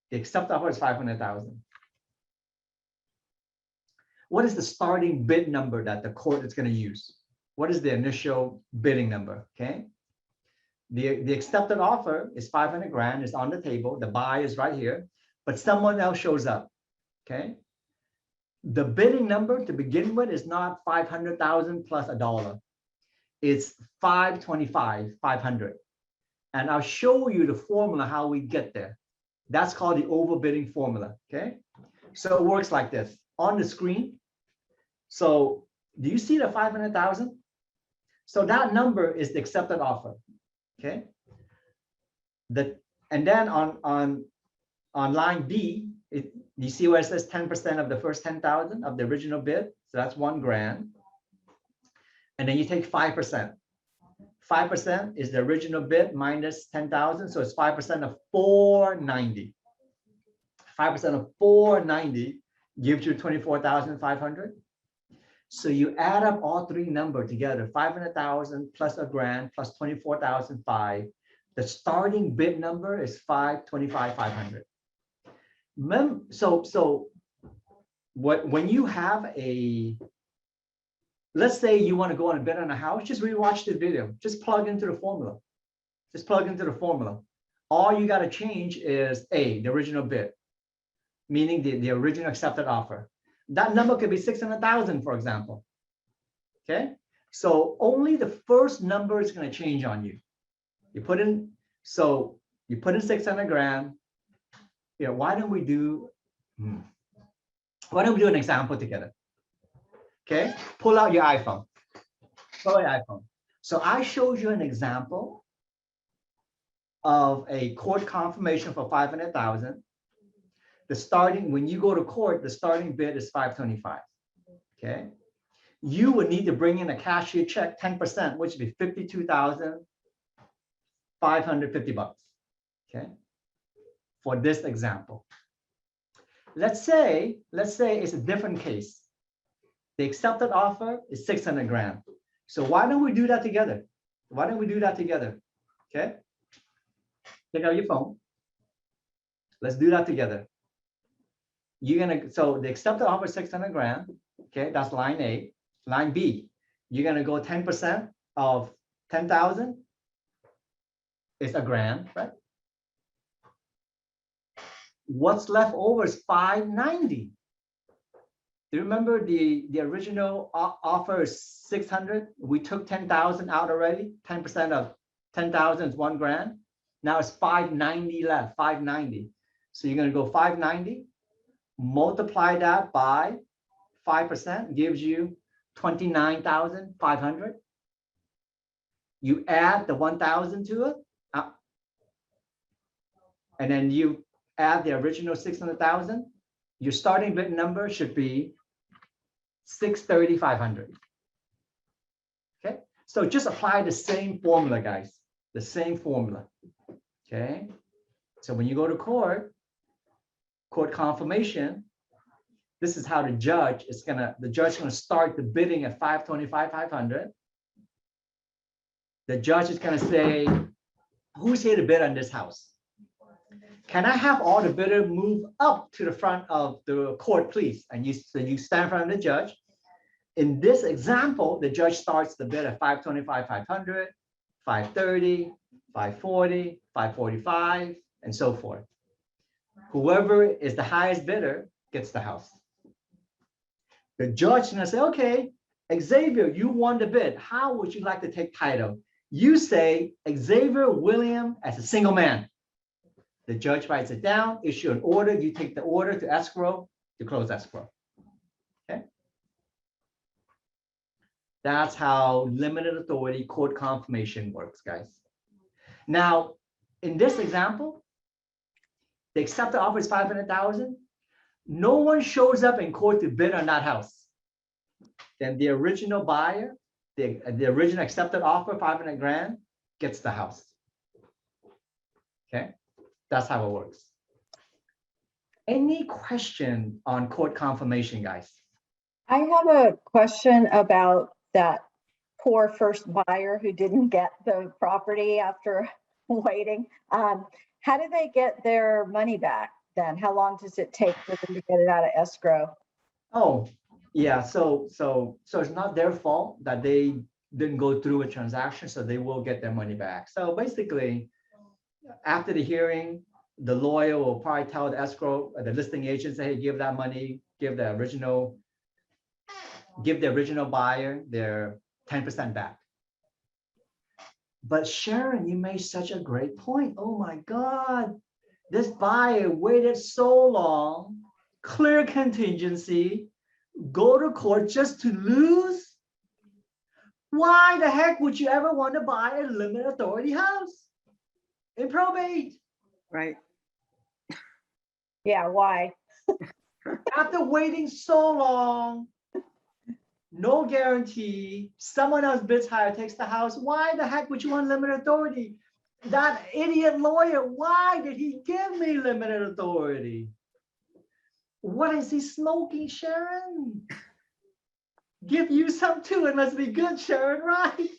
The accepted offer is 500,000. What is the starting bid number that the court is going to use? What is the initial bidding number? Okay. The accepted offer is 500 grand, is on the table. The buy is right here, but someone else shows up. Okay. The bidding number to begin with is not 500,000 plus $1. It's 525, 500. And I'll show you the formula how we get there. That's called the overbidding formula. Okay. So it works like this on the screen. So do you see the 500,000? So that number is the accepted offer. Okay. And then on line B, you see where it says 10% of the first 10,000 of the original bid. So that's 1 grand. And then you take 5%. 5% is the original bid minus 10,000. So it's 5% of 490. 5% of 490 gives you 24,500. So you add up all three numbers together, 500,000 plus a grand plus 24,500. The starting bid number is 525,500. So when you have a, let's say you want to go on a bid on a house, just rewatch the video, just plug into the formula. Just plug into the formula. All you got to change is the original bid, meaning the original accepted offer. That number could be 600,000, for example. Okay, so only the first number is going to change on you. You put in 600 grand. You know, why don't we do an example together? Okay, pull out your iPhone. Pull out your iPhone. So I showed you an example of a court confirmation for 500,000. The starting, when you go to court, the starting bid is 525. Okay, you would need to bring in a cashier check 10%, which would be 52,550 bucks. Okay, for this example. Let's say it's a different case. The accepted offer is 600 grand. So why don't we do that together? Why don't we do that together? Okay, take out your phone. Let's do that together. So the accepted offer is 600 grand. Okay, that's line A. Line B, you're gonna go 10% of 10,000 is a grand, right? What's left over is 590. Do you remember the original offer is 600? We took 10,000 out already. 10% of 10,000 is 1 grand. Now it's 590 left, 590. So you're gonna go 590, multiply that by 5%, gives you 29,500. You add the 1,000 to it, and then you add the original 600,000. Your starting bid number should be 630,500. Okay, so just apply the same formula, guys. The same formula. Okay, so when you go to court confirmation, this is how the judge is gonna start the bidding at 525,500. The judge is gonna say, who's here to bid on this house? Can I have all the bidder move up to the front of the court, please? And you stand in front of the judge. In this example, the judge starts the bid at 525,500, 530, 540, 545, and so forth. Whoever is the highest bidder gets the house. The judge is gonna say, okay, Xavier, you won the bid. How would you like to take title? You say Xavier William as a single man. The judge writes it down, issue an order. You take the order to escrow to close escrow. Okay. That's how limited authority court confirmation works, guys. Now, in this example, the accepted offer is 500,000. No one shows up in court to bid on that house. Then the original buyer, the original accepted offer, 500 grand, gets the house. Okay, that's how it works. Any question on court confirmation, guys? I have a question about that poor first buyer who didn't get the property after waiting. How do they get their money back then? How long does it take for them to get it out of escrow? Oh, yeah. So it's not their fault that they didn't go through a transaction, so they will get their money back. So basically, after the hearing, the lawyer will probably tell the escrow, the listing agent, say, hey, give that money, give the original buyer their 10% back. But Sharon, you made such a great point. Oh my God, this buyer waited so long, clear contingency, go to court just to lose? Why the heck would you ever want to buy a limited authority house in probate? Right. Yeah, why? After waiting so long, no guarantee. Someone else bids higher, takes the house. Why the heck would you want limited authority? That idiot lawyer, why did he give me limited authority? What is he smoking, Sharon? Give you some too. It must be good, Sharon, right?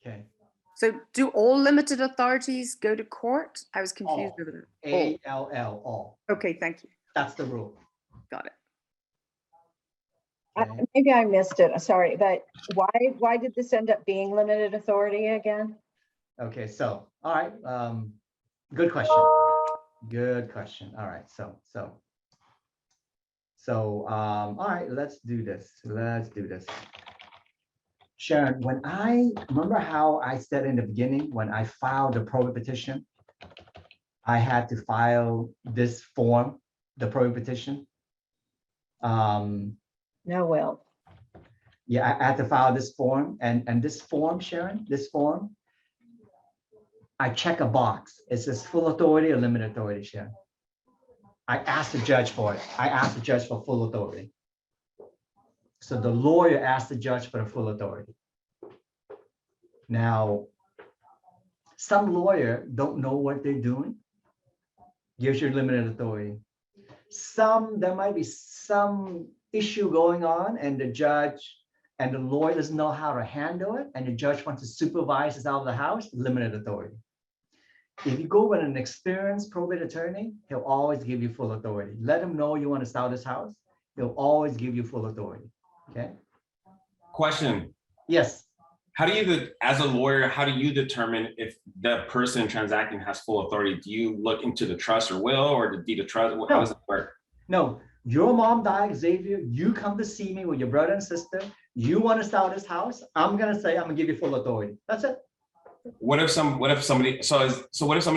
Okay. So do all limited authorities go to court? I was confused All. with it. ALL, all. Okay, thank you. That's the rule. Got it. Maybe I missed it, sorry, but why did this end up being limited authority again? Okay, so, all right, good question. Good question. All right, all right, let's do this. Let's do this. Sharon, when I remember how I said in the beginning, when I filed the probate petition, I had to file this form, the probate petition. No, Will. Yeah, I had to file this form, and this form, Sharon, this form, I check a box. It says full authority or limited authority, Sharon. I asked the judge for it. I asked the judge for full authority. So the lawyer asked the judge for the full authority. Now, some lawyer don't know what they're doing, gives you limited authority. There might be some issue going on and the judge and the lawyer doesn't know how to handle it, and the judge wants to supervise this out of the house, limited authority. If you go with an experienced probate attorney, he'll always give you full authority. Let him know you want to sell this house. He'll always give you full authority. Okay. Question. Yes. How do you, as a lawyer, how do you determine if the person transacting has full authority? Do you look into the trust or will or the deed of trust? How does it work? No, your mom died, Xavier. You come to see me with your brother and sister. You want to sell this house? I'm gonna say I'm gonna give you full authority. That's it. What if somebody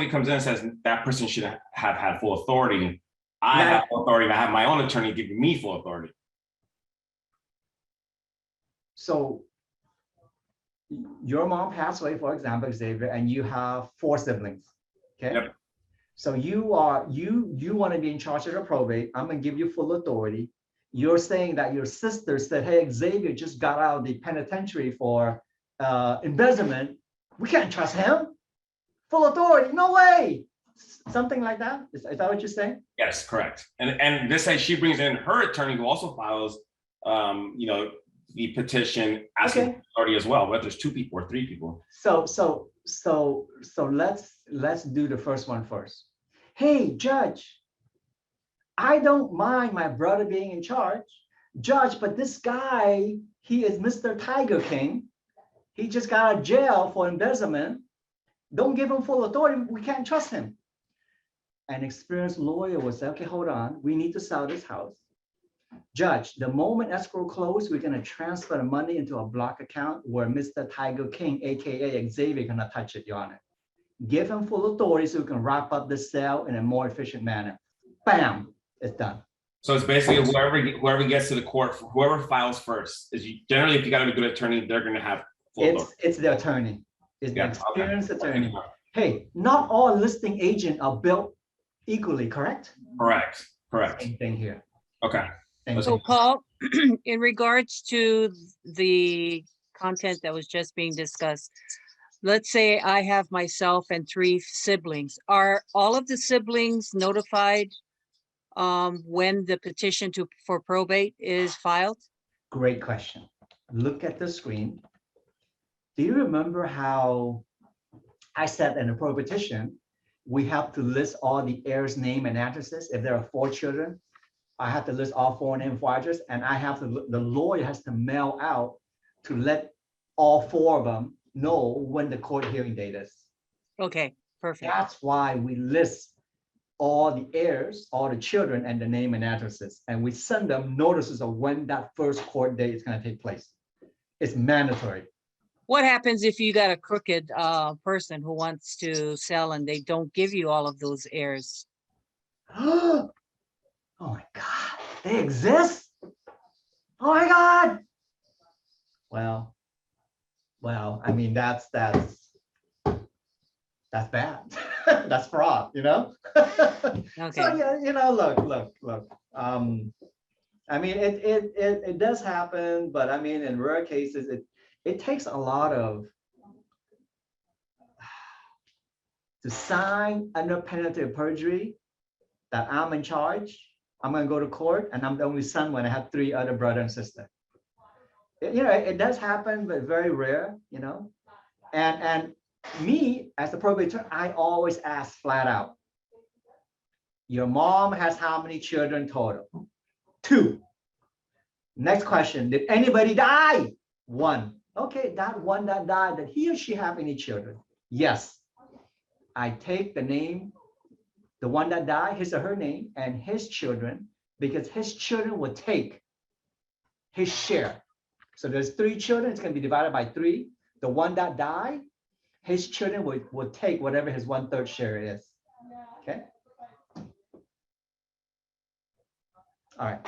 comes in and says that person should have had full authority? I have full authority, and I have my own attorney giving me full authority. So your mom passed away, for example, Xavier, and you have 4 siblings. Okay. Yep. So you want to be in charge of the probate. I'm gonna give you full authority. You're saying that your sister said, hey, Xavier just got out of the penitentiary for embezzlement. We can't trust him. Full authority, no way. Something like that. Is that what you're saying? Yes, correct. And this says she brings in her attorney who also files, the petition asking authority as well. Whether there's 2 people or 3 people. So let's do the first one first. Hey, judge, I don't mind my brother being in charge, judge, but this guy, he is Mr. Tiger King. He just got out of jail for embezzlement. Don't give him full authority. We can't trust him. An experienced lawyer would say, okay, hold on. We need to sell this house. Judge, the moment escrow closed, we're going to transfer the money into a block account where Mr. Tiger King, AKA Xavier, cannot touch it, Your Honor. Give him full authority so we can wrap up the sale in a more efficient manner. Bam, it's done. So it's basically whoever gets to the court, whoever files first. Generally, if you got a good attorney, they're going to have full authority. It's the attorney. It's the experienced attorney. Hey, not all listing agents are built equally, correct? Correct. Same thing here. Okay. So Paul, in regards to the content that was just being discussed, let's say I have myself and 3 siblings. Are all of the siblings notified when the petition for probate is filed? Great question. Look at the screen. Do you remember how I said in the probate petition, we have to list all the heirs' name and addresses? If there are 4 children, I have to list all 4 name, 4 address, and the lawyer has to mail out to let all 4 of them know when the court hearing date is. Okay, perfect. That's why we list all the heirs, all the children, and the name and addresses, and we send them notices of when that first court date is going to take place. It's mandatory. What happens if you got a crooked person who wants to sell and they don't give you all of those heirs? Oh my God, they exist? Oh my God. Well, I mean, that's bad. That's fraud, you know? Okay. So yeah, you know, look. I mean, it does happen, but I mean, in rare cases, it takes a lot of to sign under penalty of perjury that I'm in charge. I'm gonna go to court, and I'm the only son when I have 3 other brother and sister. You know, it does happen, but very rare, you know. And me as the probate attorney, I always ask flat out, your mom has how many children total? 2. Next question, did anybody die? 1. Okay, that one that died, did he or she have any children? Yes. I take the name, the one that died, his or her name, and his children, because his children will take his share. So there's 3 children, it's gonna be divided by 3. The one that died, his children will take whatever his 1/3 share is. Okay. All right.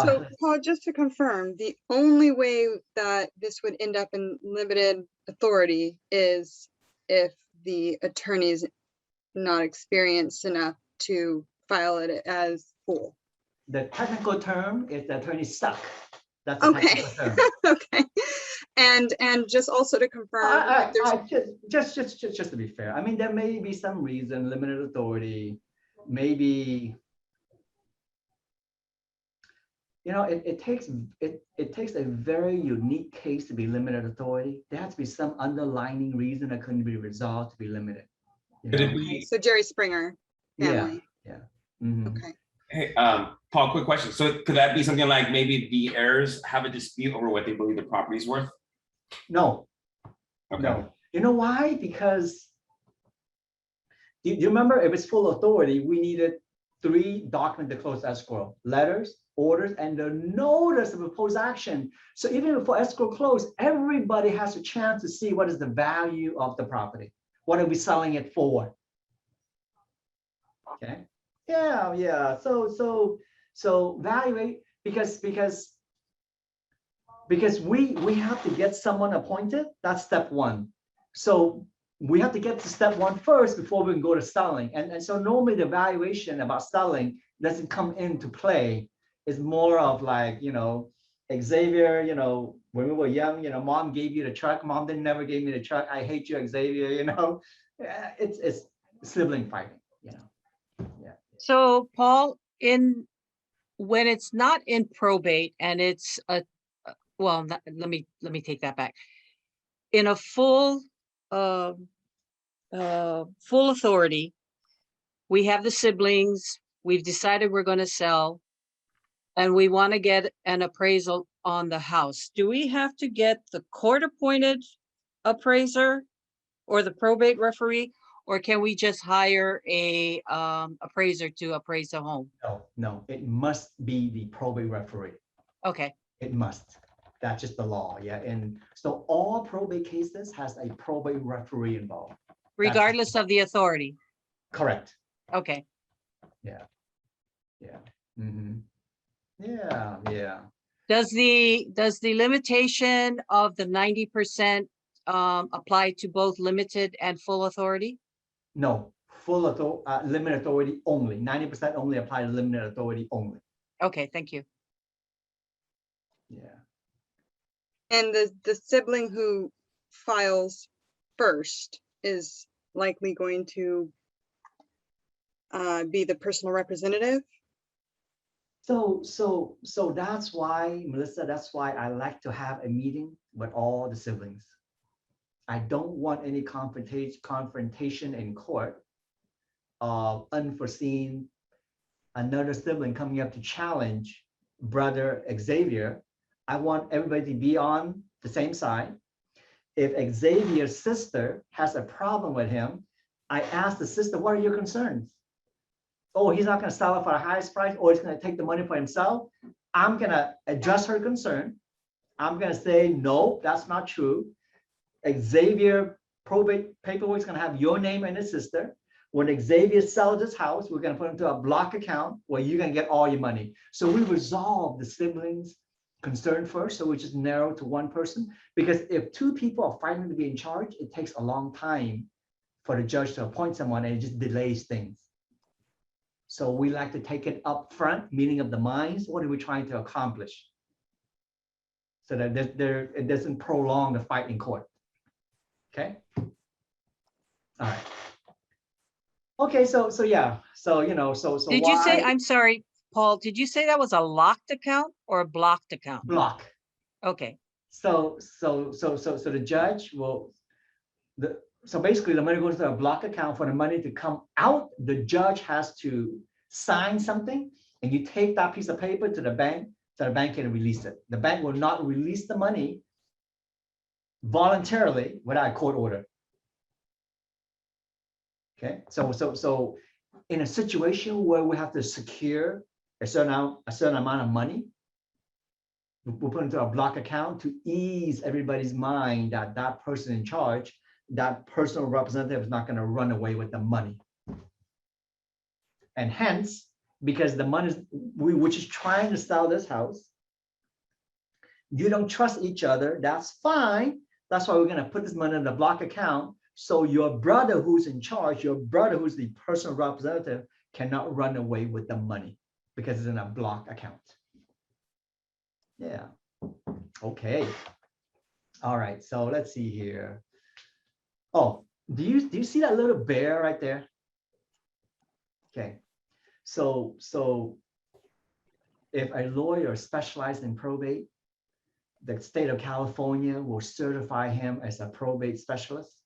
So Paul, just to confirm, the only way that this would end up in limited authority is if the attorney's not experienced enough to file it as full. The technical term is the attorney suck. That's the Okay. technical term. Okay. And just also to confirm, Just to be fair, I mean, there may be some reason, limited authority, maybe, you know, it takes a very unique case to be limited authority. There has to be some underlying reason that couldn't be resolved to be limited. You know? okay, so Jerry Springer family. Yeah. Mhm. Okay. Hey, Paul, quick question. So could that be something like maybe the heirs have a dispute over what they believe the property is worth? No. Okay. No. You know why? Because you remember, if it's full authority, we needed 3 documents to close escrow: letters, orders, and the notice of proposed action. So even before escrow close, everybody has a chance to see what is the value of the property. What are we selling it for? Okay. Yeah. So evaluate, because we have to get someone appointed. That's step 1. So we have to get to step 1 first before we can go to selling. And so normally the evaluation about selling doesn't come into play. It's more of like, you know, Xavier, you know, when we were young, you know, mom gave you the truck. Mom never gave me the truck. I hate you, Xavier, you know. It's sibling fighting, you know. Yeah. So Paul, when it's not in probate and it's let me take that back. In a full authority, we have the siblings, we've decided we're going to sell, and we want to get an appraisal on the house. Do we have to get the court-appointed appraiser or the probate referee, or can we just hire a appraiser to appraise the home? No, it must be the probate referee. Okay. It must. That's just the law, yeah. And so all probate cases has a probate referee involved. Regardless of the authority. Correct. Okay. Yeah. Mm-hmm. Yeah. Does the limitation of the 90% apply to both limited and full authority? No, full authority, limited authority only. 90% only apply to limited authority only. Okay, thank you. Yeah. And the sibling who files first is likely going to be the personal representative. So that's why, Melissa, that's why I like to have a meeting with all the siblings. I don't want any confrontation in court of unforeseen, another sibling coming up to challenge brother Xavier. I want everybody to be on the same side. If Xavier's sister has a problem with him, I ask the sister, what are your concerns? Oh, he's not going to sell it for the highest price, or he's going to take the money for himself. I'm going to address her concern. I'm going to say, no, that's not true. Xavier probate paperwork is going to have your name and his sister. When Xavier sells his house, we're going to put him into a block account where you're going to get all your money. So we resolve the siblings' concern first. So we just narrow to one person, because if 2 people are fighting to be in charge, it takes a long time for the judge to appoint someone, and it just delays things. So we like to take it up front, meeting of the minds. What are we trying to accomplish? So that it doesn't prolong the fight in court. Okay. All right. Okay. So yeah. So Did you say, why I'm sorry, Paul, did you say that was a locked account or a blocked account? block? Okay. So the judge will so basically the money goes to a block account. For the money to come out, the judge has to sign something, and you take that piece of paper to the bank so the bank can release it. The bank will not release the money voluntarily without a court order. Okay, so in a situation where we have to secure a certain amount of money, we'll put into a block account to ease everybody's mind that that person in charge, that personal representative, is not going to run away with the money. And hence, because the money, we're just trying to sell this house, you don't trust each other, that's fine. That's why we're going to put this money in the block account. So your brother who's in charge, your brother who's the personal representative, cannot run away with the money because it's in a block account. Yeah. Okay. All right. So let's see here. Oh, do you see that little bear right there? Okay. So if a lawyer specialized in probate, the state of California will certify him as a probate specialist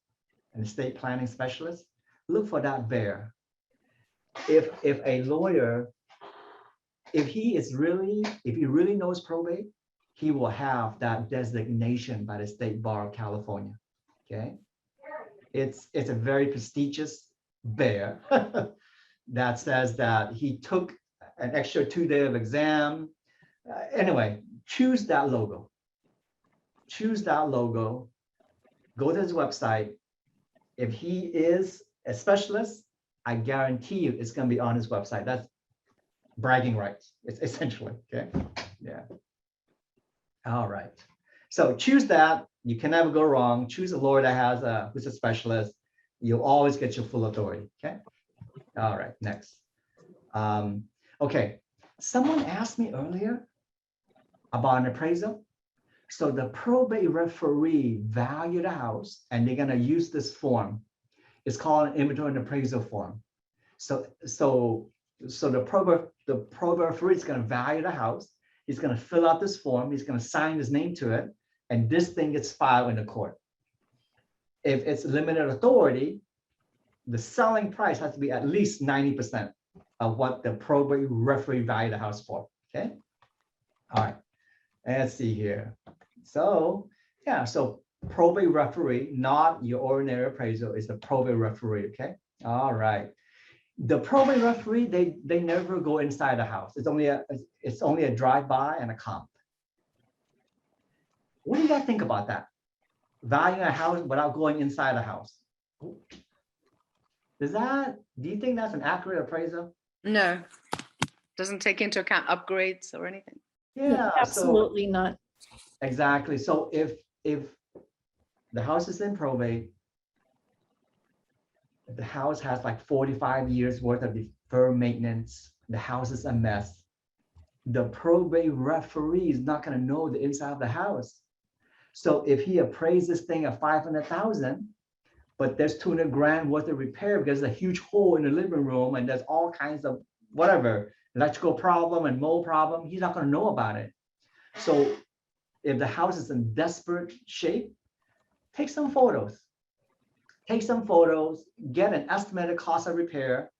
and estate planning specialist. Look for that bear. If a lawyer, if he really knows probate, he will have that designation by the State Bar of California. Okay, it's a very prestigious bear that says that he took an extra 2 days of exam. Anyway, choose that logo. Choose that logo. Go to his website. If he is a specialist, I guarantee you it's going to be on his website. That's bragging rights. It's essentially, okay? Yeah. All right. So choose that. You can never go wrong. Choose a lawyer that has who's a specialist. You'll always get your full authority. Okay. All right. Next. Okay. Someone asked me earlier about an appraisal. So the probate referee valued the house, and they're going to use this form. It's called an inventory and appraisal form. So the probate referee is going to value the house. He's going to fill out this form. He's going to sign his name to it, and this thing gets filed in the court. If it's limited authority, the selling price has to be at least 90% of what the probate referee valued the house for. Okay. All right. Let's see here. So yeah, so probate referee, not your ordinary appraisal, is the probate referee. Okay. All right. The probate referee, they never go inside the house. It's only a drive-by and a comp. What do you guys think about that? Valuing a house without going inside the house. Do you think that's an accurate appraisal? No, doesn't take into account upgrades or anything. Yeah, Absolutely not. Exactly. So if the house is in probate, the house has like 45 years worth of deferred maintenance, the house is a mess, the probate referee is not going to know the inside of the house. So if he appraised this thing at 500,000, but there's 200 grand worth of repair because there's a huge hole in the living room and there's all kinds of whatever, electrical problem and mold problem, he's not going to know about it. So if the house is in desperate shape, take some photos. Take some photos, get an estimated cost of repair,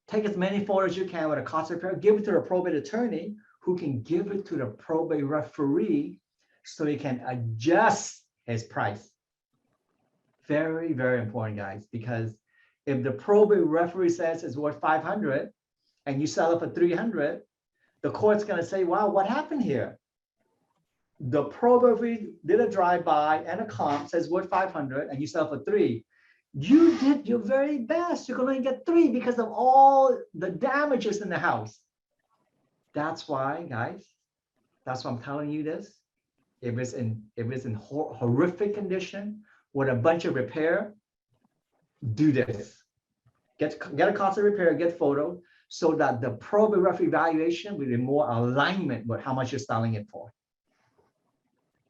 take as many photos as you can with a cost of repair, give it to a probate attorney who can give it to the probate referee so he can adjust his price. Very, very important, guys, because if the probate referee says it's worth 500 and you sell it for 300, the court's going to say, wow, what happened here? The probate referee did a drive-by and a comp, says worth 500 and you sell for 3. You did your very best. You're going to get 3 because of all the damages in the house. That's why, guys, that's why I'm telling you this. If it's in horrific condition with a bunch of repair, do this. Get a cost of repair, get photo, so that the probate rough evaluation will be more alignment with how much you're selling it for.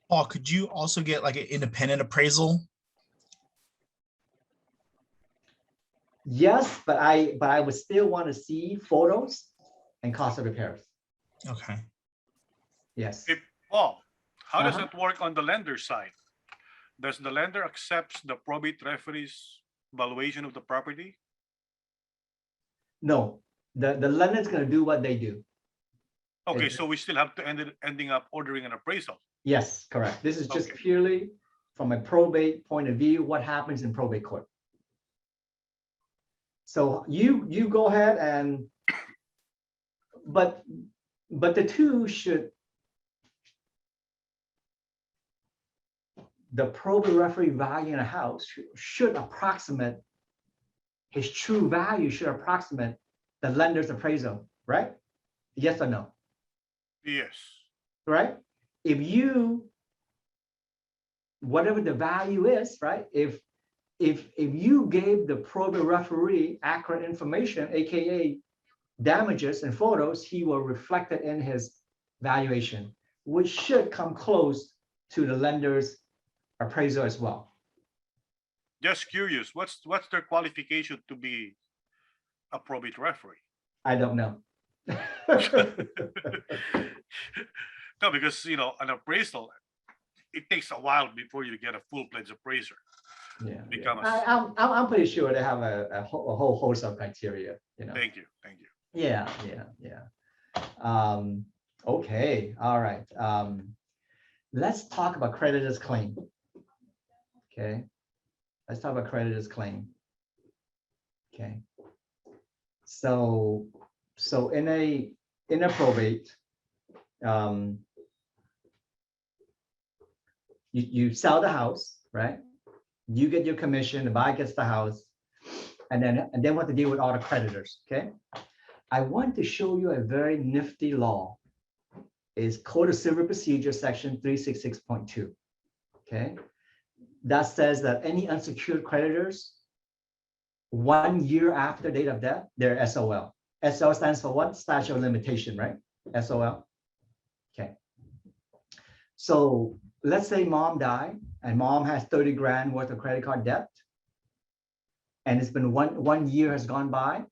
Paul, could you also get like an independent appraisal? Yes, but I would still want to see photos and cost of repairs. Okay. Yes. Hey, Paul, how does Uh-huh. it work on the lender side? Does the lender accept the probate referee's valuation of the property? No, the lender's going to do what they do. Okay, It's- so we still have to ending up ordering an appraisal. Yes, correct. This is just Okay. purely from a probate point of view, what happens in probate court. So you go ahead and, but the two should, the probate referee value in a house should approximate, his true value should approximate the lender's appraisal, right? Yes or no, Yes. right? If you, whatever the value is, right? If you gave the probate referee accurate information, AKA damages and photos, he will reflect it in his valuation, which should come close to the lender's appraisal as well. Just curious, what's their qualification to be a probate referee? I don't know. No, because an appraisal, it takes a while before you get a full-fledged appraiser. Yeah, Become a, I'm pretty sure they have a whole host of criteria, thank you. Yeah. Okay, all right. Let's talk about creditor's claim. Okay, let's talk about creditor's claim. Okay, so in a probate, you sell the house, right? You get your commission, the buyer gets the house, and then what to deal with all the creditors. Okay, I want to show you a very nifty law. Is Code of Civil Procedure section 366.2. Okay, that says that any unsecured creditors 1 year after date of death, they're SOL. SOL stands for what? Statute of limitation, right? SOL. Okay. So let's say mom died and mom has 30 grand worth of credit card debt. And it's been one year has gone by.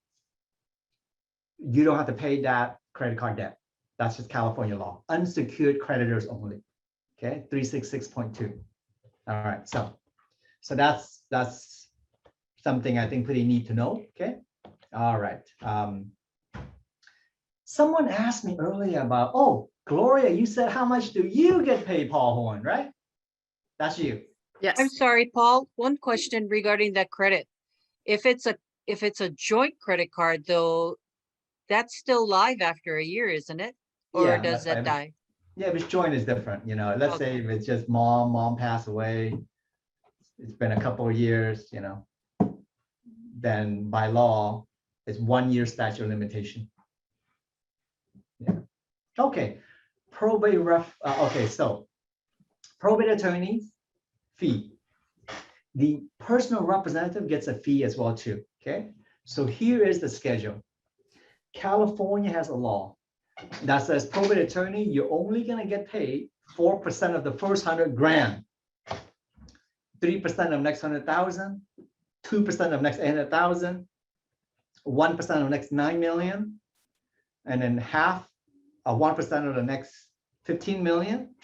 You don't have to pay that credit card debt. That's just California law. Unsecured creditors only. Okay, 366.2. All right, so that's something I think pretty neat to know. Okay, all right. Someone asked me earlier about, oh, Gloria, you said how much do you get paid, Paul Horn, right? That's you. Yes. I'm sorry, Paul, one question regarding that credit. If it's a joint credit card though, that's still live after a year, isn't it? Or Yeah, does that's that right. die? Yeah, but joint is different. Let's say if it's just mom passed away, it's been a couple of years, then by law, it's 1 year statute of limitation. Yeah. Okay. Okay, so probate attorney's fee. The personal representative gets a fee as well too. Okay. So here is the schedule. California has a law that says probate attorney, you're only going to get paid 4% of the first 100 grand, 3% of next 100,000, 2% of next 800,000, 1% of next 9 million, and then half of 1% of the next 15 million.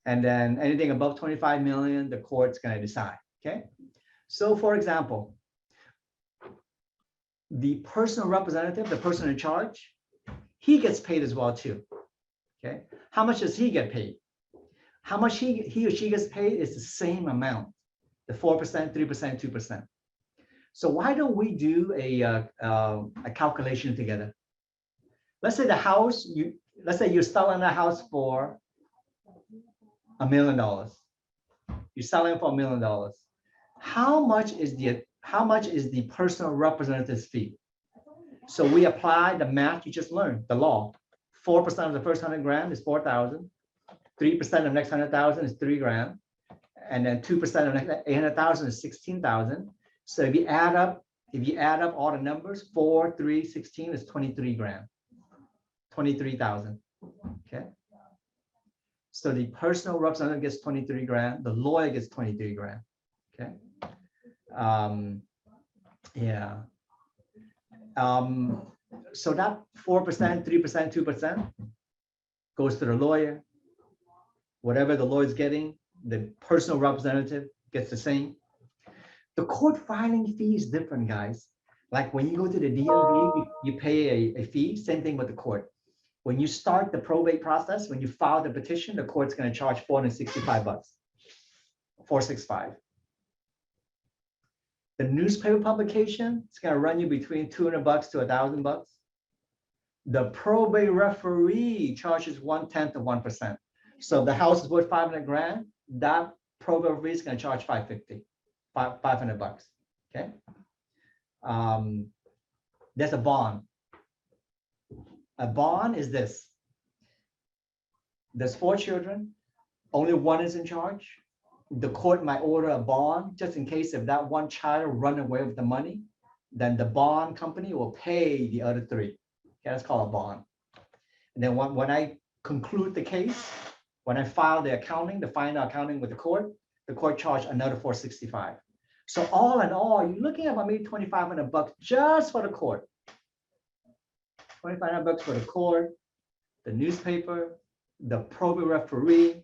And then anything above 25 million, the court's going to decide. Okay. So for example, the personal representative, the person in charge, he gets paid as well too. Okay. How much does he get paid? How much he or she gets paid is the same amount, the 4%, 3%, 2%. So why don't we do a calculation together? Let's say the house, let's say you're selling a house for $1 million. You're selling it for $1 million. How much is the personal representative's fee? So we apply the math you just learned, the law. 4% of the first 100 grand is 4,000. 3% of next 100,000 is 3 grand. And then 2% of next 800,000 is 16,000. So if you add up all the numbers, 4, 3, 16 is 23 grand, 23,000. Okay. So the personal representative gets 23 grand, the lawyer gets 23 grand. Okay. Yeah. So that 4%, 3%, 2% goes to the lawyer. Whatever the lawyer's getting, the personal representative gets the same. The court filing fee is different, guys. Like when you go to the DMV, you pay a fee, same thing with the court. When you start the probate process, when you file the petition, the court's going to charge $465, $465. The newspaper publication, it's going to run you between $200 to $1,000. The probate referee charges 1/10 of 1%. So if the house is worth 500 grand, that probate referee is going to charge $550, $500. Okay. There's a bond. A bond is this. There's 4 children, only one is in charge. The court might order a bond just in case if that one child run away with the money, then the bond company will pay the other 3. Okay, that's called a bond. And then when I conclude the case, when I file the accounting, the final accounting with the court charged another $465. So all in all, you're looking at about maybe $2,500 just for the court. $2,500 for the court, the newspaper, the probate referee.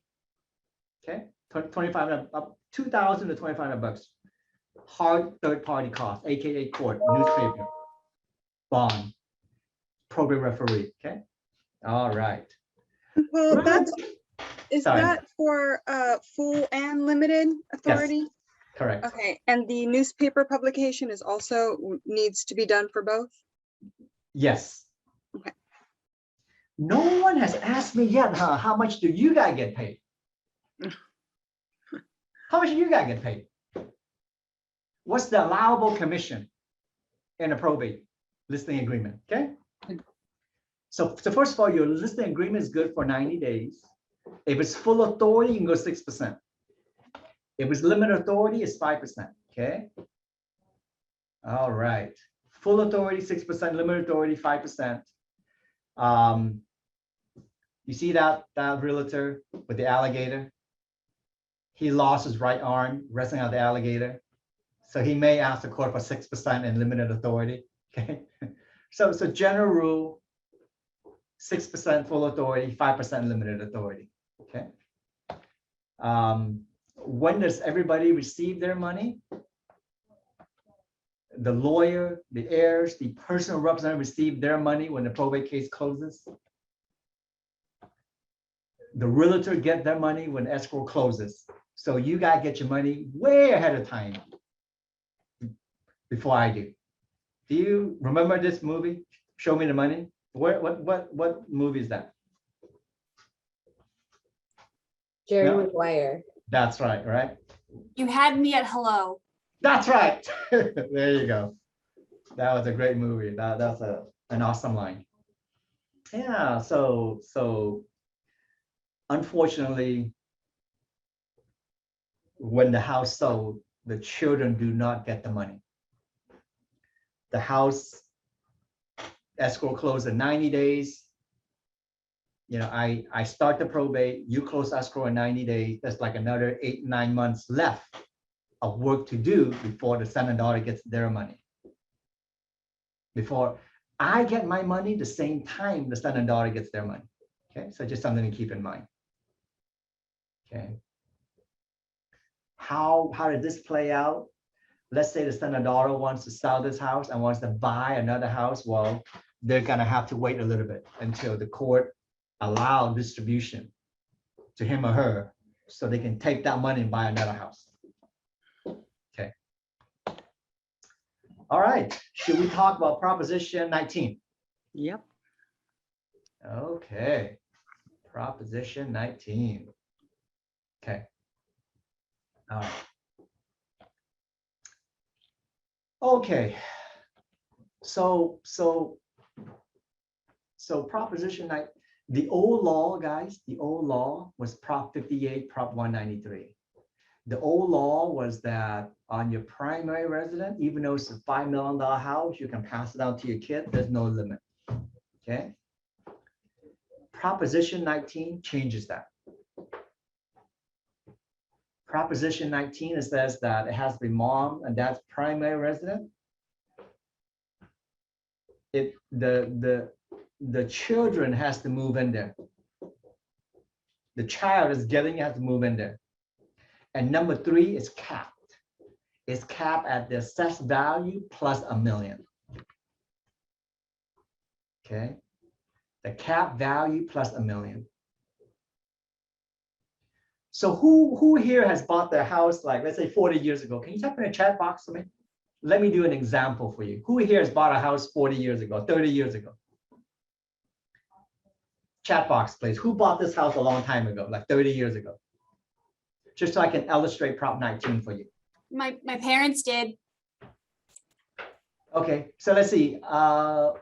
Okay, $2,500, up $2,000 to $2,500. Hard third-party costs, aka court, newspaper, bond, probate referee. Okay, all right. Well, is Sorry. that for full and limited authority? Yes, correct. Okay, and the newspaper publication is also needs to be done for both? Yes. Okay. No one has asked me yet, how much do you guys get paid? How much do you guys get paid? What's the allowable commission in a probate listing agreement? Okay. So first of all, your listing agreement is good for 90 days. If it's full authority, you can go 6%. If it's limited authority, it's 5%. Okay. All right. Full authority, 6%, limited authority, 5%. You see that realtor with the alligator? He lost his right arm wrestling out the alligator. So he may ask the court for 6% in limited authority. Okay. So general rule, 6% full authority, 5% limited authority. Okay. When does everybody receive their money? The lawyer, the heirs, the personal representative receive their money when the probate case closes. The realtor get their money when escrow closes. So you guys get your money way ahead of time before I do. Do you remember this movie, Show Me the Money? What movie is that? Jerry No? Maguire. That's right, right? You had me at hello. That's right. There you go. That was a great movie. That's an awesome line. Yeah, so unfortunately, when the house sold, the children do not get the money. The house escrow closed in 90 days. You know, I start the probate, you close escrow in 90 days. That's like another 8-9 months left of work to do before the son and daughter gets their money. Before I get my money, the same time the son and daughter gets their money. Okay, so just something to keep in mind. Okay. How did this play out? Let's say the son and daughter wants to sell this house and wants to buy another house. Well, they're gonna have to wait a little bit until the court allow distribution to him or her so they can take that money and buy another house. Okay. All right, should we talk about Proposition 19? Yep. Okay, Proposition 19. Okay. All right. Okay. So Proposition 19, the old law, guys, the old law was Prop 58, Prop 193. The old law was that on your primary resident, even though it's a $5 million house, you can pass it out to your kid. There's no limit. Okay. Proposition 19 changes that. Proposition 19, it says that it has to be mom and dad's primary resident. The children has to move in there. The child is getting has to move in there. And number 3 is capped. It's capped at the assessed value plus $1 million. Okay. The cap value plus $1 million. So who here has bought their house, like, let's say 40 years ago? Can you type in a chat box for me? Let me do an example for you. Who here has bought a house 40 years ago, 30 years ago? Chat box, please. Who bought this house a long time ago, like 30 years ago? Just so I can illustrate Prop 19 for you. My parents did. Okay, so let's see.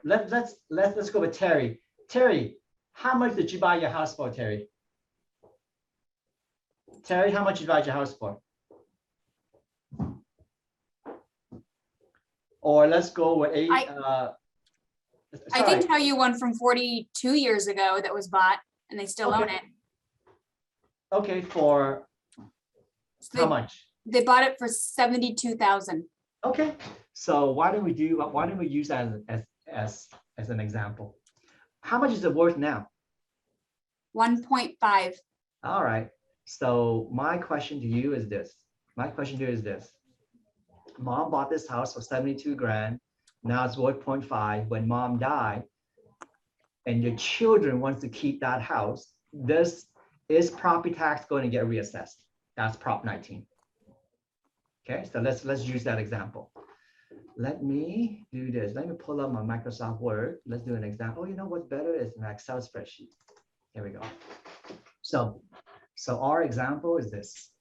Let's go with Terry. Terry, how much did you buy your house for, Terry? Terry, how much did you buy your house for? Or let's go with I can tell you one from 42 years ago that was bought and they still own it. Okay, for how much? They bought it for $72,000. Okay, so why don't we use that as an example? How much is it worth now? 1.5. All right. So my question to you is this. Mom bought this house for 72 grand. Now it's worth 0.5. When mom died and your children wants to keep that house, is property tax going to get reassessed? That's Prop 19. Okay, so let's use that example. Let me do this. Let me pull up my Microsoft Word. Let's do an example. Oh, you know what's better is an Excel spreadsheet. Here we go. So our example is this.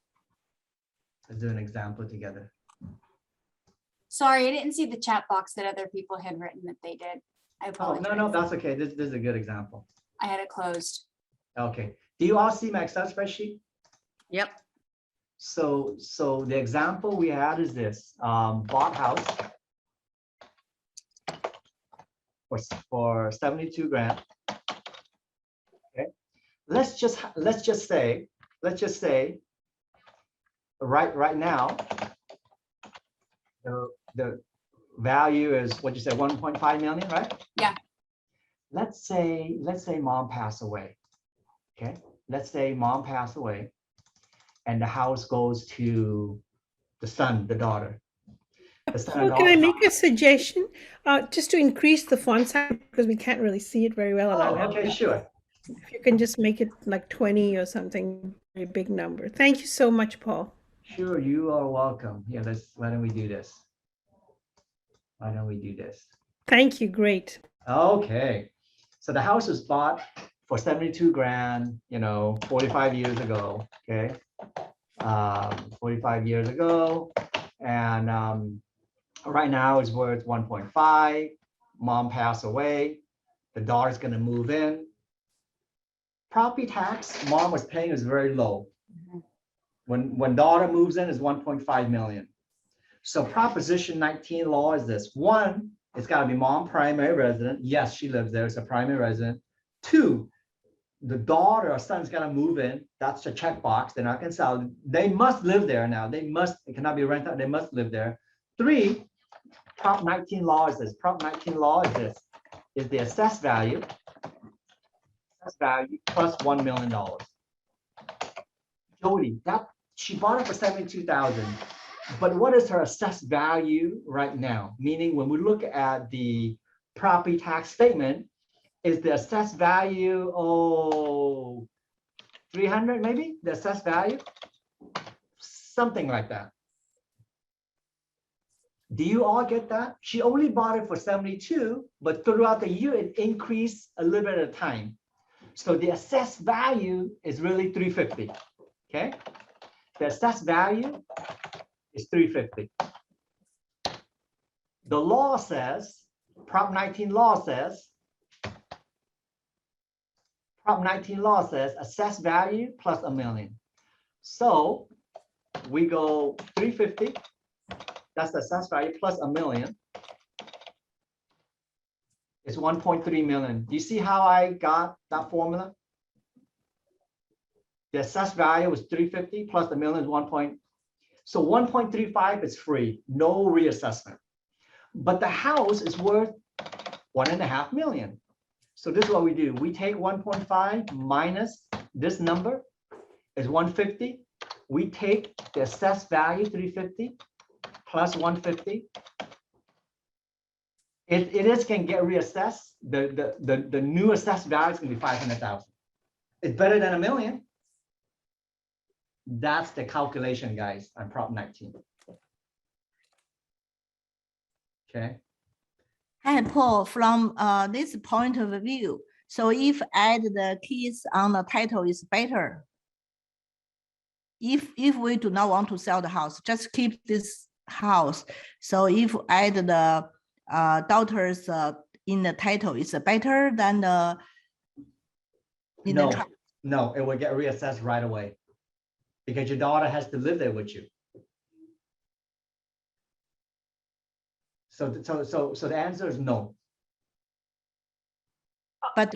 Let's do an example together. Sorry, I didn't see the chat box that other people had written that they did. I apologize. Oh, no, that's okay. This is a good example. I had it closed. Okay. Do you all see my Excel spreadsheet? Yep. So the example we had is this. Bought house for 72 grand. Okay. Let's just say right now the value is what you said, 1.5 million, right? Yeah. Let's say mom passed away. Okay. Let's say mom passed away and the house goes to the son, the daughter. Can I make a suggestion? Just to increase the font size because we can't really see it very well. On our Okay, laptop. sure. If you can just make it like 20 or something, very big number. Thank you so much, Paul. Sure, you are welcome. Yeah, why don't we do this? Thank you, great. Okay, so the house was bought for 72 grand, 45 years ago, okay? 45 years ago, and right now it's worth 1.5. Mom passed away, the daughter's gonna move in. Property tax mom was paying is very low. When daughter moves in is 1.5 million. So Proposition 19 law is this. 1, it's got to be mom primary resident. Yes, she lives there. It's a primary resident. 2, the daughter or son's got to move in. That's a checkbox. They're not going to sell. They must live there now. It cannot be rented. They must live there. 3, Prop 19 law is this. Prop 19 law is this. Is the assessed value. Assessed value plus $1 million. Jody, she bought it for 72,000. But what is her assessed value right now? Meaning when we look at the property tax statement, is the assessed value, 300 maybe? The assessed value? Something like that. Do you all get that? She only bought it for 72, but throughout the year, it increased a little bit at a time. So the assessed value is really 350, okay? The assessed value is 350. The law says, Prop 19 law says, assessed value plus $1 million. So we go 350. That's the assessed value plus $1 million. It's 1.3 million. Do you see how I got that formula? The assessed value was 350 plus the million is 1. So 1.35 is free, no reassessment. But the house is worth 1.5 million. So this is what we do. We take 1.5 minus this number is 150. We take the assessed value 350 plus 150. It can get reassessed. The new assessed value is going to be 500,000. It's better than $1 million. That's the calculation, guys, on Prop 19. Okay. Hi, Paul, from this point of view, so if add the keys on the title is better. If we do not want to sell the house, just keep this house. So if add the daughters in the title, is better than the No, it will get reassessed right away because your daughter has to live there with you. So the answer is no. But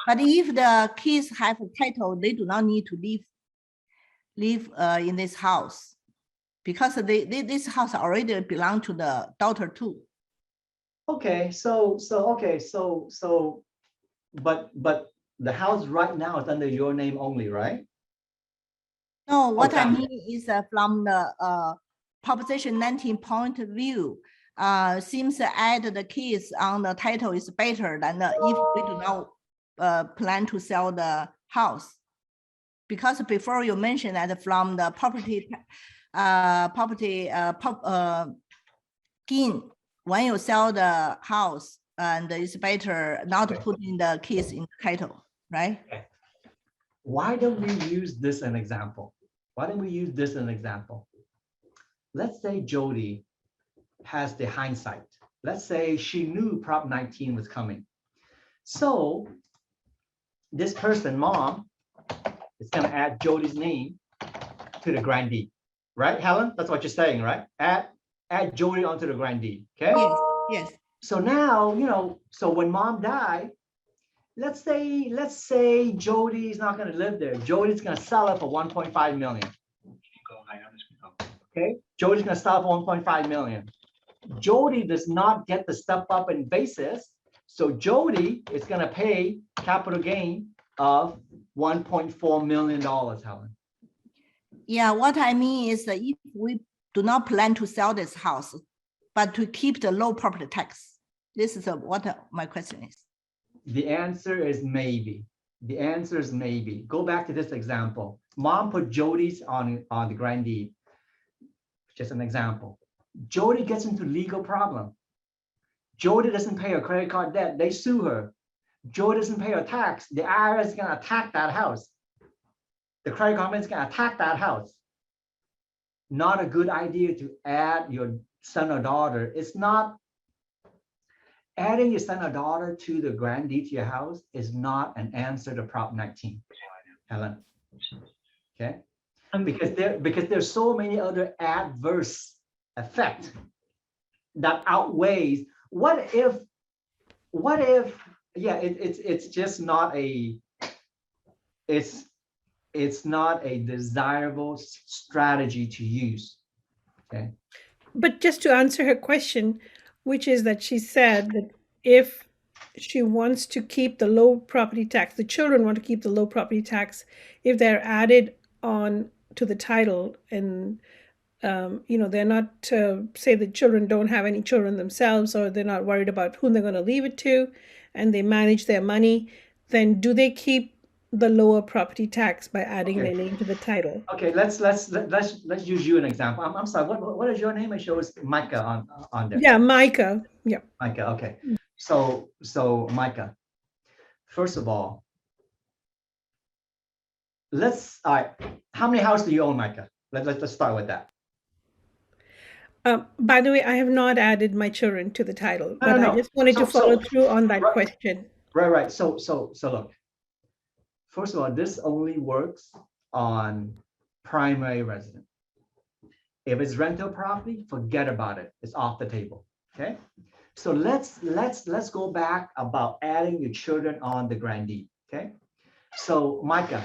if the kids have a title, they do not need to live in this house because this house already belong to the daughter too. Okay, but the house right now is under your name only, right? No, what I mean is from the Proposition 19 point of view, seems to add the keys on the title is better than if we do not plan to sell the house. Because before you mentioned that from the gain, when you sell the house, and it's better not putting the keys in the title, right? Okay. Why don't we use this as an example? Let's say Jody has the hindsight. Let's say she knew Prop 19 was coming. So this person, mom, is going to add Jody's name to the grandee, right, Helen? That's what you're saying, right? Add Jody onto the grandee, okay? Yes. So now, so when mom died, let's say Jody's not going to live there. Jody's going to sell it for 1.5 million. Okay, Jody's going to sell it for 1.5 million. Jody does not get the step up in basis, so Jody is going to pay capital gain of $1.4 million, Helen. Yeah, what I mean is that if we do not plan to sell this house, but to keep the low property tax, this is what my question is. The answer is maybe. The answer is maybe. Go back to this example. Mom put Jody's on the grandee. Just an example. Jody gets into legal problem. Jody doesn't pay her credit card debt. They sue her. Jody doesn't pay her tax. The IRS is going to attack that house. The credit card is going to attack that house. Not a good idea to add your son or daughter. It's not adding your son or daughter to the grandee to your house is not an answer to Prop 19, Helen. Okay. Because there's so many other adverse effects that outweighs what if it's just not it's not a desirable strategy to use. Okay. But just to answer her question, which is that she said that if she wants to keep the low property tax, the children want to keep the low property tax, if they're added on to the title and they're not say the children don't have any children themselves, or they're not worried about whom they're going to leave it to, and they manage their money, then do they keep the lower property tax by adding their name to the title? Okay, let's use you an example. I'm sorry. What is your name? It shows Micah on there. Yeah, Micah. Yeah. Micah. Okay. So Micah. First of all, all right. How many houses do you own, Micah? Let's start with that. By the way, I have not added my children to the title, but I just wanted to follow through on that question. Right. So look. First of all, this only works on primary resident. If it's rental property, forget about it. It's off the table. Okay. So let's go back about adding your children on the grandee. Okay. So Micah,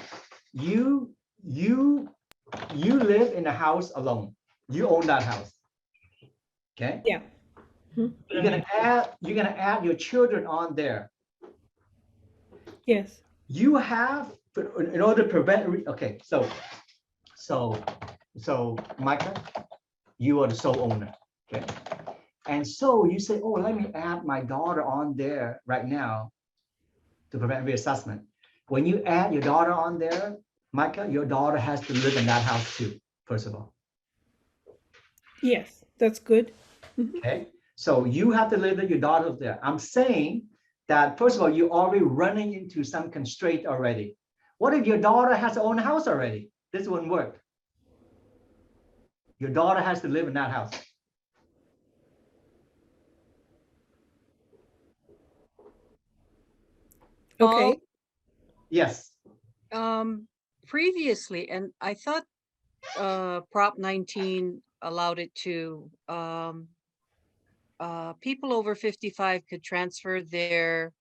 you live in a house alone. You own that house. Okay. Yeah. You're gonna add your children on there. Yes. You have, in order to prevent. Okay. So Micah, you are the sole owner. Okay. And so you say, oh, let me add my daughter on there right now to prevent reassessment. When you add your daughter on there, Micah, your daughter has to live in that house too, first of all. Yes, that's good. Okay. So you have to live with your daughter there. I'm saying that, first of all, you're already running into some constraint already. What if your daughter has her own house already? This wouldn't work. Your daughter has to live in that house. Okay. Yes. Previously, and I thought Prop 19 allowed it to, people over 55 could transfer their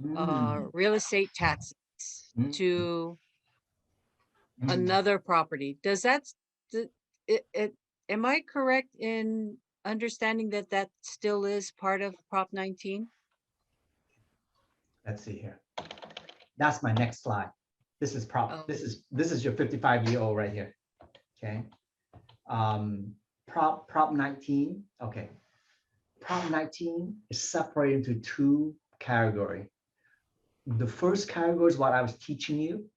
real estate taxes to another property. Does that, am I correct in understanding that that still is part of Prop 19? Let's see here. That's my next slide. This is this is your 55-year-old right here. Okay. Prop 19. Okay. Prop 19 is separated into two categories. The first category is what I was teaching you.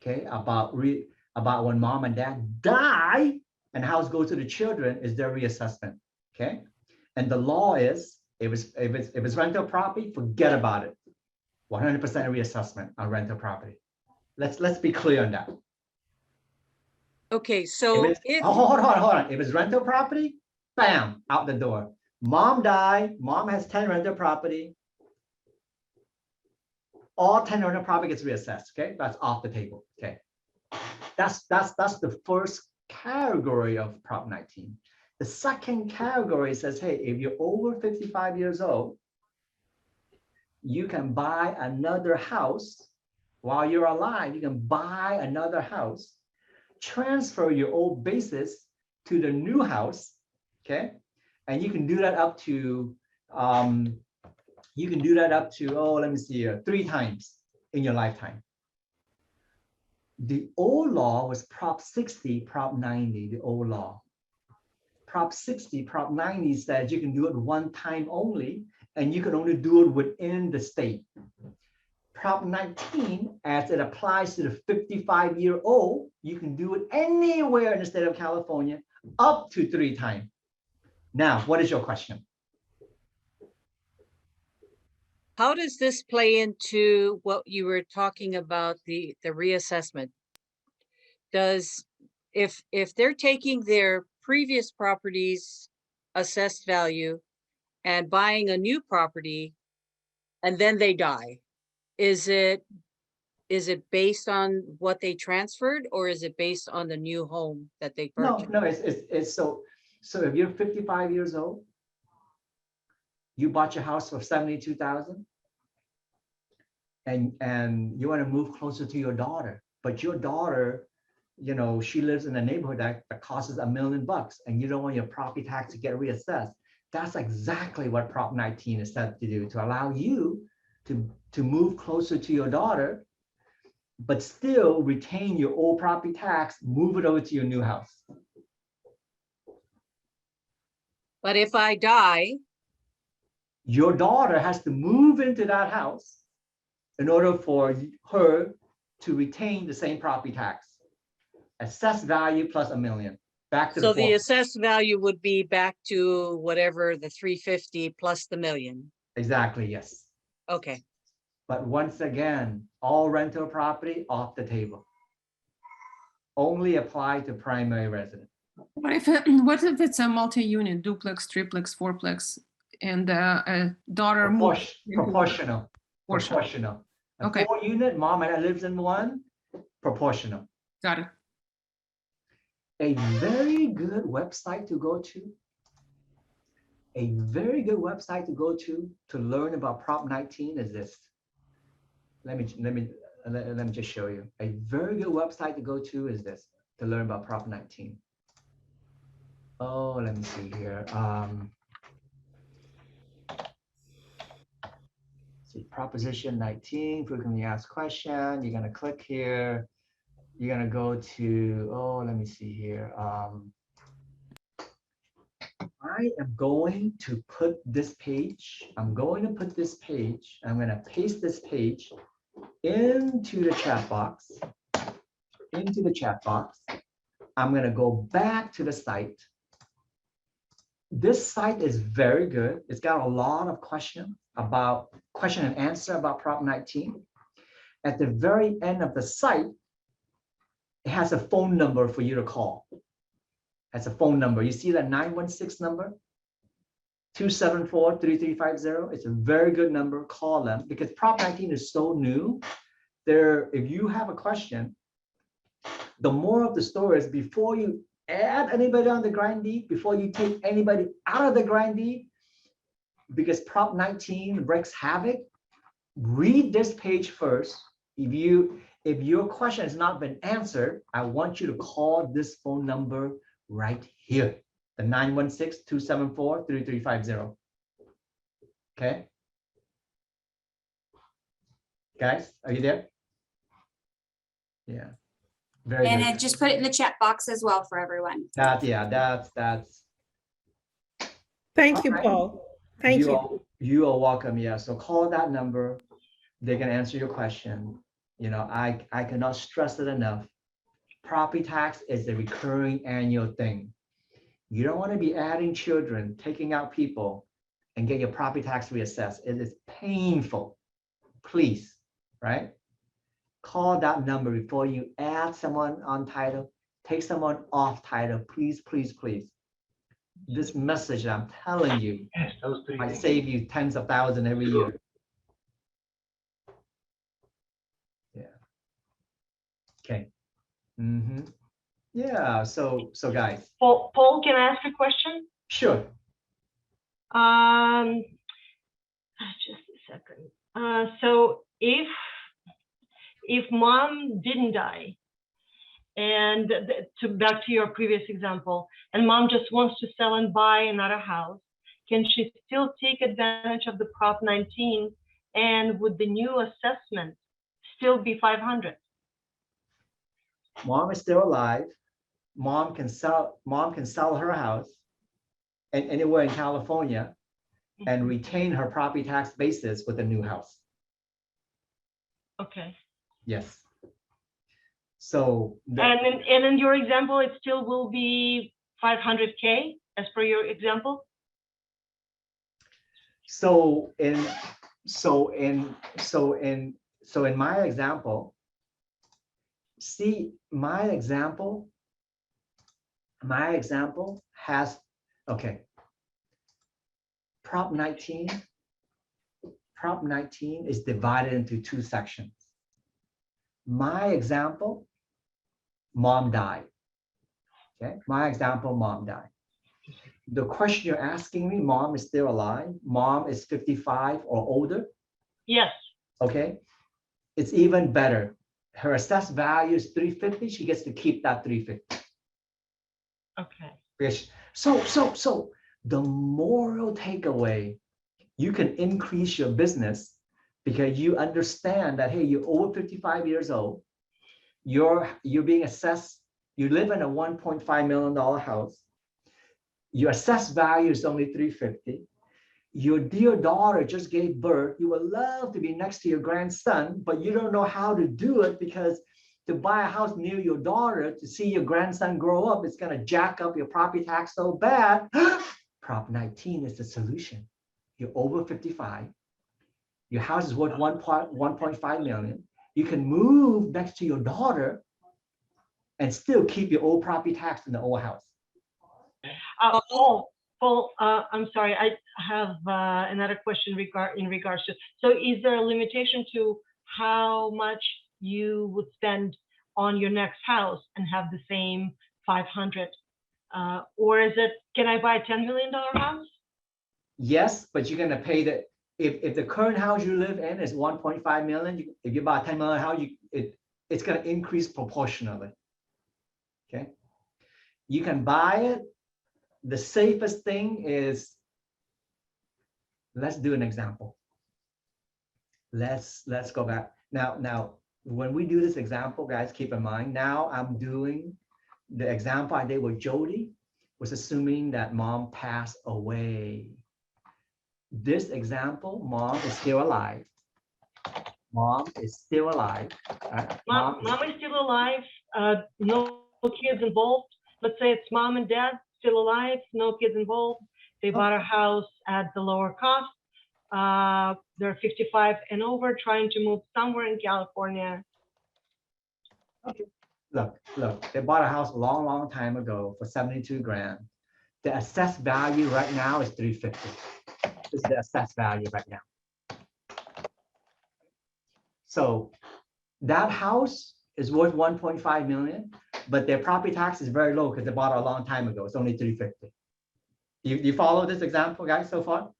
Okay, about when mom and dad die and house goes to the children is their reassessment. Okay, and the law is if it's rental property, forget about it. 100% reassessment on rental property. Let's be clear on that. Okay, so hold on. If it's rental property, bam, out the door. Mom died. Mom has 10 rental property. All 10 rental property gets reassessed. Okay, that's off the table. Okay, that's the first category of Prop 19. The second category says, hey, if you're over 55 years old, you can buy another house while you're alive. You can buy another house, transfer your old basis to the new house. Okay, and you can do that up to oh, let me see here, 3 times in your lifetime. The old law was Prop 60, Prop 90, the old law. Prop 60, Prop 90 says you can do it 1 time only, and you can only do it within the state. Prop 19, as it applies to the 55-year-old, you can do it anywhere in the state of California, up to 3 times. Now, what is your question? how does this play into what you were talking about, the reassessment? Does, if they're taking their previous property's assessed value and buying a new property and then they die, is it based on what they transferred, or is it based on the new home that they purchased? No, it's so if you're 55 years old, you bought your house for $72,000 and you want to move closer to your daughter, but your daughter, you know, she lives in a neighborhood that costs $1 million and you don't want your property tax to get reassessed. That's exactly what Prop 19 is set to do, to allow you to move closer to your daughter, but still retain your old property tax, move it over to your new house. But if I die, your daughter has to move into that house in order for her to retain the same property tax. Assessed value plus $1 million. Back to so the assessed value would be back to whatever, the 350 plus the $1 million. Exactly, yes. Okay. But once again, all rental property off the table. Only apply to primary residence. What if it's a multi-unit, duplex, triplex, fourplex, and a daughter moves? Proportional. A Okay. 4-unit, mom and dad lives in one, proportional. Got it. A very good website to go to. A very good website to go to learn about Prop 19 is this. Let me just show you. A very good website to go to is this to learn about Prop 19. Oh, let me see here. See, Proposition 19, frequently asked question. You're gonna click here. You're gonna go to, oh, let me see here. I am going to put this page. I'm going to put this page. I'm gonna paste this page into the chat box. Into the chat box. I'm gonna go back to the site. This site is very good. It's got a lot of question and answer about Prop 19. At the very end of the site, it has a phone number for you to call. That's a phone number. You see that 916 number? 274-3350. It's a very good number. Call them because Prop 19 is so new. If you have a question, the moral of the story is before you add anybody on the grant deed, before you take anybody out of the grant deed, because Prop 19 wreaks havoc, read this page first. If your question has not been answered, I want you to call this phone number right here, the 916-274-3350. Okay? Guys, are you there? Yeah. Very And good. I just put it in the chat box as well for everyone. That's Thank you, all right. Paul. Thank you. You are welcome. Yeah. So call that number. They can answer your question. You know, I cannot stress it enough. Property tax is a recurring annual thing. You don't want to be adding children, taking out people, and get your property tax reassessed. It is painful. Please, right? Call that number before you add someone on title, take someone off title. Please, please, please. This message I'm telling you might save you tens of thousands every year. Yeah. Okay. Yeah. So guys. Paul, can I ask a question? Sure. Just a second. So if mom didn't die, and back to your previous example, and mom just wants to sell and buy another house, can she still take advantage of the Prop 19? And would the new assessment still be 500? Mom is still alive. Mom can sell her house and anywhere in California and retain her property tax basis with a new house. Okay. Yes. So and in your example, it still will be 500K as per your example. So in my example, see, my example has, okay, Prop 19 is divided into two sections. My example, mom died. Okay, my example, mom died. The question you're asking me, mom is still alive, mom is 55 or older. Yes. Okay, it's even better. Her assessed value is 350. She gets to keep that 350. Okay. So the moral takeaway, you can increase your business because you understand that, hey, you're over 55 years old. You're being assessed. You live in a $1.5 million house. Your assessed value is only 350. Your dear daughter just gave birth. You would love to be next to your grandson, but you don't know how to do it because to buy a house near your daughter, to see your grandson grow up, it's going to jack up your property tax so bad. Prop 19 is the solution. You're over 55. Your house is worth 1.5 million. You can move next to your daughter and still keep your old property tax in the old house. Paul, I'm sorry, I have another question in regards to, so is there a limitation to how much you would spend on your next house and have the same 500. Or is it, can I buy a $10 million house? Yes, but you're gonna pay the, if the current house you live in is 1.5 million, if you buy a 10 million house, it's gonna increase proportionally. Okay. You can buy it. The safest thing is, let's do an example. Let's go back. Now, when we do this example, guys, keep in mind, now I'm doing the example I did with Jody was assuming that mom passed away. This example, mom is still alive. Mom is still alive. Mom is still alive. No kids involved. Let's say it's mom and dad still alive, no kids involved. They bought a house at the lower cost. They're 55 and over, trying to move somewhere in California. Okay. Look, they bought a house a long time ago for 72 grand. The assessed value right now is 350. This is the assessed value right now. So that house is worth 1.5 million, but their property tax is very low because they bought it a long time ago. It's only 350. You follow this example, guys, so far?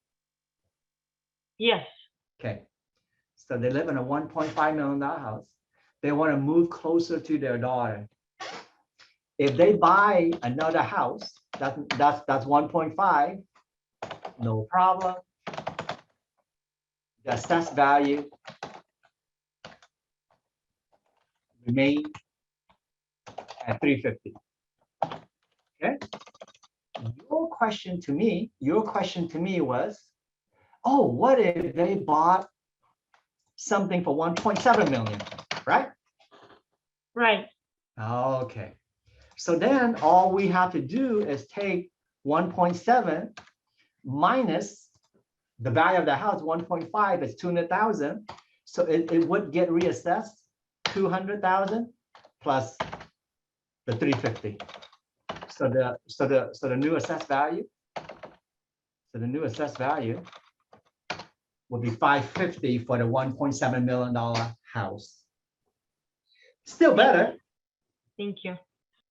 Yes. Okay. So they live in a $1.5 million house. They want to move closer to their daughter. If they buy another house, that's 1.5, no problem. The assessed value remains at 350. Okay. Your question to me was, oh, what if they bought something for 1.7 million, right? Right. Okay. So then all we have to do is take 1.7 minus the value of the house, 1.5 is 200,000. So it would get reassessed 200,000 plus the 350. So the new assessed value, will be 550 for the $1.7 million house. Still better. Thank you.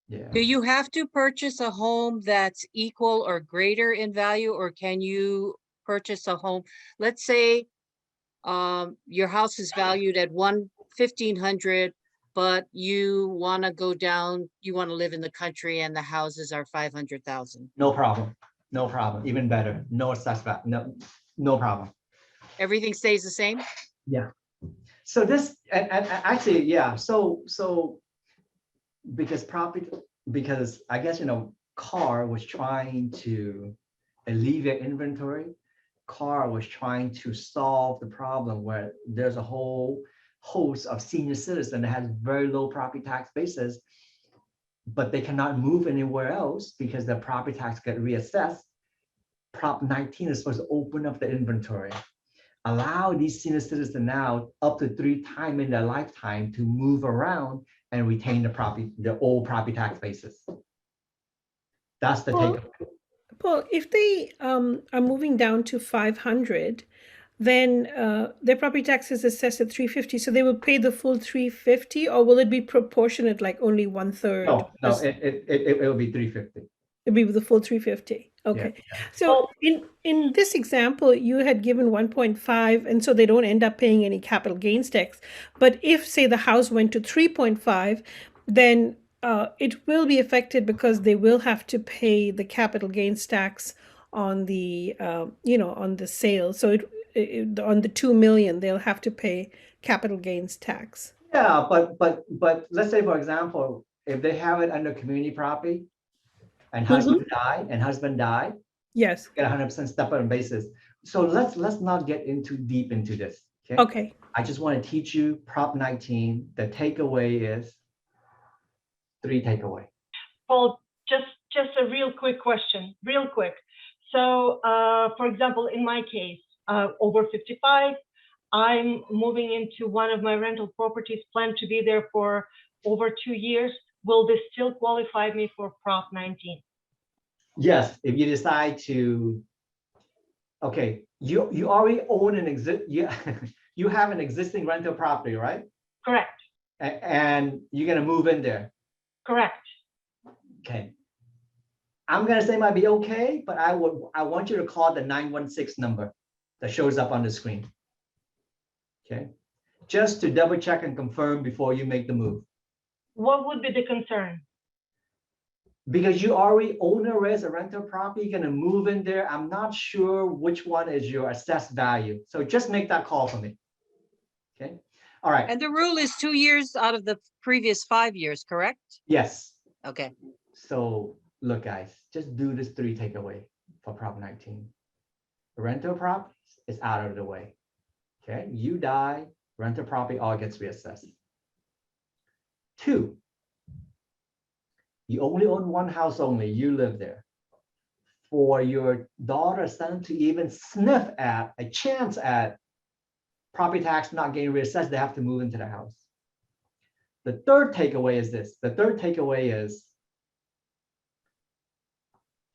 Yeah. Do you have to purchase a home that's equal or greater in value, or can you purchase a home? Let's say your house is valued at $1,500, but you want to go down, you want to live in the country and the houses are 500,000. No problem. No problem. Even better. No assessed value. No problem. Everything stays the same? Yeah. So this, and actually, yeah. So because I guess, CAR was trying to alleviate inventory. CAR was trying to solve the problem where there's a whole host of senior citizens that has very low property tax basis, but they cannot move anywhere else because their property tax get reassessed. Prop 19 is supposed to open up the inventory, allow these senior citizens now up to 3 times in their lifetime to move around and retain the old property tax basis. That's the take. Paul, if they are moving down to 500, then their property tax is assessed at 350. So they will pay the full 350, or will it be proportionate, like only 1/3? No, it will be 350. It'll be the full 350. Okay. Yeah. So in this example, you had given 1.5, and so they don't end up paying any capital gains tax. But if, say, the house went to 3.5, then it will be affected because they will have to pay the capital gains tax on the on the sale. So on the 2 million, they'll have to pay capital gains tax. Yeah, but let's say, for example, if they have it under community property and husband died, yes, get 100% step on basis. So let's not get into deep into this. Okay. I just want to teach you Prop 19. The takeaway is 3 takeaway. Paul, just a real quick question, real quick. So, for example, in my case, over 55, I'm moving into one of my rental properties, plan to be there for over 2 years. Will this still qualify me for Prop 19? Yes, if you decide to, okay, you already own you have an existing rental property, right? Correct. And you're gonna move in there. Correct. Okay. I'm gonna say it might be okay, but I want you to call the 916 number that shows up on the screen. Okay, just to double check and confirm before you make the move. What would be the concern? Because you already own a rental property, you're gonna move in there. I'm not sure which one is your assessed value. So just make that call for me. Okay, all right. And the rule is 2 years out of the previous 5 years, correct? Yes. Okay. So look, guys, just do this 3 takeaway for Prop 19. Rental properties is out of the way. Okay, you die, rental property all gets reassessed. 2, you only own one house only, you live there. For your daughter or son to even sniff at a chance at property tax not getting reassessed, they have to move into the house. The third takeaway is this. The third takeaway is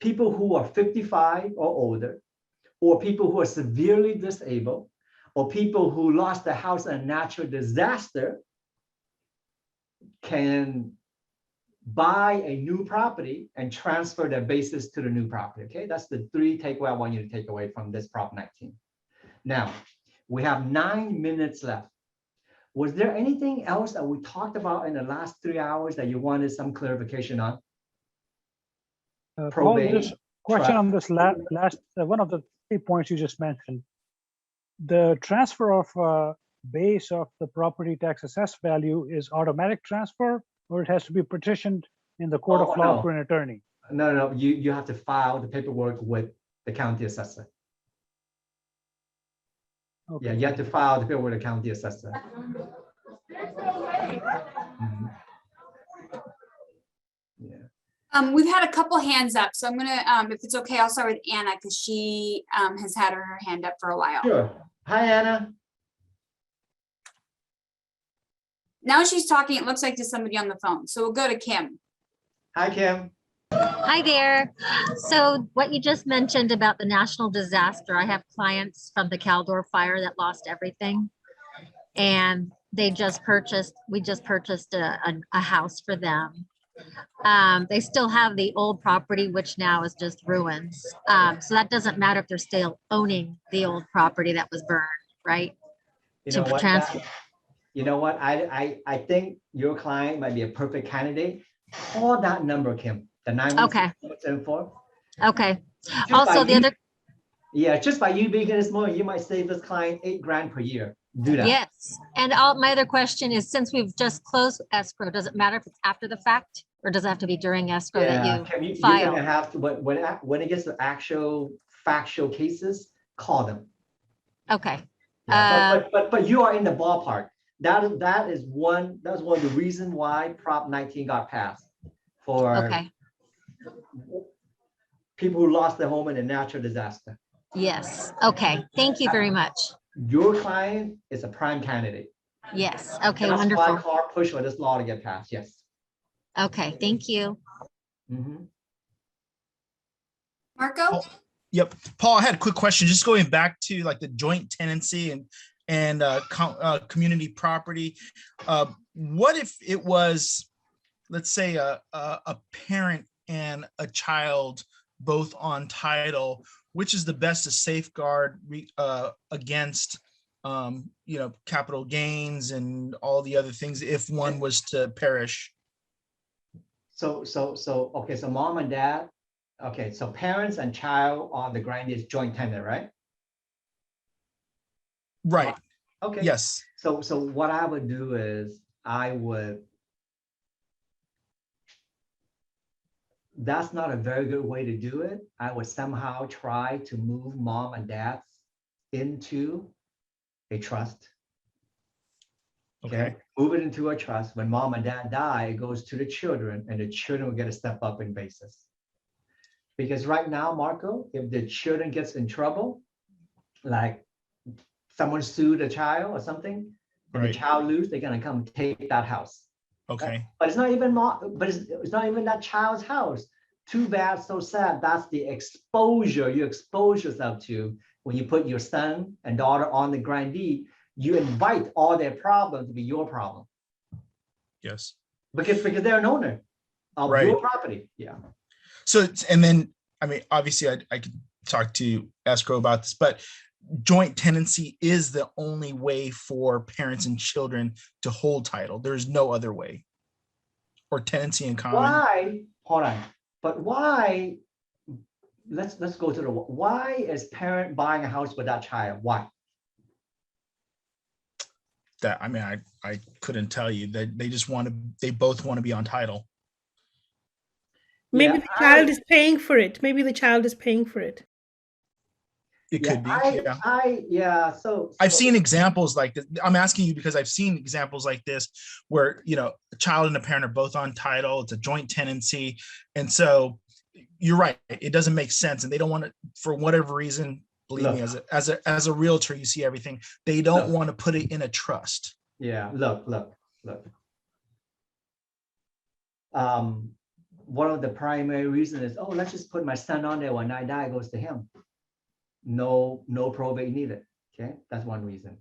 people who are 55 or older, or people who are severely disabled, or people who lost their house in a natural disaster can buy a new property and transfer their basis to the new property. Okay, that's the 3 takeaway I want you to take away from this Prop 19. Now, we have 9 minutes left. Was there anything else that we talked about in the last 3 hours that you wanted some clarification on? Paul, Probate, just question trust. on this last one of the 3 points you just mentioned. The transfer of base of the property tax assessed value is automatic transfer, or it has to be petitioned in the court of law No. for an attorney? No, you have to file the paperwork with the county assessor. Okay. Yeah, you have to file the paperwork with the county assessor. Mhm. Yeah. We've had a couple hands up, so I'm gonna, if it's okay, I'll start with Anna because she has had her hand up for a while. Sure. Hi, Anna. Now she's talking, it looks like to somebody on the phone. So we'll go to Kim. Hi, Kim. Hi there. So what you just mentioned about the national disaster, I have clients from the Caldor fire that lost everything. And we just purchased a house for them. They still have the old property, which now is just ruins. So that doesn't matter if they're still owning the old property that was burned, right? You know what? You know what? I think your client might be a perfect candidate. Call that number, Kim. The 916-774. Okay. Also, the other. Yeah, just by you being in this moment, you might save this client $8,000 per year. Do that. Yes. And my other question is, since we've just closed escrow, does it matter if it's after the fact, or does it have to be during escrow that you file? You're gonna have to, but when it gets to actual factual cases, call them. Okay. Yeah, but you are in the ballpark. That was one of the reasons why Prop 19 got passed for people who lost their home in a natural disaster. Yes. Okay. Thank you very much. Your client is a prime candidate. Yes. Okay. That's Wonderful. why CAR pushed for this law to get passed. Yes. Okay. Thank you. Marco? Yep. Paul, I had a quick question. Just going back to like the joint tenancy and community property. What if it was, let's say, a parent and a child both on title? Which is the best to safeguard against capital gains and all the other things if one was to perish? So okay, so mom and dad. Okay, so parents and child on the grant is joint tenant, right? Right. Okay. Yes. So what I would do is that's not a very good way to do it. I would somehow try to move mom and dad into a trust. Okay. Move it into a trust. When mom and dad die, it goes to the children, and the children will get a step up in basis. Because right now, Marco, if the children gets in trouble, like someone sued a child or something, and the child lose, they're gonna come take that house. Okay. But it's not even it's not even that child's house. Too bad, so sad. That's the exposure you expose yourself to when you put your son and daughter on the grantee. You invite all their problems to be your problem. Yes. Because they're an owner of Right. your property. Yeah. So, and then, I mean, obviously I could talk to escrow about this, but joint tenancy is the only way for parents and children to hold title. There's no other way. Or tenancy in common. Why? Hold on. But why? Let's go to the why is parent buying a house without child? Why? That, I mean, I couldn't tell you that they just want to, they both want to be on title. Maybe Yeah, the child is paying for it. Maybe the child is paying for it. It Yeah, could be. Yeah. So I've seen examples like this. I'm asking you because I've seen examples like this where, you know, a child and a parent are both on title. It's a joint tenancy. And so you're right. It doesn't make sense. And they don't want to, for whatever reason, believe me, as a realtor, you see everything. They don't want to put it in a trust. Yeah, look. One of the primary reasons is, oh, let's just put my son on there. When I die, it goes to him. No probate needed. Okay, that's one reason.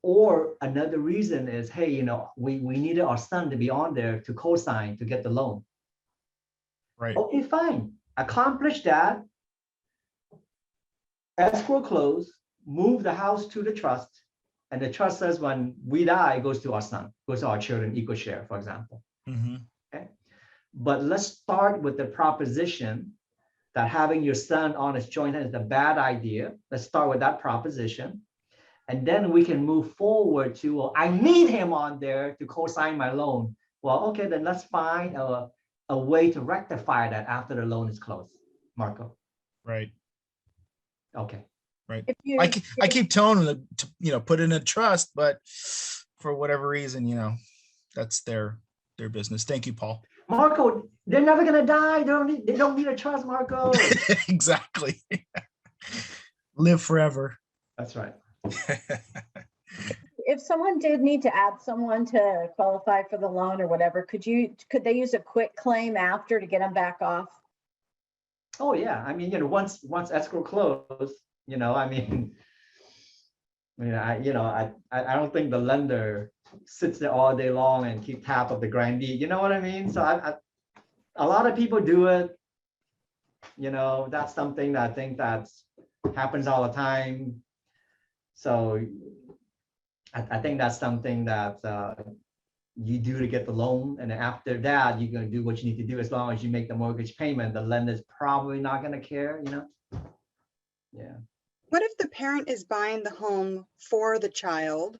Or another reason is, hey, you know, we needed our son to be on there to co-sign to get the loan. Right. Okay, fine. Accomplish that. Escrow close, move the house to the trust, and the trust says when we die, it goes to our son, goes to our children, equal share, for example. Mm-hmm. Okay. But let's start with the proposition that having your son on his joint is a bad idea. Let's start with that proposition. And then we can move forward to, well, I need him on there to co-sign my loan. Well, okay, then let's find a way to rectify that after the loan is closed. Marco. Right. Okay. Right. I keep telling them to, you know, put in a trust, but for whatever reason, you know, that's their business. Thank you, Paul. Marco, they're never gonna die. They don't need a trust, Marco. Exactly. Live forever. That's right. If someone did need to add someone to qualify for the loan or whatever, could they use a quick claim after to get them back off? Oh yeah, I mean, you know, once escrow closed, you know, I mean, I don't think the lender sits there all day long and keep tab of the grantee. You know what I mean? So a lot of people do it. You know, that's something that I think that happens all the time. So I think that's something that you do to get the loan, and then after that, you're going to do what you need to do. As long as you make the mortgage payment, the lender's probably not going to care, you know? Yeah. What if the parent is buying the home for the child?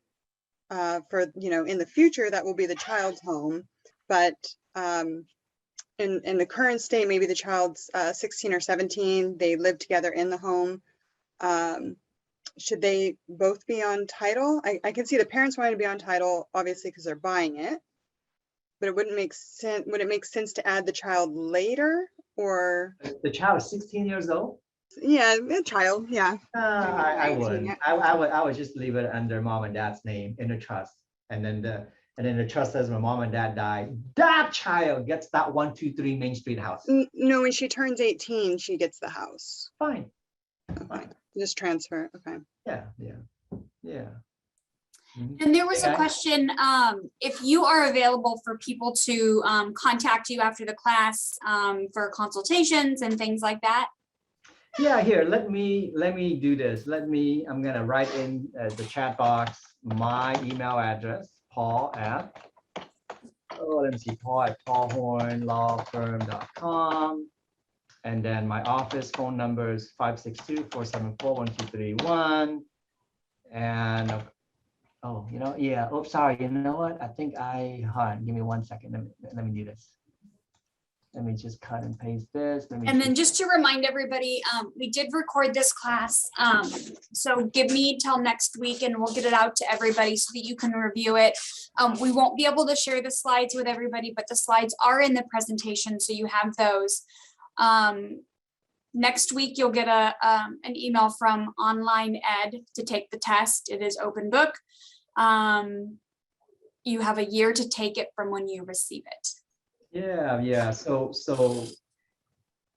For, you know, in the future, that will be the child's home, but in the current state, maybe the child's 16 or 17, they live together in the home. Should they both be on title? I can see the parents wanting to be on title, obviously, because they're buying it, but it wouldn't make sense. Would it make sense to add the child later, or? The child is 16 years old? Yeah, a child, yeah. I 19, wouldn't. yeah. I would just leave it under mom and dad's name in the trust. And then the trust says when mom and dad die, that child gets that 123 Main Street house. No, when she turns 18, she gets the house. Fine. Okay. Just transfer. Okay. Yeah. And there was a question, if you are available for people to contact you after the class for consultations and things like that. Yeah, here, let me do this. I'm gonna write in the chat box my email address, Paul at paul@paulhornlawfirm.com. And then my office phone number is 562-474-1231. And sorry, you know what? I think hold on, give me 1 second. Let me do this. Let me just cut and paste this. And then just to remind everybody, we did record this class. So give me till next week and we'll get it out to everybody so that you can review it. We won't be able to share the slides with everybody, but the slides are in the presentation, so you have those. Next week, you'll get an email from Online Ed to take the test. It is open book. You have a year to take it from when you receive it. Yeah. So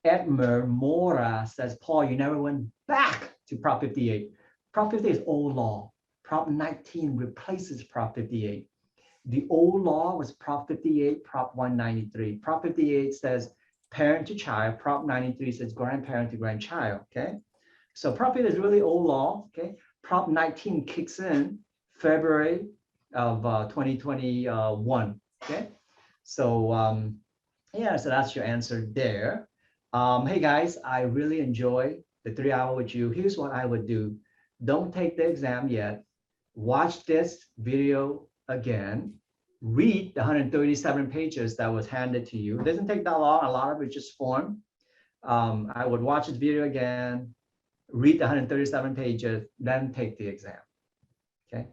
Edmer Mora says, Paul, you never went back to Prop 58. Prop 58 is old law. Prop 19 replaces Prop 58. The old law was Prop 58, Prop 193. Prop 58 says parent to child. Prop 93 says grandparent to grandchild. Okay. So Prop 58 is really old law. Okay. Prop 19 kicks in February of 2021. Okay. So yeah, so that's your answer there. Hey guys, I really enjoy the 3 hour with you. Here's what I would do. Don't take the exam yet. Watch this video again. Read the 137 pages that was handed to you. It doesn't take that long. A lot of it just form. I would watch this video again, read the 137 pages, then take the exam. Okay.